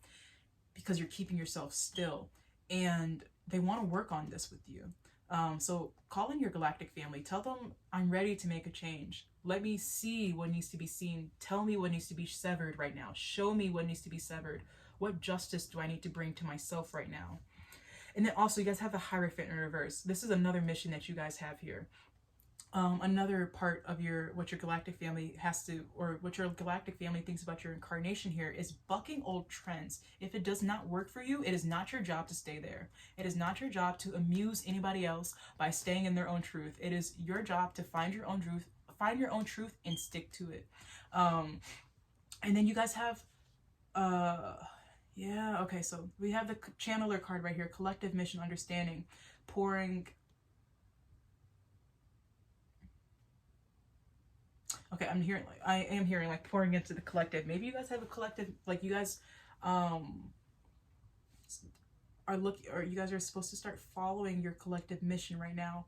because you're keeping yourself still. And they want to work on this with you. So call in your galactic family. Tell them, I'm ready to make a change. Let me see what needs to be seen. Tell me what needs to be severed right now. Show me what needs to be severed. What justice do I need to bring to myself right now? And then also, you guys have the Hierophant in reverse. This is another mission that you guys have here. Another part of what your galactic family what your galactic family thinks about your incarnation here is bucking old trends. If it does not work for you, it is not your job to stay there. It is not your job to amuse anybody else by staying in their own truth. It is your job to find your own truth and stick to it. And then you guys have okay, so we have the channeler card right here, collective mission understanding, pouring. Okay, I am hearing like pouring into the collective. Maybe you guys have a collective, like you guys are you guys are supposed to start following your collective mission right now.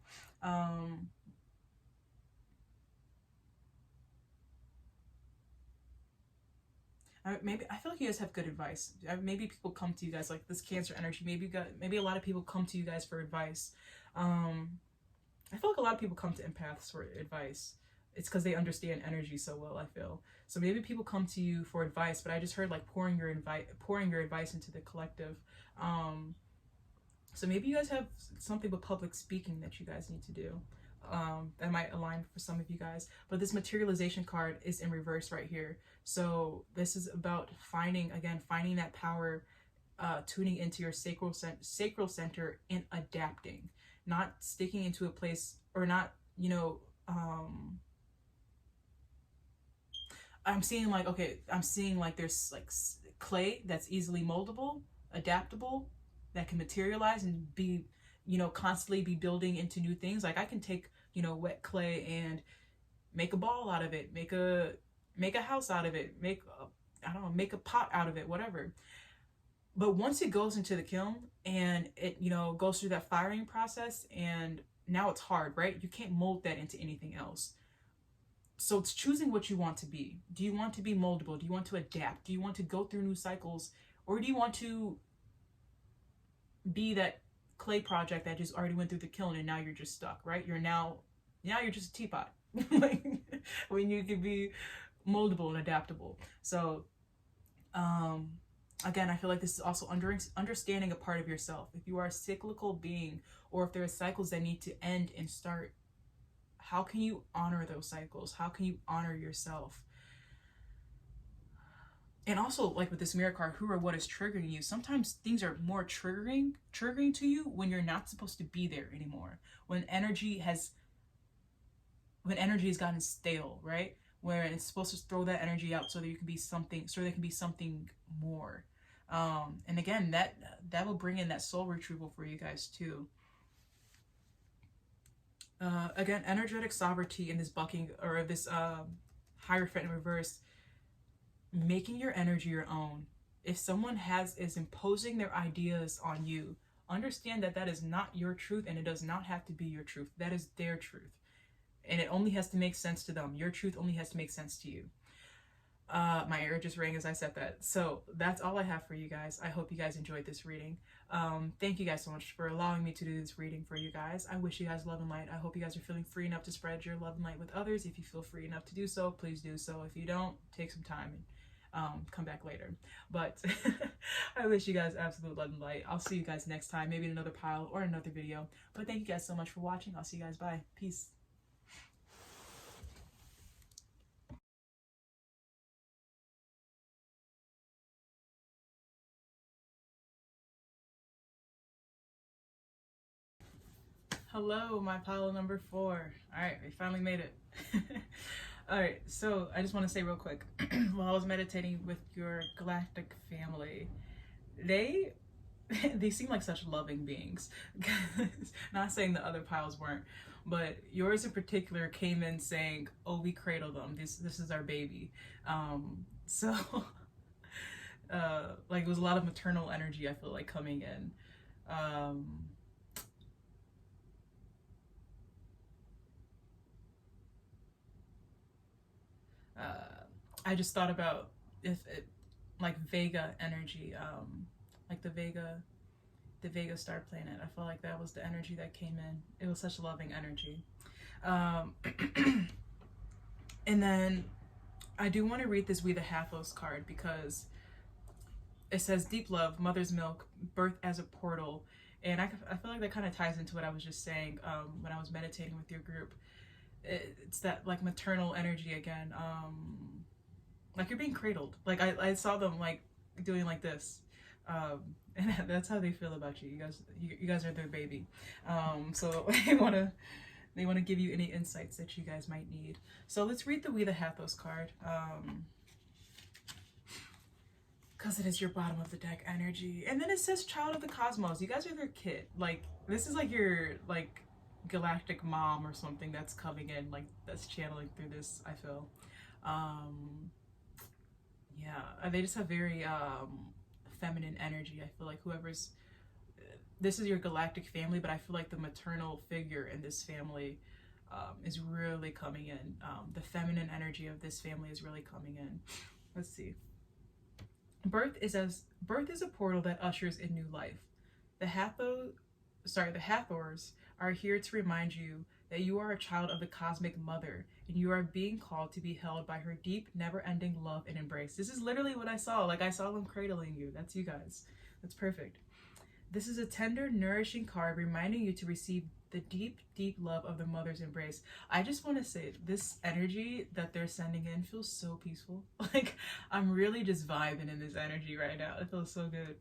Maybe I feel like you guys have good advice. Maybe people come to you guys like this Cancer energy. Maybe a lot of people come to you guys for advice. I feel like a lot of people come to empaths for advice. it's because they understand energy so well, I feel. So maybe people come to you for advice, but I just heard like pouring your advice into the collective. So maybe you guys have something with public speaking that you guys need to do. That might align for some of you guys. But this materialization card is in reverse right here. So this is about finding that power, tuning into your sacral center and adapting, not sticking into a place, or not, I'm seeing like there's like clay that's easily moldable, adaptable, that can materialize and be, constantly be building into new things. Like I can take, wet clay and make a ball out of it, make a house out of it, make a pot out of it, whatever. But once it goes into the kiln and it, goes through that firing process, and now it's hard, right? You can't mold that into anything else. So it's choosing what you want to be. Do you want to be moldable? Do you want to adapt? Do you want to go through new cycles? Or do you want to be that clay project that just already went through the kiln and now you're just stuck, right? Now you're just a teapot. Like, when you can be moldable and adaptable. So again, I feel like this is also understanding a part of yourself. If you are a cyclical being, or if there are cycles that need to end and start, how can you honor those cycles? How can you honor yourself? And also, like with this mirror card, who or what is triggering you? Sometimes things are more triggering to you when you're not supposed to be there anymore. When energy has gotten stale, right? Where it's supposed to throw that energy out so that you can be something, so there can be something more. And again, that will bring in that soul retrieval for you guys too. Again, energetic sovereignty in this bucking, or this Hierophant in reverse, making your energy your own. If someone is imposing their ideas on you, understand that that is not your truth, and it does not have to be your truth. That is their truth, and it only has to make sense to them. Your truth only has to make sense to you. My ear just rang as I said that. So that's all I have for you guys. I hope you guys enjoyed this reading. Thank you guys so much for allowing me to do this reading for you guys. I wish you guys love and light. I hope you guys are feeling free enough to spread your love and light with others. If you feel free enough to do so, please do so. If you don't, take some time and come back later. But I wish you guys absolute love and light. I'll see you guys next time, maybe in another pile or another video. But thank you guys so much for watching. I'll see you guys. Bye. Peace. Hello, my pile number 4. All right, we finally made it. All right, so I just want to say real quick, while I was meditating with your galactic family, they seem like such loving beings. Not saying the other piles weren't, but yours in particular came in saying, "Oh, we cradle them. This is our baby." So like it was a lot of maternal energy, I feel like, coming in. I just thought about like Vega energy, like the Vega star planet. I felt like that was the energy that came in. It was such loving energy. And then I do want to read this We the Hathos card, because it says deep love, mother's milk, birth as a portal. And I feel like that kind of ties into what I was just saying when I was meditating with your group. It's that like maternal energy again. Like you're being cradled. Like I saw them like doing like this. And that's how they feel about you. You guys are their baby. So they want to give you any insights that you guys might need. So let's read the We the Hathos card. Because it is your bottom of the deck energy. And then it says child of the cosmos. You guys are their kid. Like this is like your like galactic mom or something that's coming in, like that's channeling through this, I feel. Yeah, they just have very feminine energy. I feel like this is your galactic family, but I feel like the maternal figure in this family is really coming in. The feminine energy of this family is really coming in. Let's see. Birth is a portal that ushers in new life. The Hathors are here to remind you that you are a child of the cosmic mother, and you are being called to be held by her deep, never-ending love and embrace. This is literally what I saw. Like, I saw them cradling you. That's you guys. That's perfect. This is a tender, nourishing card reminding you to receive the deep, deep love of the mother's embrace. I just want to say, this energy that they're sending in feels so peaceful. Like, I'm really just vibing in this energy right now. It feels so good.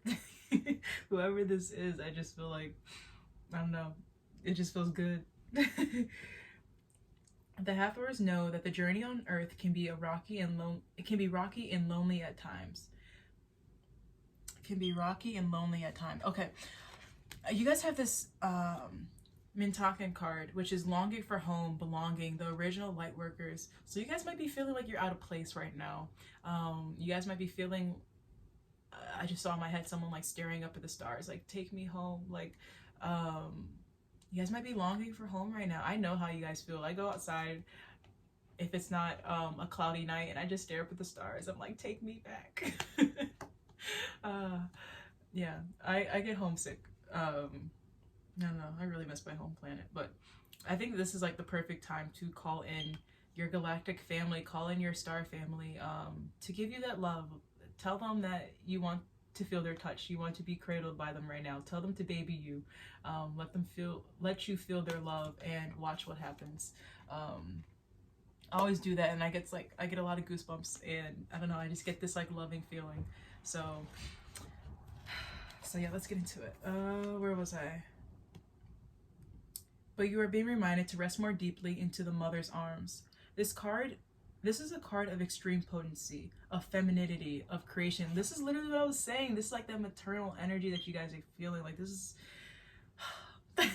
Whoever this is, I just feel like, I don't know, it just feels good. The Hathors know that the journey on Earth can be rocky and lonely at times. Okay, you guys have this Mintakan card, which is longing for home, belonging, the original light workers. So you guys might be feeling like you're out of place right now. You guys might be feeling, I just saw in my head someone like staring up at the stars, like, take me home. Like, you guys might be longing for home right now. I know how you guys feel. I go outside if it's not a cloudy night and I just stare up at the stars. I'm like, take me back. Yeah, I get homesick. I don't know, I really miss my home planet, but I think this is like the perfect time to call in your galactic family, call in your star family, to give you that love. Tell them that you want to feel their touch. You want to be cradled by them right now. Tell them to baby you. Let you feel their love and watch what happens. I always do that, and I get a lot of goosebumps, and I don't know, I just get this like loving feeling. So yeah, let's get into it. Where was I? But you are being reminded to rest more deeply into the mother's arms. This is a card of extreme potency, of femininity, of creation. This is literally what I was saying. This is like that maternal energy that you guys are feeling. Like, this is the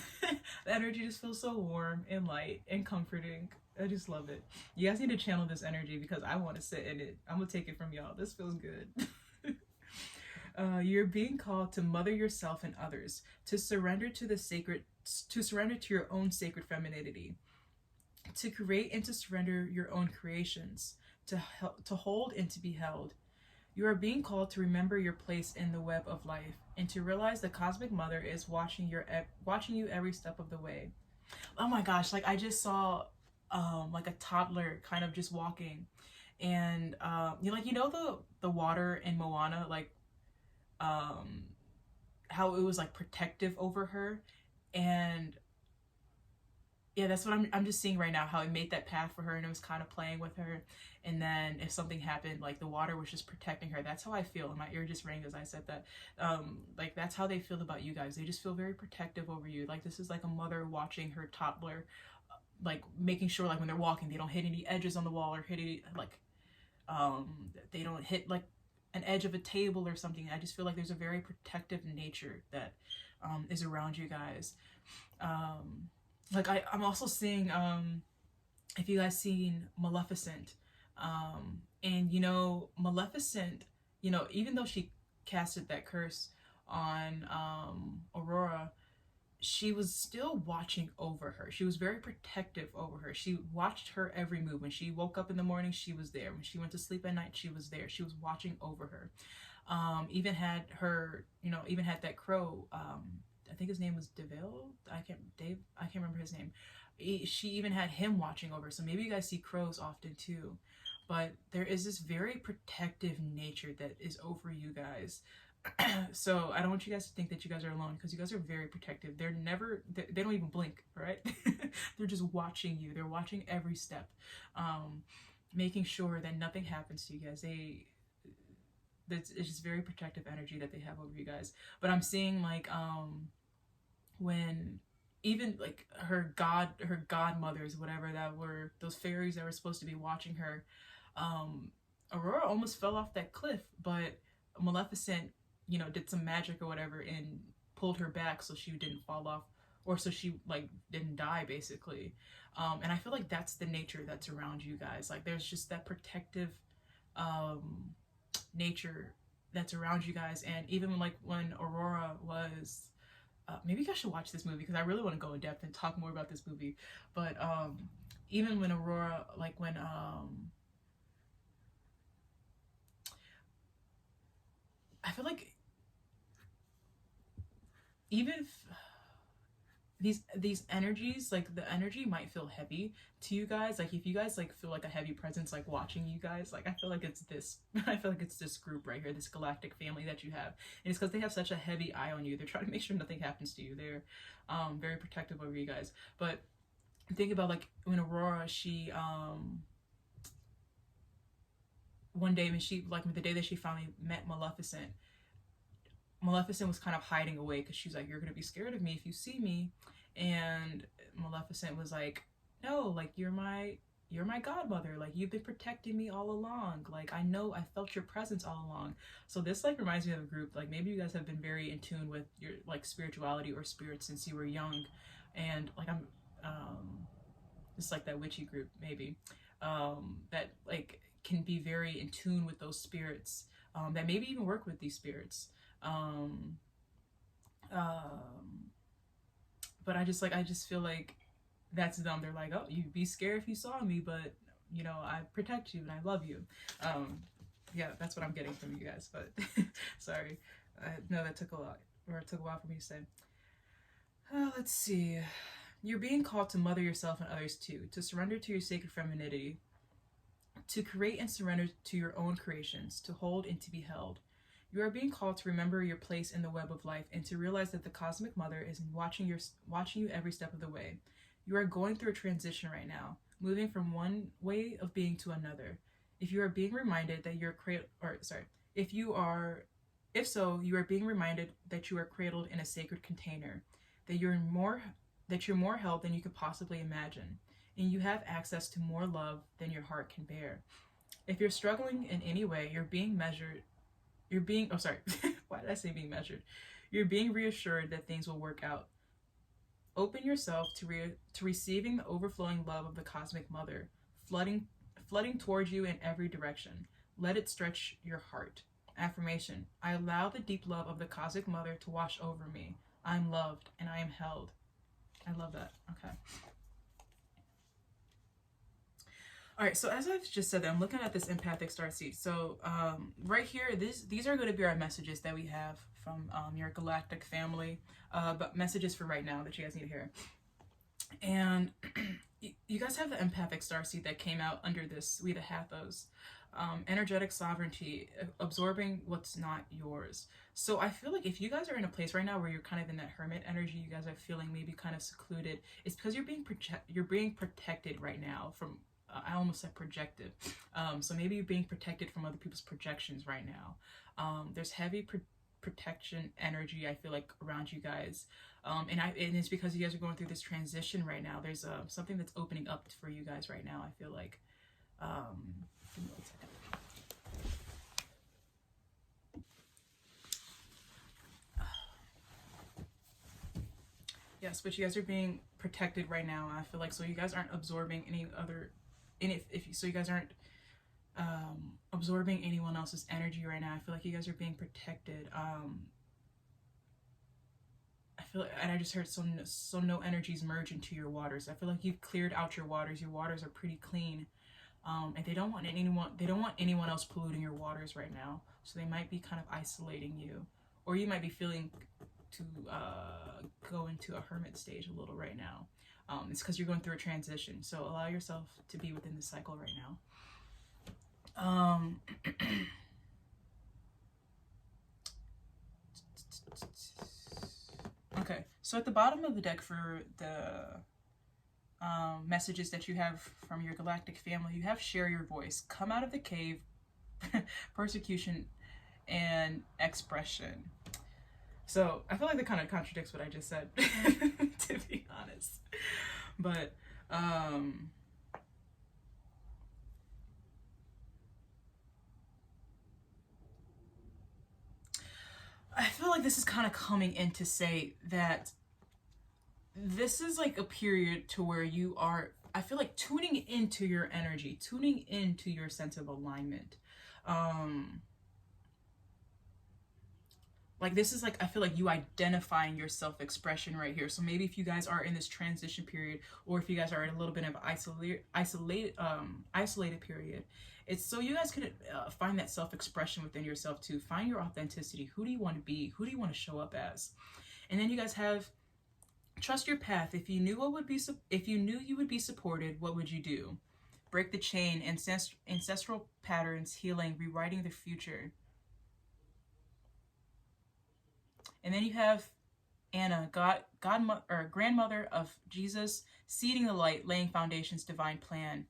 energy just feels so warm and light and comforting. I just love it. You guys need to channel this energy because I want to sit in it. I'm gonna take it from y'all. This feels good. You're being called to mother yourself and others, to surrender to your own sacred femininity, to create and to surrender your own creations, to hold and to be held. You are being called to remember your place in the web of life, and to realize the cosmic mother is watching you every step of the way. Oh my gosh, like, I just saw like a toddler kind of just walking, and you know the water in Moana, like, how it was like protective over her, and yeah, that's what I'm just seeing right now, how it made that path for her and it was kind of playing with her, and then if something happened, like, the water was just protecting her. That's how I feel, and my ear just rang as I said that. Like, that's how they feel about you guys. They just feel very protective over you. Like, this is like a mother watching her toddler, like, making sure, like, when they're walking, they don't hit any edges on the wall, or hit any, like, they don't hit like an edge of a table or something. I just feel like there's a very protective nature that is around you guys. Like, I'm also seeing, if you guys seen Maleficent, and you know, Maleficent, you know, even though she casted that curse on Aurora, she was still watching over her. She was very protective over her. She watched her every move. When she woke up in the morning, she was there. When she went to sleep at night, she was there. She was watching over her. Even had her, even had that crow, I think his name was I can't remember his name. She even had him watching over. So maybe you guys see crows often too. But there is this very protective nature that is over you guys. So I don't want you guys to think that you guys are alone, because you guys are very protective. They don't even blink, right? They're just watching you. They're watching every step, making sure that nothing happens to you guys. It's just very protective energy that they have over you guys. But I'm seeing, like, when even like her godmothers, whatever that were, those fairies that were supposed to be watching her, Aurora almost fell off that cliff, but Maleficent, did some magic or whatever and pulled her back so she didn't fall off, or so she, like, didn't die, basically. And I feel like that's the nature that's around you guys. Like, there's just that protective nature that's around you guys. And even when Aurora was, maybe you guys should watch this movie, because I really want to go in depth and talk more about this movie. But even when Aurora, like, when I feel like, even if, these energies, like the energy might feel heavy to you guys. Like if you guys like feel like a heavy presence like watching you guys, like I feel like it's this I feel like it's this group right here, this galactic family that you have. And it's because they have such a heavy eye on you. They're trying to make sure nothing happens to you. They're very protective over you guys. But think about like when Aurora, she one day when she, like the day that she finally met Maleficent, Maleficent was kind of hiding away because she's like, you're gonna be scared of me if you see me. And Maleficent was like, no, like you're my godmother, like you've been protecting me all along, like I know, I felt your presence all along. So this like reminds me of a group, like maybe you guys have been very in tune with your like spirituality or spirit since you were young. And like I'm it's like that witchy group maybe, that like can be very in tune with those spirits, that maybe even work with these spirits. um, um, but I just feel like that's them. They're like, oh, you'd be scared if you saw me, but you know, I protect you and I love you. um, yeah, that's what I'm getting from you guys. But sorry, I know that took a lot, or it took a while for me to say. Let's see. You're being called to mother yourself and others too, to surrender to your sacred femininity, to create and surrender to your own creations, to hold and to be held. You are being called to remember your place in the web of life and to realize that the Cosmic Mother is watching you every step of the way. You are going through a transition right now, moving from one way of being to another. If you are being reminded that if so, you are being reminded that you are cradled in a sacred container, that you're more held than you could possibly imagine, and you have access to more love than your heart can bear. If you're struggling in any way, why did I say being measured? You're being reassured that things will work out. Open yourself to receiving the overflowing love of the Cosmic Mother, flooding towards you in every direction. Let it stretch your heart. Affirmation: I allow the deep love of the Cosmic Mother to wash over me. I'm loved and I am held. I love that. Okay. All right, so as I've just said, I'm looking at this empathic starseed. So right here, these are going to be our messages that we have from your galactic family, but messages for right now that you guys need to hear. And you guys have the empathic starseed that came out under this, we the Hathos. Energetic sovereignty, absorbing what's not yours. So I feel like if you guys are in a place right now where you're kind of in that hermit energy, you guys are feeling maybe kind of secluded, it's because you're being protected right now from I almost said projected. So maybe you're being protected from other people's projections right now. There's heavy protection energy, I feel like, around you guys. And it's because you guys are going through this transition right now. There's something that's opening up for you guys right now, I feel like. Give me 1 second. Yes, but you guys are being protected right now, I feel like. So you guys aren't absorbing any other, and so you guys aren't absorbing anyone else's energy right now. I feel like you guys are being protected. I feel, and I just heard so no energies merge into your waters. I feel like you've cleared out your waters. Your waters are pretty clean, and they don't want anyone else polluting your waters right now. So they might be kind of isolating you, or you might be feeling to go into a hermit stage a little right now. It's because you're going through a transition. So allow yourself to be within the cycle right now. Okay, so at the bottom of the deck for the messages that you have from your galactic family, you have share your voice, come out of the cave, persecution, and expression. So I feel like that kind of contradicts what I just said, to be honest. But I feel like this is kind of coming in to say that this is like a period to where you are, I feel like, tuning into your energy, tuning into your sense of alignment. Like this is like, I feel like you identifying your self-expression right here. So maybe if you guys are in this transition period, or if you guys are in a little bit of isolated period, it's so you guys can find that self-expression within yourself to find your authenticity. Who do you want to be? Who do you want to show up as? And then you guys have Trust your path. If you knew if you knew you would be supported, what would you do? Break the chain, ancestral patterns, healing, rewriting the future. And then you have Anna, grandmother of Jesus, seeding the light, laying foundations, divine plan.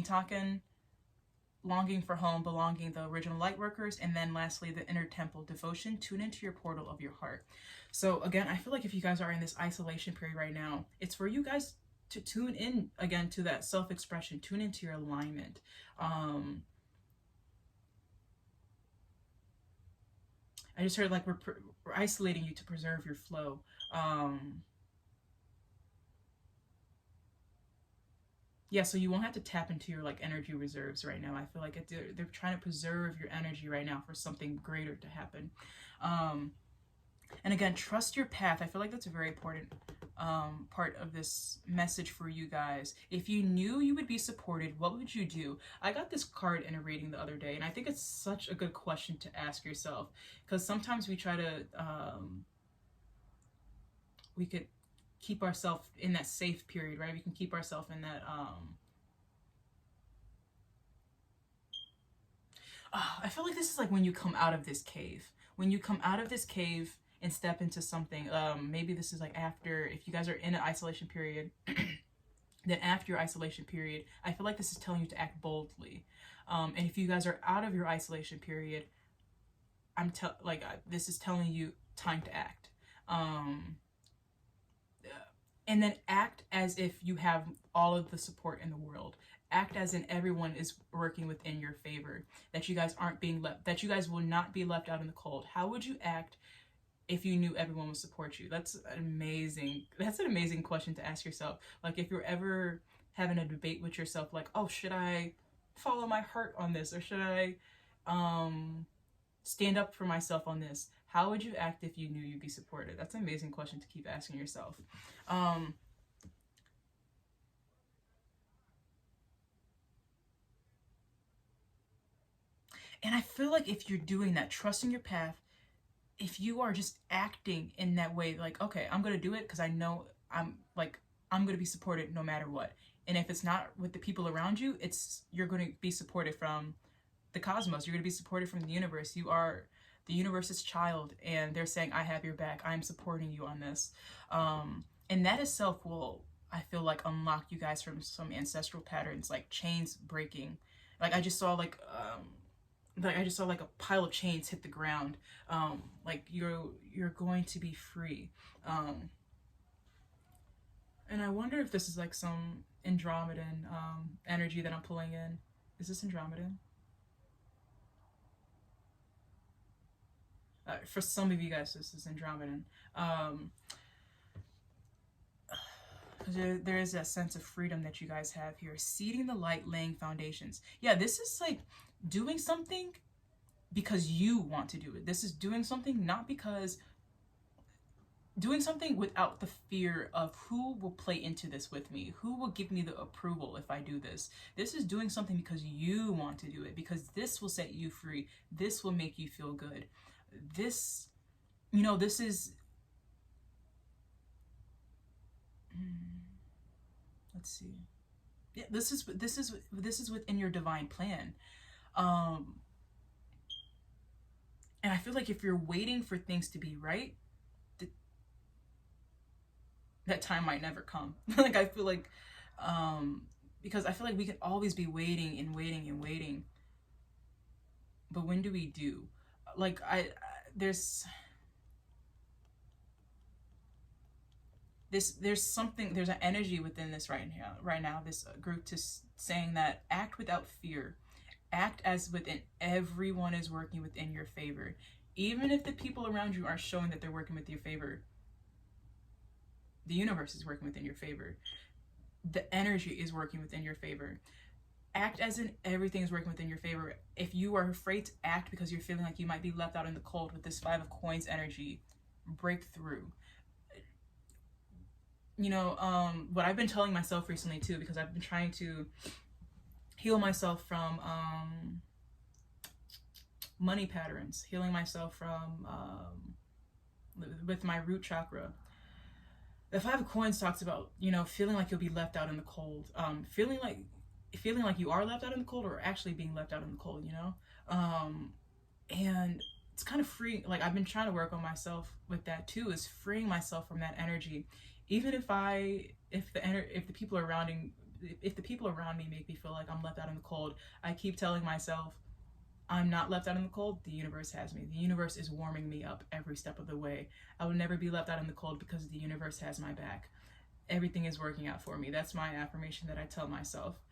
Talking, longing for home, belonging, the original light workers, and then lastly, the inner temple, devotion, tune into your portal of your heart. So again, I feel like if you guys are in this isolation period right now, it's for you guys to tune in again to that self-expression, tune into your alignment. I just heard like we're isolating you to preserve your flow. Yeah, so you won't have to tap into your like energy reserves right now. I feel like they're trying to preserve your energy right now for something greater to happen. And again, trust your path. I feel like that's a very important part of this message for you guys. If you knew you would be supported, what would you do? I got this card in a reading the other day, and I think it's such a good question to ask yourself, because sometimes we try to we could keep ourselves in that safe period, right? We can keep ourselves in that I feel like this is like when you come out of this cave. When you come out of this cave and step into something, maybe this is like after, if you guys are in an isolation period, then after your isolation period, I feel like this is telling you to act boldly. And if you guys are out of your isolation period, this is telling you time to act. And then act as if you have all of the support in the world. Act as in everyone is working within your favor, that you guys aren't being left, that you guys will not be left out in the cold. How would you act if you knew everyone would support you? That's an amazing question to ask yourself. Like if you're ever having a debate with yourself, like, oh, should I follow my heart on this, or should I stand up for myself on this? How would you act if you knew you'd be supported? That's an amazing question to keep asking yourself. And I feel like if you're doing that, trusting your path, if you are just acting in that way, like, okay, I'm going to do it because I know I'm going to be supported no matter what. And if it's not with the people around you, you're going to be supported from the cosmos. You're going to be supported from the universe. You are the universe's child, and they're saying, I have your back. I'm supporting you on this. And that itself will, I feel like, unlock you guys from some ancestral patterns, like chains breaking. Like I just saw like a pile of chains hit the ground. Like you're going to be free. And I wonder if this is like some Andromedan energy that I'm pulling in. Is this Andromedan? For some of you guys, this is Andromedan. There is that sense of freedom that you guys have here. Seeding the light, laying foundations. Yeah, this is like doing something because you want to do it. This is doing something not because, doing something without the fear of who will play into this with me, who will give me the approval if I do this. This is doing something because you want to do it, because this will set you free. This will make you feel good. This, this is, let's see. Yeah, this is within your divine plan. And I feel like if you're waiting for things to be right, that time might never come. Like I feel like, because I feel like we can always be waiting and waiting and waiting. But when do we do? Like there's an energy within this right now, this group, to saying that act without fear. Act as within everyone is working within your favor. Even if the people around you aren't showing that they're working with your favor, the universe is working within your favor. The energy is working within your favor. Act as in everything is working within your favor. If you are afraid to act because you're feeling like you might be left out in the cold with this 5 of Coins energy, break through. What I've been telling myself recently too, because I've been trying to heal myself from money patterns, healing myself from with my root chakra. The Five of Coins talks about, you know, feeling like you'll be left out in the cold, feeling like you are left out in the cold, or actually being left out in the cold, you know. And it's kind of free. Like, I've been trying to work on myself with that too, is freeing myself from that energy. Even if the people around me make me feel like I'm left out in the cold, I keep telling myself, I'm not left out in the cold. The universe has me. The universe is warming me up every step of the way. I will never be left out in the cold because the universe has my back. Everything is working out for me. That's my affirmation that I tell myself,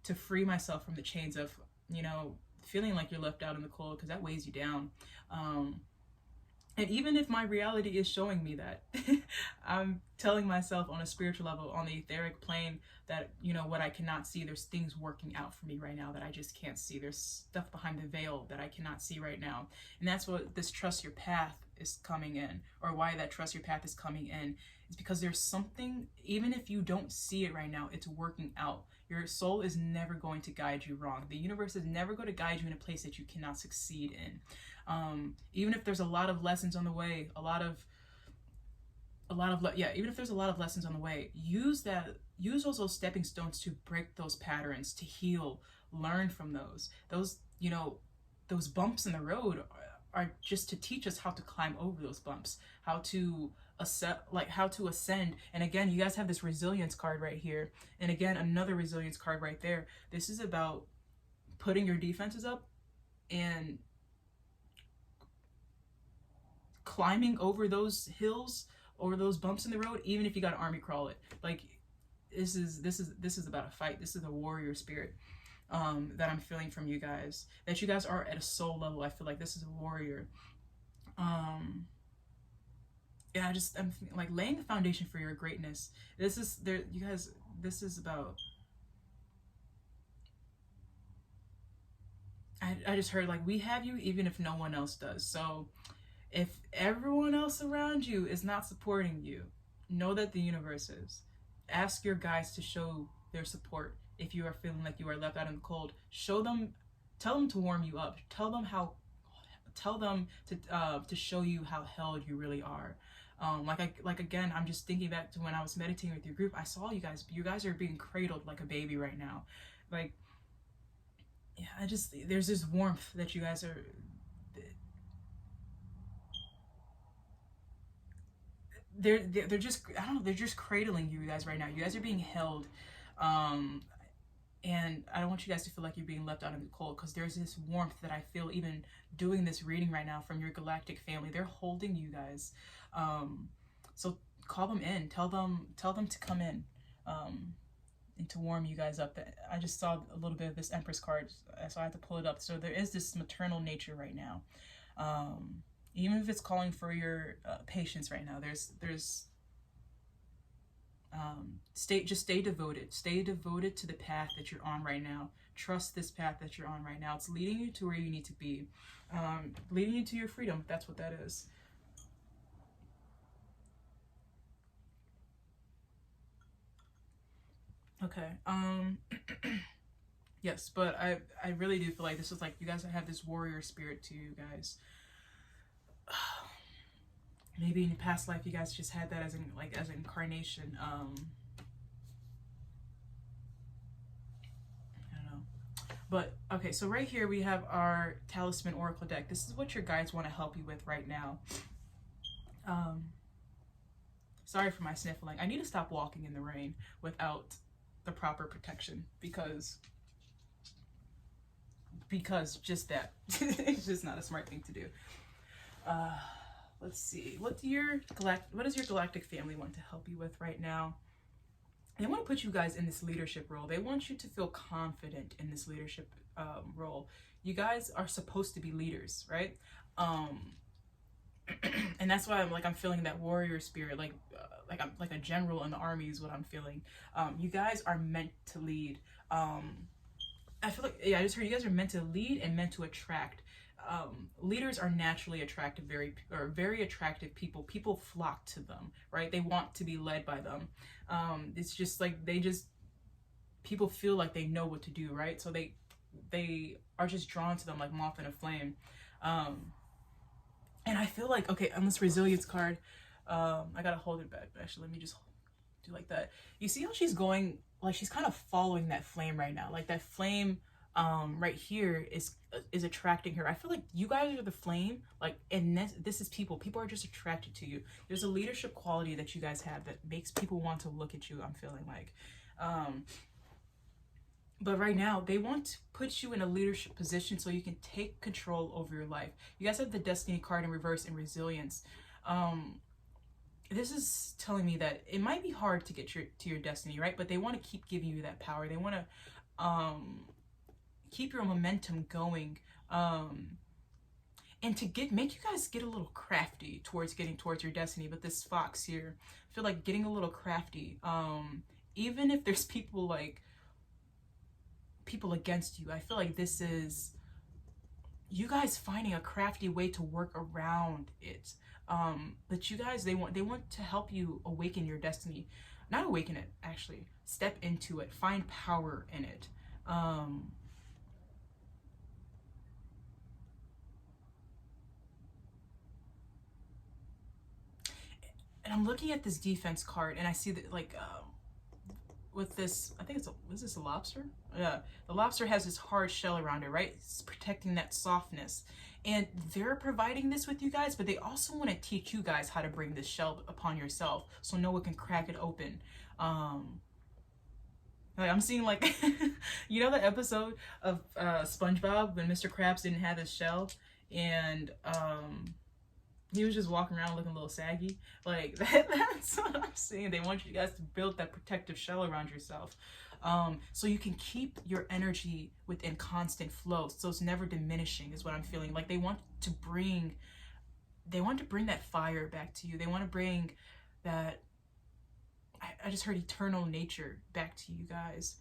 to free myself from the chains of, you know, feeling like you're left out in the cold, because that weighs you down. And even if my reality is showing me that, I'm telling myself on a spiritual level, on the etheric plane, that, you know, what I cannot see, there's things working out for me right now that I just can't see. There's stuff behind the veil that I cannot see right now. And that's what this trust your path is coming in, or why that trust your path is coming in. It's because there's something, even if you don't see it right now, it's working out. Your soul is never going to guide you wrong. The universe is never going to guide you in a place that you cannot succeed in. Even if there's a lot of lessons on the way, even if there's a lot of lessons on the way, use those stepping stones to break those patterns, to heal, learn from those, you know, those bumps in the road are just to teach us how to climb over those bumps, how to ascend. And again, you guys have this resilience card right here, and again, another resilience card right there. This is about putting your defenses up and climbing over those hills or those bumps in the road, even if you got to army crawl it. Like, this is about a fight. This is a warrior spirit that I'm feeling from you guys. That you guys are at a soul level. I feel like this is a warrior. Yeah, I'm like laying the foundation for your greatness. This is there, you guys. This is about. I just heard, like, we have you even if no one else does. So if everyone else around you is not supporting you, know that the universe is. Ask your guides to show their support. If you are feeling like you are left out in the cold, tell them to warm you up. Tell them to show you how held you really are. Again, I'm just thinking back to when I was meditating with your group. I saw you guys. You guys are being cradled like a baby right now. Like, yeah, there's this warmth that you guys are. They're just, I don't know, they're just cradling you guys right now. You guys are being held, and I don't want you guys to feel like you're being left out in the cold, because there's this warmth that I feel even doing this reading right now from your galactic family. They're holding you guys, so call them in, tell them to come in, and to warm you guys up. I just saw a little bit of this Empress card, so I had to pull it up. So there is this maternal nature right now. Even if it's calling for your patience right now, stay devoted. Stay devoted to the path that you're on right now. Trust this path that you're on right now. It's leading you to where you need to be, leading you to your freedom. That's what that is. Okay. Yes, but I really do feel like this is like, you guys have this warrior spirit to you guys. Maybe in your past life you guys just had that as an incarnation. I don't know. But okay, so right here we have our Talisman Oracle deck. This is what your guides want to help you with right now. Sorry for my sniffling. I need to stop walking in the rain without the proper protection, because just that. It's just not a smart thing to do. Let's see. What does your galactic family want to help you with right now? They want to put you guys in this leadership role. They want you to feel confident in this leadership role. You guys are supposed to be leaders, right? And that's why I'm feeling that warrior spirit, like I'm like a general in the army is what I'm feeling. You guys are meant to lead. I feel like, yeah, I just heard you guys are meant to lead and meant to attract. Leaders are naturally attractive, very attractive people. People flock to them, right? They want to be led by them. It's just like people feel like they know what to do, right? So they are just drawn to them like moth in a flame. And I feel like, okay, on this resilience card, I gotta hold it back. Actually, let me just do like that. You see how she's going, like she's kind of following that flame right now. Like that flame right here is attracting her. I feel like you guys are the flame, like, and this is people are just attracted to you. There's a leadership quality that you guys have that makes people want to look at you, I'm feeling like. But right now they want to put you in a leadership position so you can take control over your life. You guys have the destiny card in reverse and resilience. This is telling me that it might be hard to get to your destiny, right? But they want to keep giving you that power. They want to keep your momentum going, and to make you guys get a little crafty towards getting towards your destiny. But this fox here, I feel like getting a little crafty, even if there's people against you. I feel like this is you guys finding a crafty way to work around it. But you guys, they want to help you awaken your destiny. Not awaken it, actually. Step into it. Find power in it. And I'm looking at this defense card, and I see that, like, with this, I think is this a lobster? Yeah, the lobster has this hard shell around it, right? It's protecting that softness. And they're providing this with you guys, but they also want to teach you guys how to bring this shell upon yourself so no one can crack it open. Like I'm seeing, like, you know, the episode of SpongeBob when Mr. Krabs didn't have his shell, and he was just walking around looking a little saggy. Like that's what I'm saying. They want you guys to build that protective shell around yourself, so you can keep your energy within constant flow, so it's never diminishing, is what I'm feeling. Like they want to bring that fire back to you. They want to bring that, I just heard eternal nature back to you guys.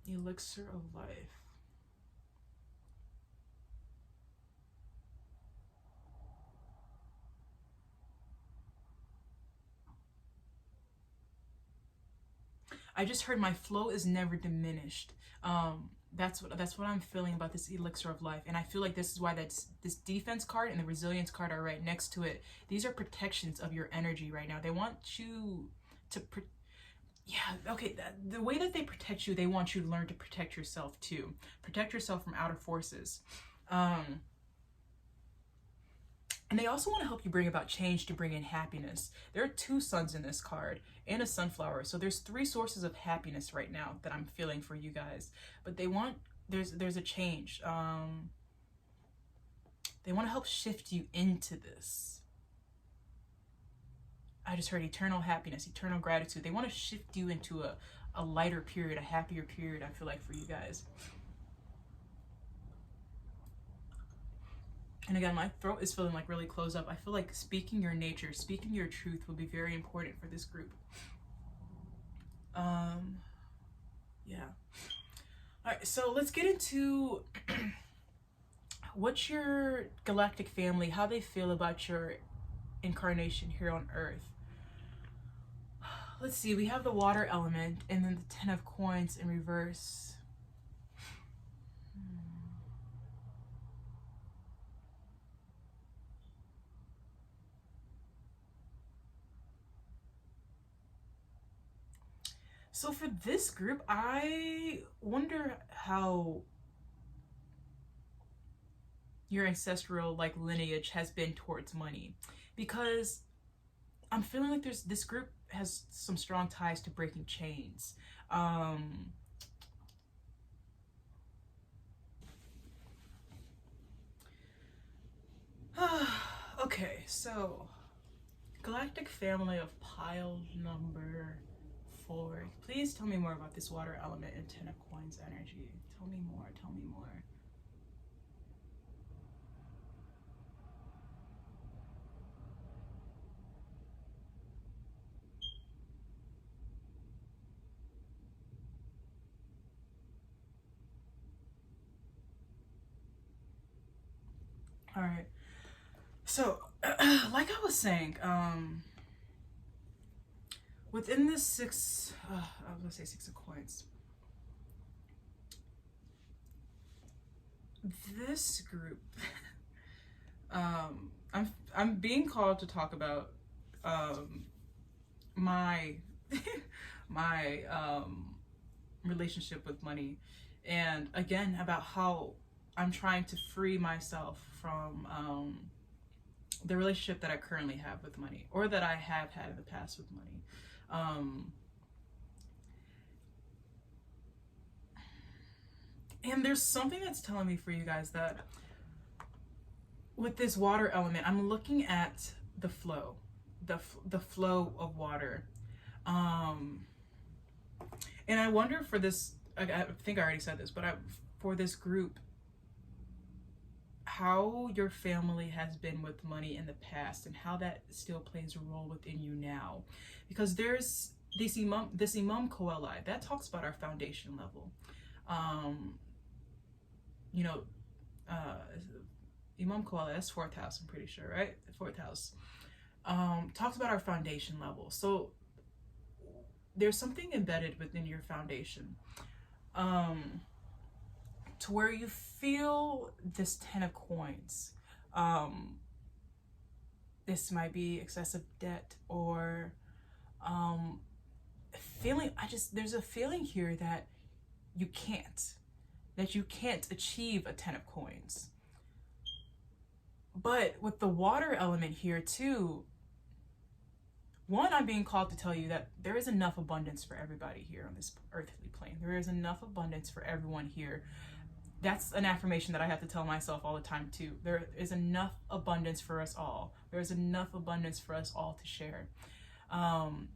Elixir of life. I just heard my flow is never diminished. That's what I'm feeling about this elixir of life, and I feel like this is why this defense card and the resilience card are right next to it. These are protections of your energy right now. They want you to the way that they protect you, they want you to learn to protect yourself too. Protect yourself from outer forces. And they also want to help you bring about change to bring in happiness. There are 2 suns in this card and a sunflower. So there's 3 sources of happiness right now that I'm feeling for you guys. But they want, there's a change. They want to help shift you into this. I just heard eternal happiness, eternal gratitude. They want to shift you into a lighter period, a happier period, I feel like, for you guys. And again, my throat is feeling like really closed up. I feel like speaking your nature, speaking your truth will be very important for this group. Yeah. All right, so let's get into what's your galactic family, how they feel about your incarnation here on Earth. Let's see, we have the water element and then the 10 of coins in reverse. So for this group, I wonder how your ancestral, like, lineage has been towards money, because I'm feeling like this group has some strong ties to breaking chains. Okay, so galactic family of pile number 4. Please tell me more about this water element and 10 of coins energy. Tell me more, tell me more. All right. So, like I was saying, within this 6, I was gonna say 6 of coins. This group, I'm being called to talk about my my relationship with money, and again about how I'm trying to free myself from the relationship that I currently have with money, or that I have had in the past with money. And there's something that's telling me for you guys that with this water element, I'm looking at the flow, the flow of water. And I wonder for this, I think I already said this, but for this group, how your family has been with money in the past and how that still plays a role within you now. Because there's this Imam Koeli that talks about our foundation level. You know, Imam Koeli, that's fourth house, I'm pretty sure, right? Fourth house. Talks about our foundation level. So there's something embedded within your foundation. To where you feel this 10 of coins. This might be excessive debt, or feeling, there's a feeling here that you can't achieve a 10 of coins. But with the water element here too, one, I'm being called to tell you that there is enough abundance for everybody here on this earthly plane. There is enough abundance for everyone here. That's an affirmation that I have to tell myself all the time too. There is enough abundance for us all. There is enough abundance for us all to share. And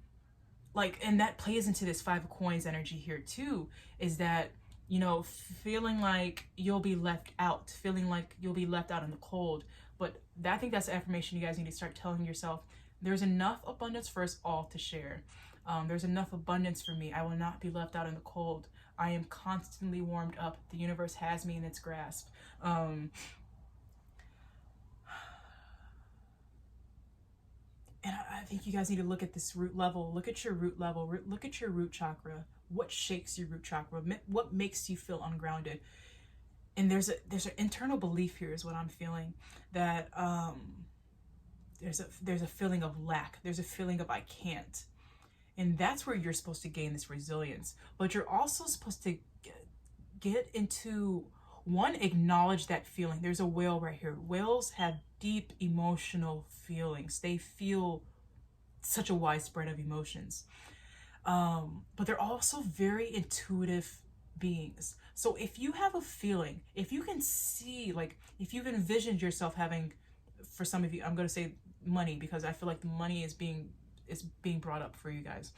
that plays into this 5 of coins energy here too, is that, you know, feeling like you'll be left out, feeling like you'll be left out in the cold. But I think that's the affirmation you guys need to start telling yourself. There's enough abundance for us all to share. There's enough abundance for me. I will not be left out in the cold. I am constantly warmed up. The universe has me in its grasp. And I think you guys need to look at this root level. Look at your root level. Look at your root chakra. What shakes your root chakra? What makes you feel ungrounded? And there's an internal belief here, is what I'm feeling, that there's a feeling of lack. There's a feeling of I can't. And that's where you're supposed to gain this resilience. But you're also supposed to get into, one, acknowledge that feeling. There's a whale right here. Whales have deep emotional feelings. They feel such a wide spread of emotions. But they're also very intuitive beings. So if you have a feeling, if you can see, like, if you've envisioned yourself having, for some of you, I'm going to say money, because I feel like the money is being brought up for you guys.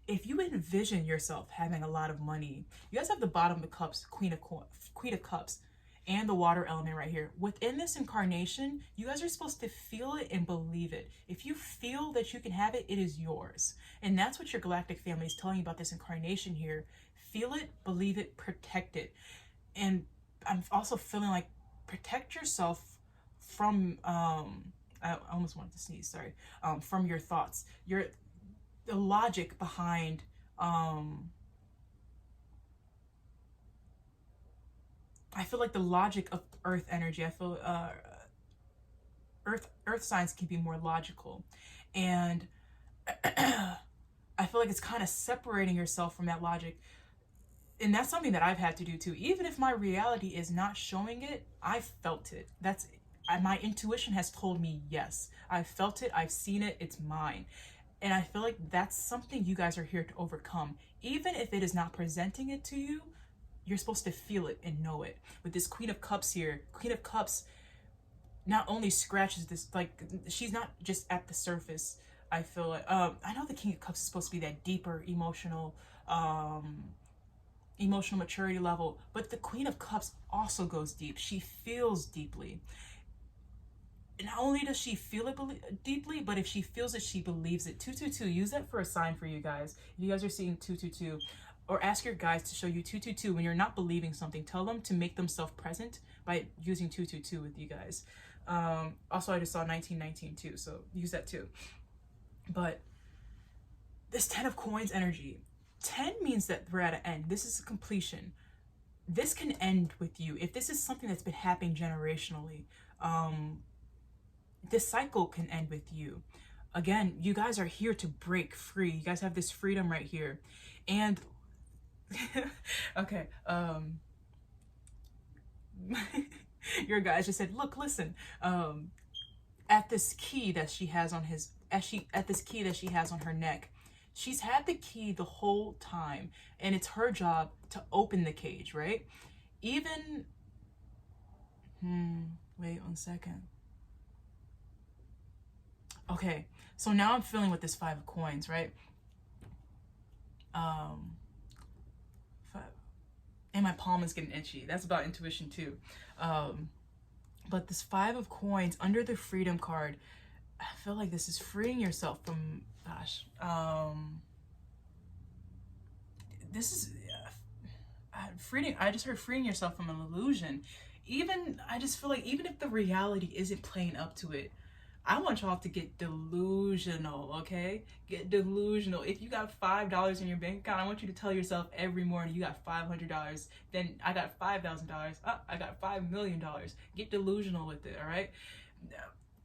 If you envision yourself having a lot of money, you guys have the bottom of the cups, Queen of Cups, and the water element right here. Within this incarnation, you guys are supposed to feel it and believe it. If you feel that you can have it, it is yours. And that's what your galactic family is telling you about this incarnation here. Feel it, believe it, protect it. And I'm also feeling like protect yourself from, I almost wanted to sneeze, sorry, from your thoughts. The logic behind, I feel like the logic of earth energy, I feel earth signs can be more logical. And I feel like it's kind of separating yourself from that logic. And that's something that I've had to do too. Even if my reality is not showing it, I've felt it. My intuition has told me yes. I've felt it, I've seen it, it's mine. And I feel like that's something you guys are here to overcome. Even if it is not presenting it to you, you're supposed to feel it and know it. With this Queen of Cups here, Queen of Cups not only scratches this, like, she's not just at the surface. I feel like, I know the King of Cups is supposed to be that deeper emotional maturity level, but the Queen of Cups also goes deep. She feels deeply. Not only does she feel it deeply, but if she feels it, she believes it. 222, use that for a sign for you guys. If you guys are seeing 222, or ask your guides to show you 222 when you're not believing something. Tell them to make themselves present by using 222 with you guys. Also, I just saw 1919 too, so use that too. But this 10 of coins energy, 10 means that we're at an end. This is a completion. this can end with you. If this is something that's been happening generationally, this cycle can end with you. Again, you guys are here to break free. You guys have this freedom right here. And okay, your guys just said, look, listen, at this key that she has on his, at this key that she has on her neck, she's had the key the whole time, and it's her job to open the cage, right? Even, wait 1 second. Okay, so now I'm feeling with this 5 of coins, right? And my palm is getting itchy. That's about intuition too. But this 5 of coins under the freedom card, I feel like this is freeing yourself from, gosh, this is freeing. I just heard freeing yourself from an illusion. Even, I just feel like even if the reality isn't playing up to it, I want y'all to get delusional, okay? Get delusional. If you got $5 in your bank account, I want you to tell yourself every morning you got $500. Then I got $5,000. I got $5 million. Get delusional with it, all right?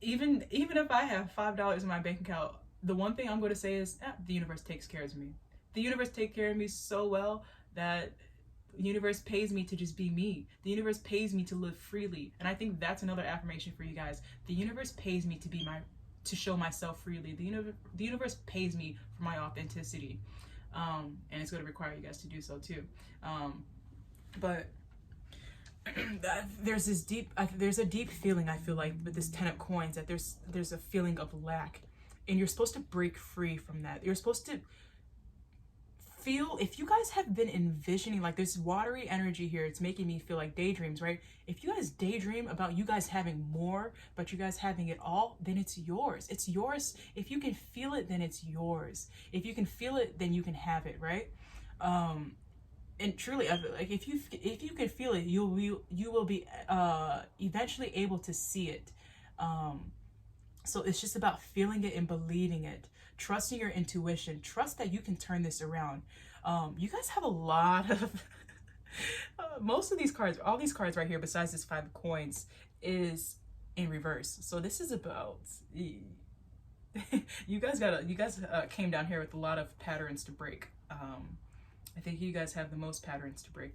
Even if I have $5 in my bank account, the one thing I'm going to say is, the universe takes care of me. The universe takes care of me so well that the universe pays me to just be me. The universe pays me to live freely. And I think that's another affirmation for you guys. The universe pays me to show myself freely. The universe pays me for my authenticity. And it's going to require you guys to do so too. But there's a deep feeling, I feel like, with this 10 of coins, that there's a feeling of lack. And you're supposed to break free from that. You're supposed to feel, if you guys have been envisioning, like, this watery energy here, it's making me feel like daydreams, right? If you guys daydream about you guys having more, but you guys having it all, then it's yours. It's yours. If you can feel it, then it's yours. If you can feel it, then you can have it, right? And truly, like, if you can feel it, you will be eventually able to see it. So it's just about feeling it and believing it, trusting your intuition, trust that you can turn this around. You guys have a lot of, most of these cards, all these cards right here, besides this 5 of coins, is in reverse. So this is about, you guys came down here with a lot of patterns to break. I think you guys have the most patterns to break.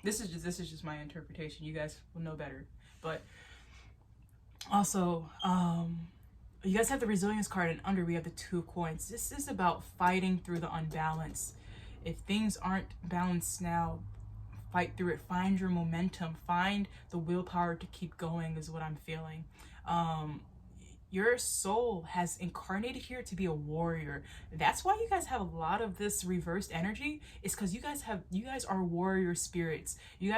This is just my interpretation. You guys will know better. But also, you guys have the resilience card, and under we have the 2 of coins. This is about fighting through the unbalance. If things aren't balanced now, fight through it. Find your momentum. Find the willpower to keep going is what I'm feeling. Your soul has incarnated here to be a warrior. That's why you guys have a lot of this reversed energy. It's because you guys are warrior spirits. Your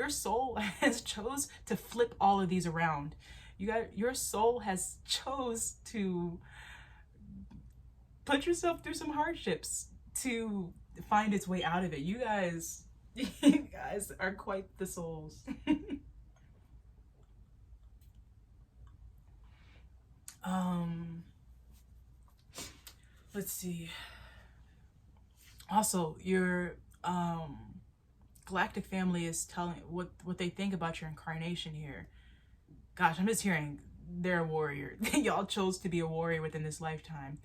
soul has chose to flip all of these around. Your soul has chose to put yourself through some hardships to find its way out of it. You guys are quite the souls. Let's see. Also, your galactic family is telling what they think about your incarnation here. Gosh, I'm just hearing they're a warrior. Y'all chose to be a warrior within this lifetime.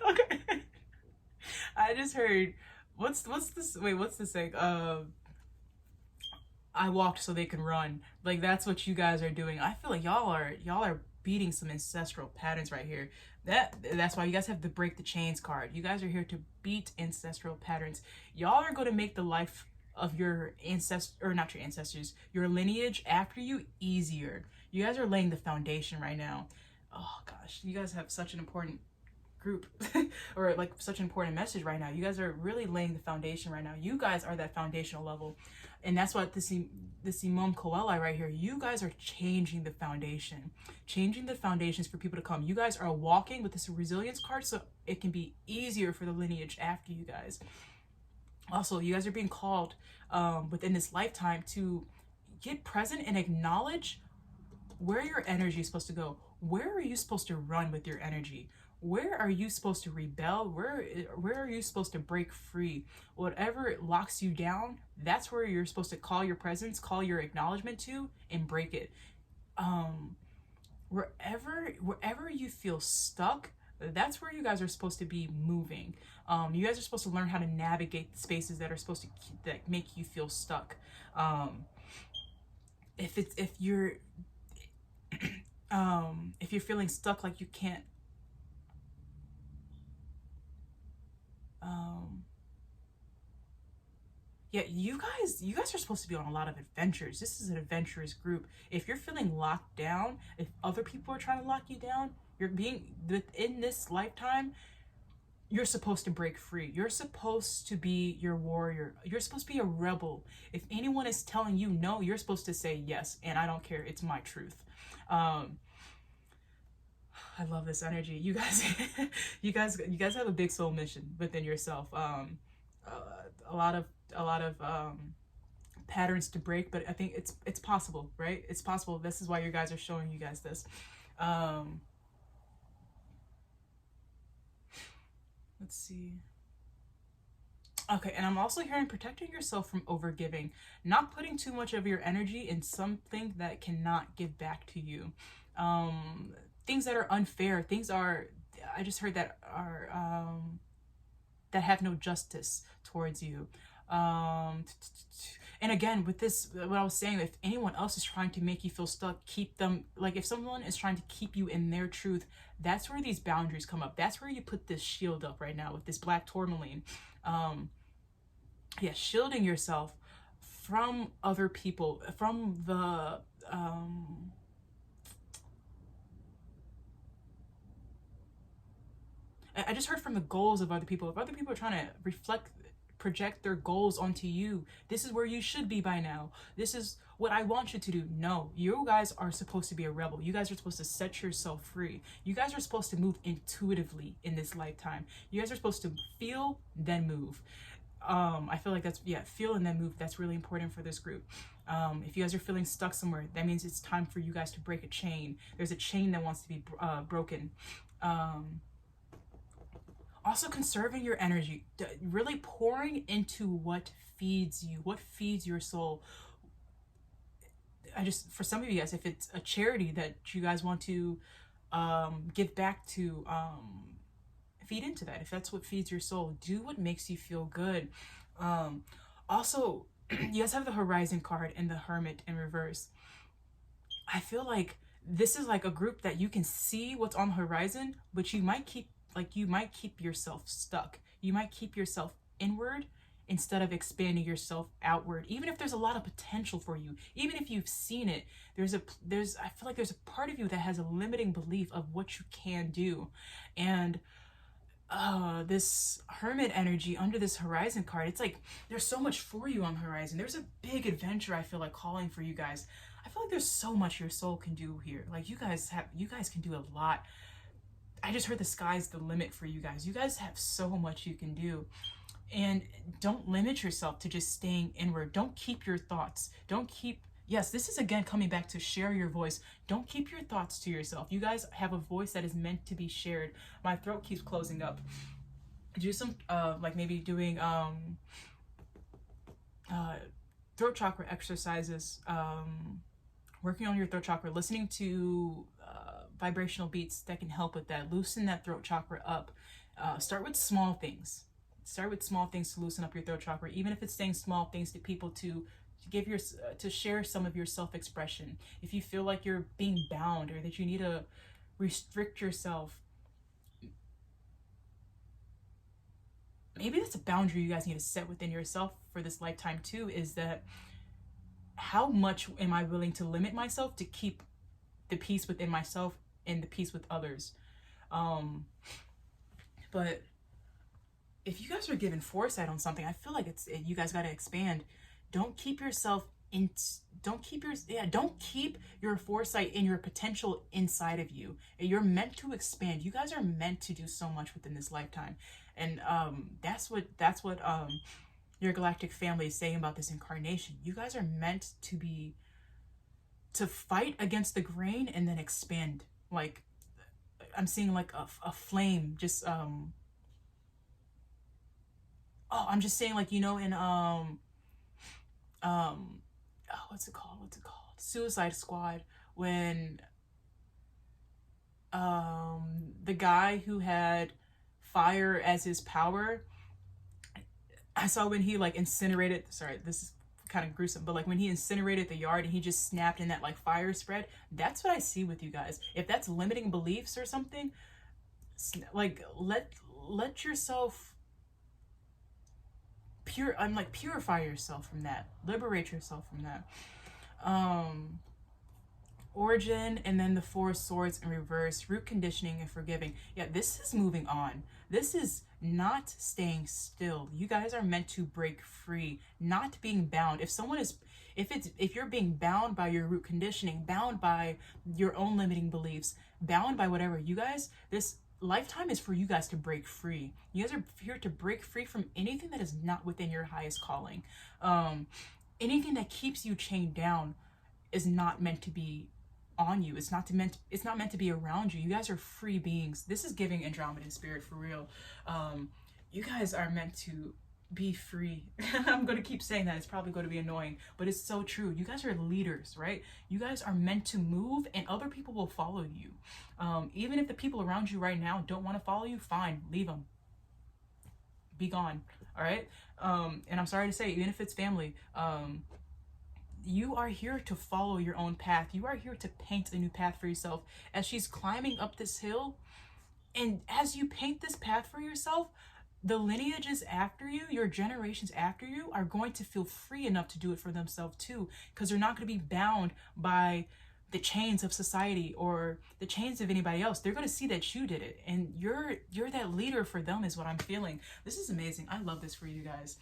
Okay. I just heard, what's this? Wait, what's this saying? I walked so they can run. Like, that's what you guys are doing. I feel like y'all are beating some ancestral patterns right here. That's why you guys have the break the chains card. You guys are here to beat ancestral patterns. Y'all are going to make the life of your your lineage after you easier. You guys are laying the foundation right now. Oh gosh, you guys have such an important group or like such an important message right now. You guys are really laying the foundation right now. You guys are that foundational level. And that's what this Imam Koeli right here, you guys are changing the foundation, changing the foundations for people to come. You guys are walking with this resilience card so it can be easier for the lineage after you guys. Also, you guys are being called within this lifetime to get present and acknowledge where your energy is supposed to go, where are you supposed to run with your energy? Where are you supposed to rebel? Where are you supposed to break free? Whatever locks you down, that's where you're supposed to call your presence, call your acknowledgement to, and break it. Wherever you feel stuck, that's where you guys are supposed to be moving. You guys are supposed to learn how to navigate the spaces that are supposed to that make you feel stuck. If you're if you're feeling stuck, like you can't yeah, you guys are supposed to be on a lot of adventures. This is an adventurous group. If you're feeling locked down, if other people are trying to lock you down, you're being within this lifetime, you're supposed to break free. You're supposed to be your warrior. You're supposed to be a rebel. If anyone is telling you no, you're supposed to say yes, and I don't care. It's my truth. I love this energy. You guys you guys have a big soul mission within yourself. A lot of patterns to break, but I think it's possible, right? It's possible. This is why you guys are showing you guys this. Let's see. Okay, and I'm also hearing protecting yourself from overgiving, not putting too much of your energy in something that cannot give back to you. Things that are unfair, things are, I just heard that are, that have no justice towards you. And again, with this, what I was saying, if anyone else is trying to make you feel stuck, keep them, like if someone is trying to keep you in their truth, that's where these boundaries come up. That's where you put this shield up right now with this black tourmaline. Yeah, shielding yourself from other people, from the, I just heard from the goals of other people. If other people are trying to project their goals onto you, this is where you should be by now. This is what I want you to do. No, you guys are supposed to be a rebel. You guys are supposed to set yourself free. You guys are supposed to move intuitively in this lifetime. You guys are supposed to feel, then move. I feel like that's, yeah, feel and then move. That's really important for this group. If you guys are feeling stuck somewhere, that means it's time for you guys to break a chain. There's a chain that wants to be broken. Also conserving your energy, really pouring into what feeds you, what feeds your soul. For some of you guys, if it's a charity that you guys want to give back to, feed into that. If that's what feeds your soul, do what makes you feel good. Also, you guys have the Horizon card and the Hermit in reverse. I feel like this is like a group that you can see what's on the horizon, but you might keep yourself stuck. You might keep yourself inward instead of expanding yourself outward. Even if there's a lot of potential for you, even if you've seen it, I feel like there's a part of you that has a limiting belief of what you can do. And this Hermit energy under this Horizon card, it's like there's so much for you on the horizon. There's a big adventure I feel like calling for you guys. I feel like there's so much your soul can do here. Like you guys can do a lot. I just heard the sky's the limit for you guys. You guys have so much you can do. And don't limit yourself to just staying inward. Don't keep your thoughts. Yes, this is again coming back to share your voice. Don't keep your thoughts to yourself. You guys have a voice that is meant to be shared. My throat keeps closing up. Do some, like maybe doing throat chakra exercises, working on your throat chakra, listening to vibrational beats that can help with that. Loosen that throat chakra up. Start with small things. Start with small things to loosen up your throat chakra, even if it's saying small things to people to share some of your self-expression. If you feel like you're being bound or that you need to restrict yourself, maybe that's a boundary you guys need to set within yourself for this lifetime too, is that how much am I willing to limit myself to keep the peace within myself and the peace with others? But if you guys are given foresight on something, I feel like you guys got to expand. Don't keep your foresight and your potential inside of you. You're meant to expand. You guys are meant to do so much within this lifetime. And that's what your galactic family is saying about this incarnation. You guys are meant to fight against the grain and then expand. like I'm seeing like a flame just oh, I'm just saying, like, you know, in oh, what's it called, Suicide Squad, when the guy who had fire as his power, I saw when he like incinerated, sorry, this is kind of gruesome, but like when he incinerated the yard and he just snapped and that like fire spread, that's what I see with you guys. If that's limiting beliefs or something, like let yourself purify yourself from that, liberate yourself from that. Origin, and then the Four of Swords in reverse, root conditioning and forgiving. Yeah, this is moving on. This is not staying still. You guys are meant to break free, not being bound. If you're being bound by your root conditioning, bound by your own limiting beliefs, bound by whatever, you guys, this lifetime is for you guys to break free. You guys are here to break free from anything that is not within your highest calling. Anything that keeps you chained down is not meant to be on you. It's not meant to be around you. You guys are free beings. This is giving Andromedan spirit for real. You guys are meant to be free. I'm going to keep saying that. It's probably going to be annoying, but it's so true. You guys are leaders, right? You guys are meant to move, and other people will follow you. Even if the people around you right now don't want to follow you, fine, leave them. Be gone. All right. And I'm sorry to say, even if it's family, you are here to follow your own path. You are here to paint a new path for yourself. As she's climbing up this hill, and as you paint this path for yourself, the lineages after you, your generations after you, are going to feel free enough to do it for themselves too, because they're not going to be bound by the chains of society or the chains of anybody else. They're going to see that you did it, and you're that leader for them, is what I'm feeling. This is amazing. I love this for you guys.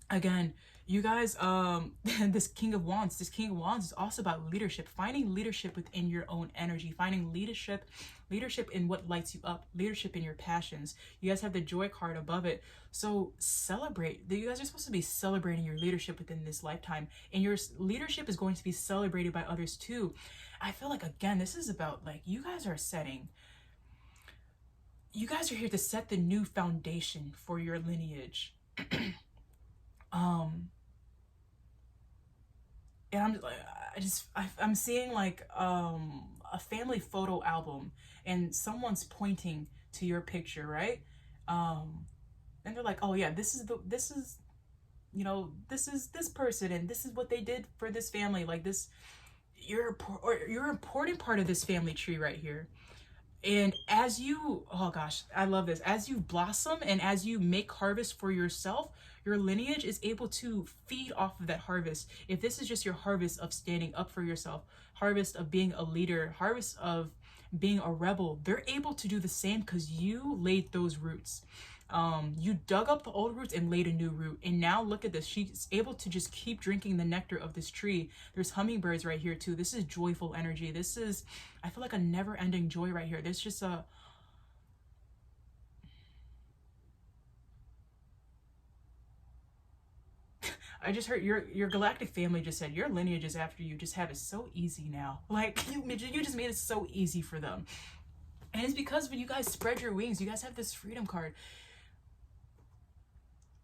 Again, you guys, this King of Wands is also about leadership, finding leadership within your own energy, finding leadership in what lights you up, leadership in your passions. You guys have the Joy card above it. So celebrate. You guys are supposed to be celebrating your leadership within this lifetime, and your leadership is going to be celebrated by others too. I feel like, again, this is about, like, you guys are here to set the new foundation for your lineage. And I'm seeing like a family photo album, and someone's pointing to your picture, right? And they're like, oh yeah, this is this person, and this is what they did for this family. Like, this, you're an important part of this family tree right here. And as you, oh gosh, I love this, as you blossom and as you make harvest for yourself, your lineage is able to feed off of that harvest. If this is just your harvest of standing up for yourself, harvest of being a leader, harvest of being a rebel, they're able to do the same because you laid those roots. You dug up the old roots and laid a new root. And now look at this. She's able to just keep drinking the nectar of this tree. There's hummingbirds right here too. This is joyful energy. This is, I feel like, a never-ending joy right here. There's just a, I just heard your galactic family just said your lineages after you just have it so easy now. Like, you just made it so easy for them. And it's because when you guys spread your wings, you guys have this freedom card.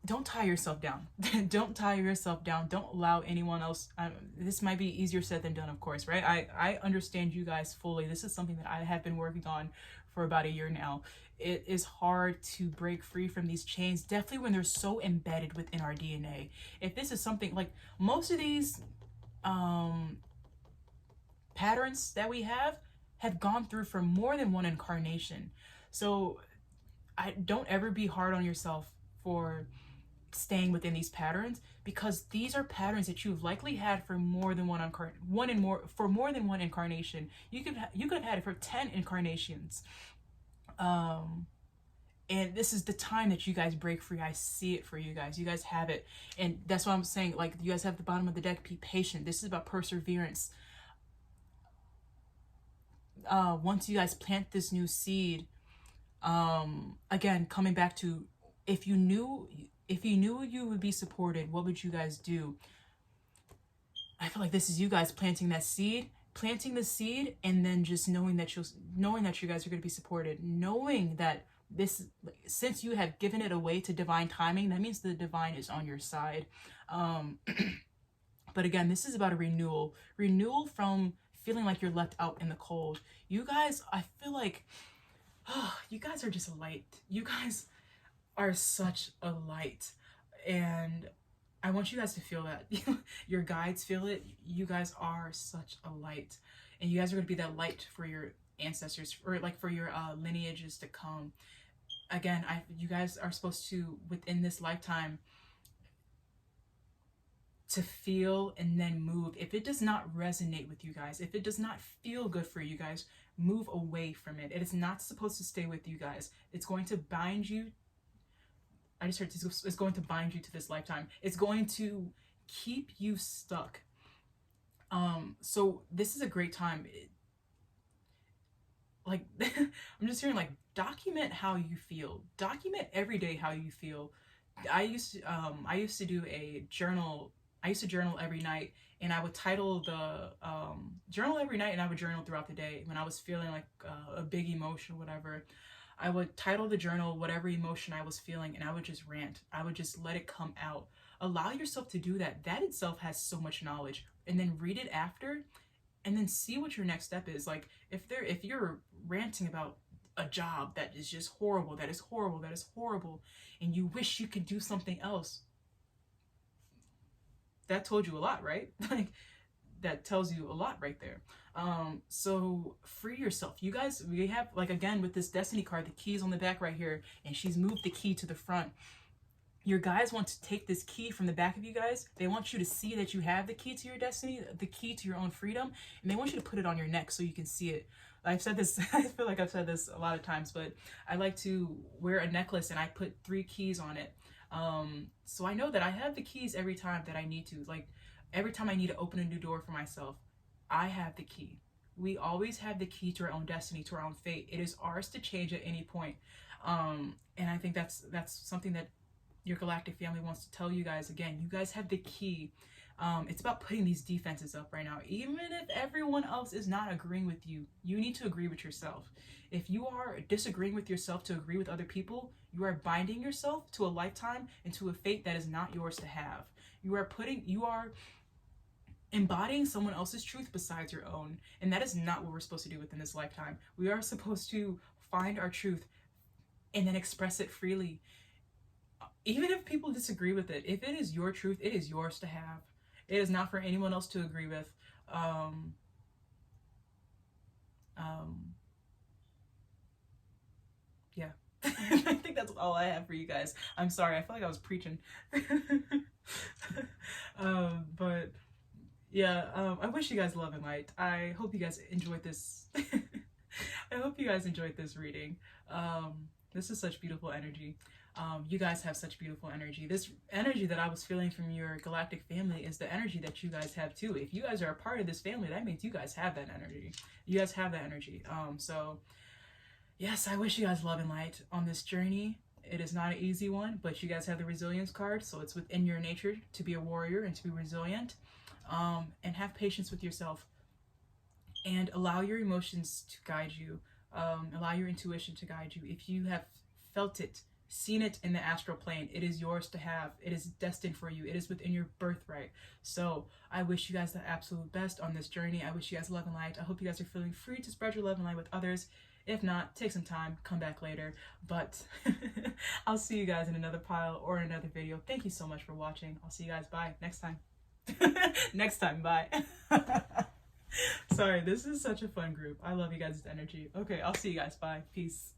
Don't tie yourself down. Don't tie yourself down. Don't allow anyone else. This might be easier said than done, of course, right? I understand you guys fully. This is something that I have been working on for about a year now. It is hard to break free from these chains, definitely when they're so embedded within our DNA. If this is something like most of these patterns that we have gone through for more than one incarnation. So don't ever be hard on yourself for staying within these patterns, because these are patterns that you've likely had for more than one incarnation. You could have had it for 10 incarnations. And this is the time that you guys break free. I see it for you guys. You guys have it. And that's why I'm saying, like, you guys have the bottom of the deck, be patient. This is about perseverance. Once you guys plant this new seed, again, coming back to, if you knew you would be supported, what would you guys do? I feel like this is you guys planting that seed, planting the seed, and then just knowing that you guys are going to be supported, knowing that this, since you have given it away to divine timing, that means the divine is on your side. But again, this is about a renewal from feeling like you're left out in the cold. You guys, I feel like, you guys are just a light. You guys are such a light, and I want you guys to feel that. Your guides feel it. You guys are such a light, and you guys are going to be that light for your ancestors, or like for your lineages to come. Again, you guys are supposed to, within this lifetime, to feel and then move. If it does not resonate with you guys, if it does not feel good for you guys, move away from it. It is not supposed to stay with you guys. It's going to bind you. I just heard it's going to bind you to this lifetime. It's going to keep you stuck. So this is a great time. Like, I'm just hearing, like, document how you feel. Document every day how you feel. I used to do a journal. I used to journal every night, and I would title the journal every night, and I would journal throughout the day. When I was feeling like a big emotion, whatever, I would title the journal whatever emotion I was feeling, and I would just rant. I would just let it come out. Allow yourself to do that. That itself has so much knowledge. And then read it after, and then see what your next step is. Like, if you're ranting about a job that is just horrible, that is horrible, and you wish you could do something else, that told you a lot, right? Like, that tells you a lot right there. So free yourself. You guys, we have, like, again, with this destiny card, the key is on the back right here, and she's moved the key to the front. Your guys want to take this key from the back of you guys. They want you to see that you have the key to your destiny, the key to your own freedom, and they want you to put it on your neck so you can see it. I've said this, I feel like I've said this a lot of times, but I like to wear a necklace and I put 3 keys on it. So I know that I have the keys every time that I need to. Like, every time I need to open a new door for myself, I have the key. We always have the key to our own destiny, to our own fate. It is ours to change at any point. And I think that's something that your galactic family wants to tell you guys. Again, you guys have the key. It's about putting these defenses up right now. Even if everyone else is not agreeing with you, you need to agree with yourself. If you are disagreeing with yourself to agree with other people, you are binding yourself to a lifetime and to a fate that is not yours to have. You are embodying someone else's truth besides your own, and that is not what we're supposed to do within this lifetime. We are supposed to find our truth and then express it freely. Even if people disagree with it, if it is your truth, it is yours to have. It is not for anyone else to agree with. Yeah. I think that's all I have for you guys. I'm sorry, I feel like I was preaching. But yeah, I wish you guys love and light. I hope you guys enjoyed this. I hope you guys enjoyed this reading. This is such beautiful energy. You guys have such beautiful energy. This energy that I was feeling from your galactic family is the energy that you guys have too. If you guys are a part of this family, that means you guys have that energy. You guys have that energy. So yes, I wish you guys love and light on this journey. It is not an easy one, but you guys have the resilience card, so it's within your nature to be a warrior and to be resilient, and have patience with yourself, and allow your emotions to guide you. Allow your intuition to guide you. If you have felt it, seen it in the astral plane, it is yours to have. It is destined for you. It is within your birthright. So I wish you guys the absolute best on this journey. I wish you guys love and light. I hope you guys are feeling free to spread your love and light with others. If not, take some time, come back later. But I'll see you guys in another pile or another video. Thank you so much for watching. I'll see you guys. Bye. Next time. Next time. Bye. Sorry, this is such a fun group. I love you guys' energy. Okay, I'll see you guys. Bye. Peace.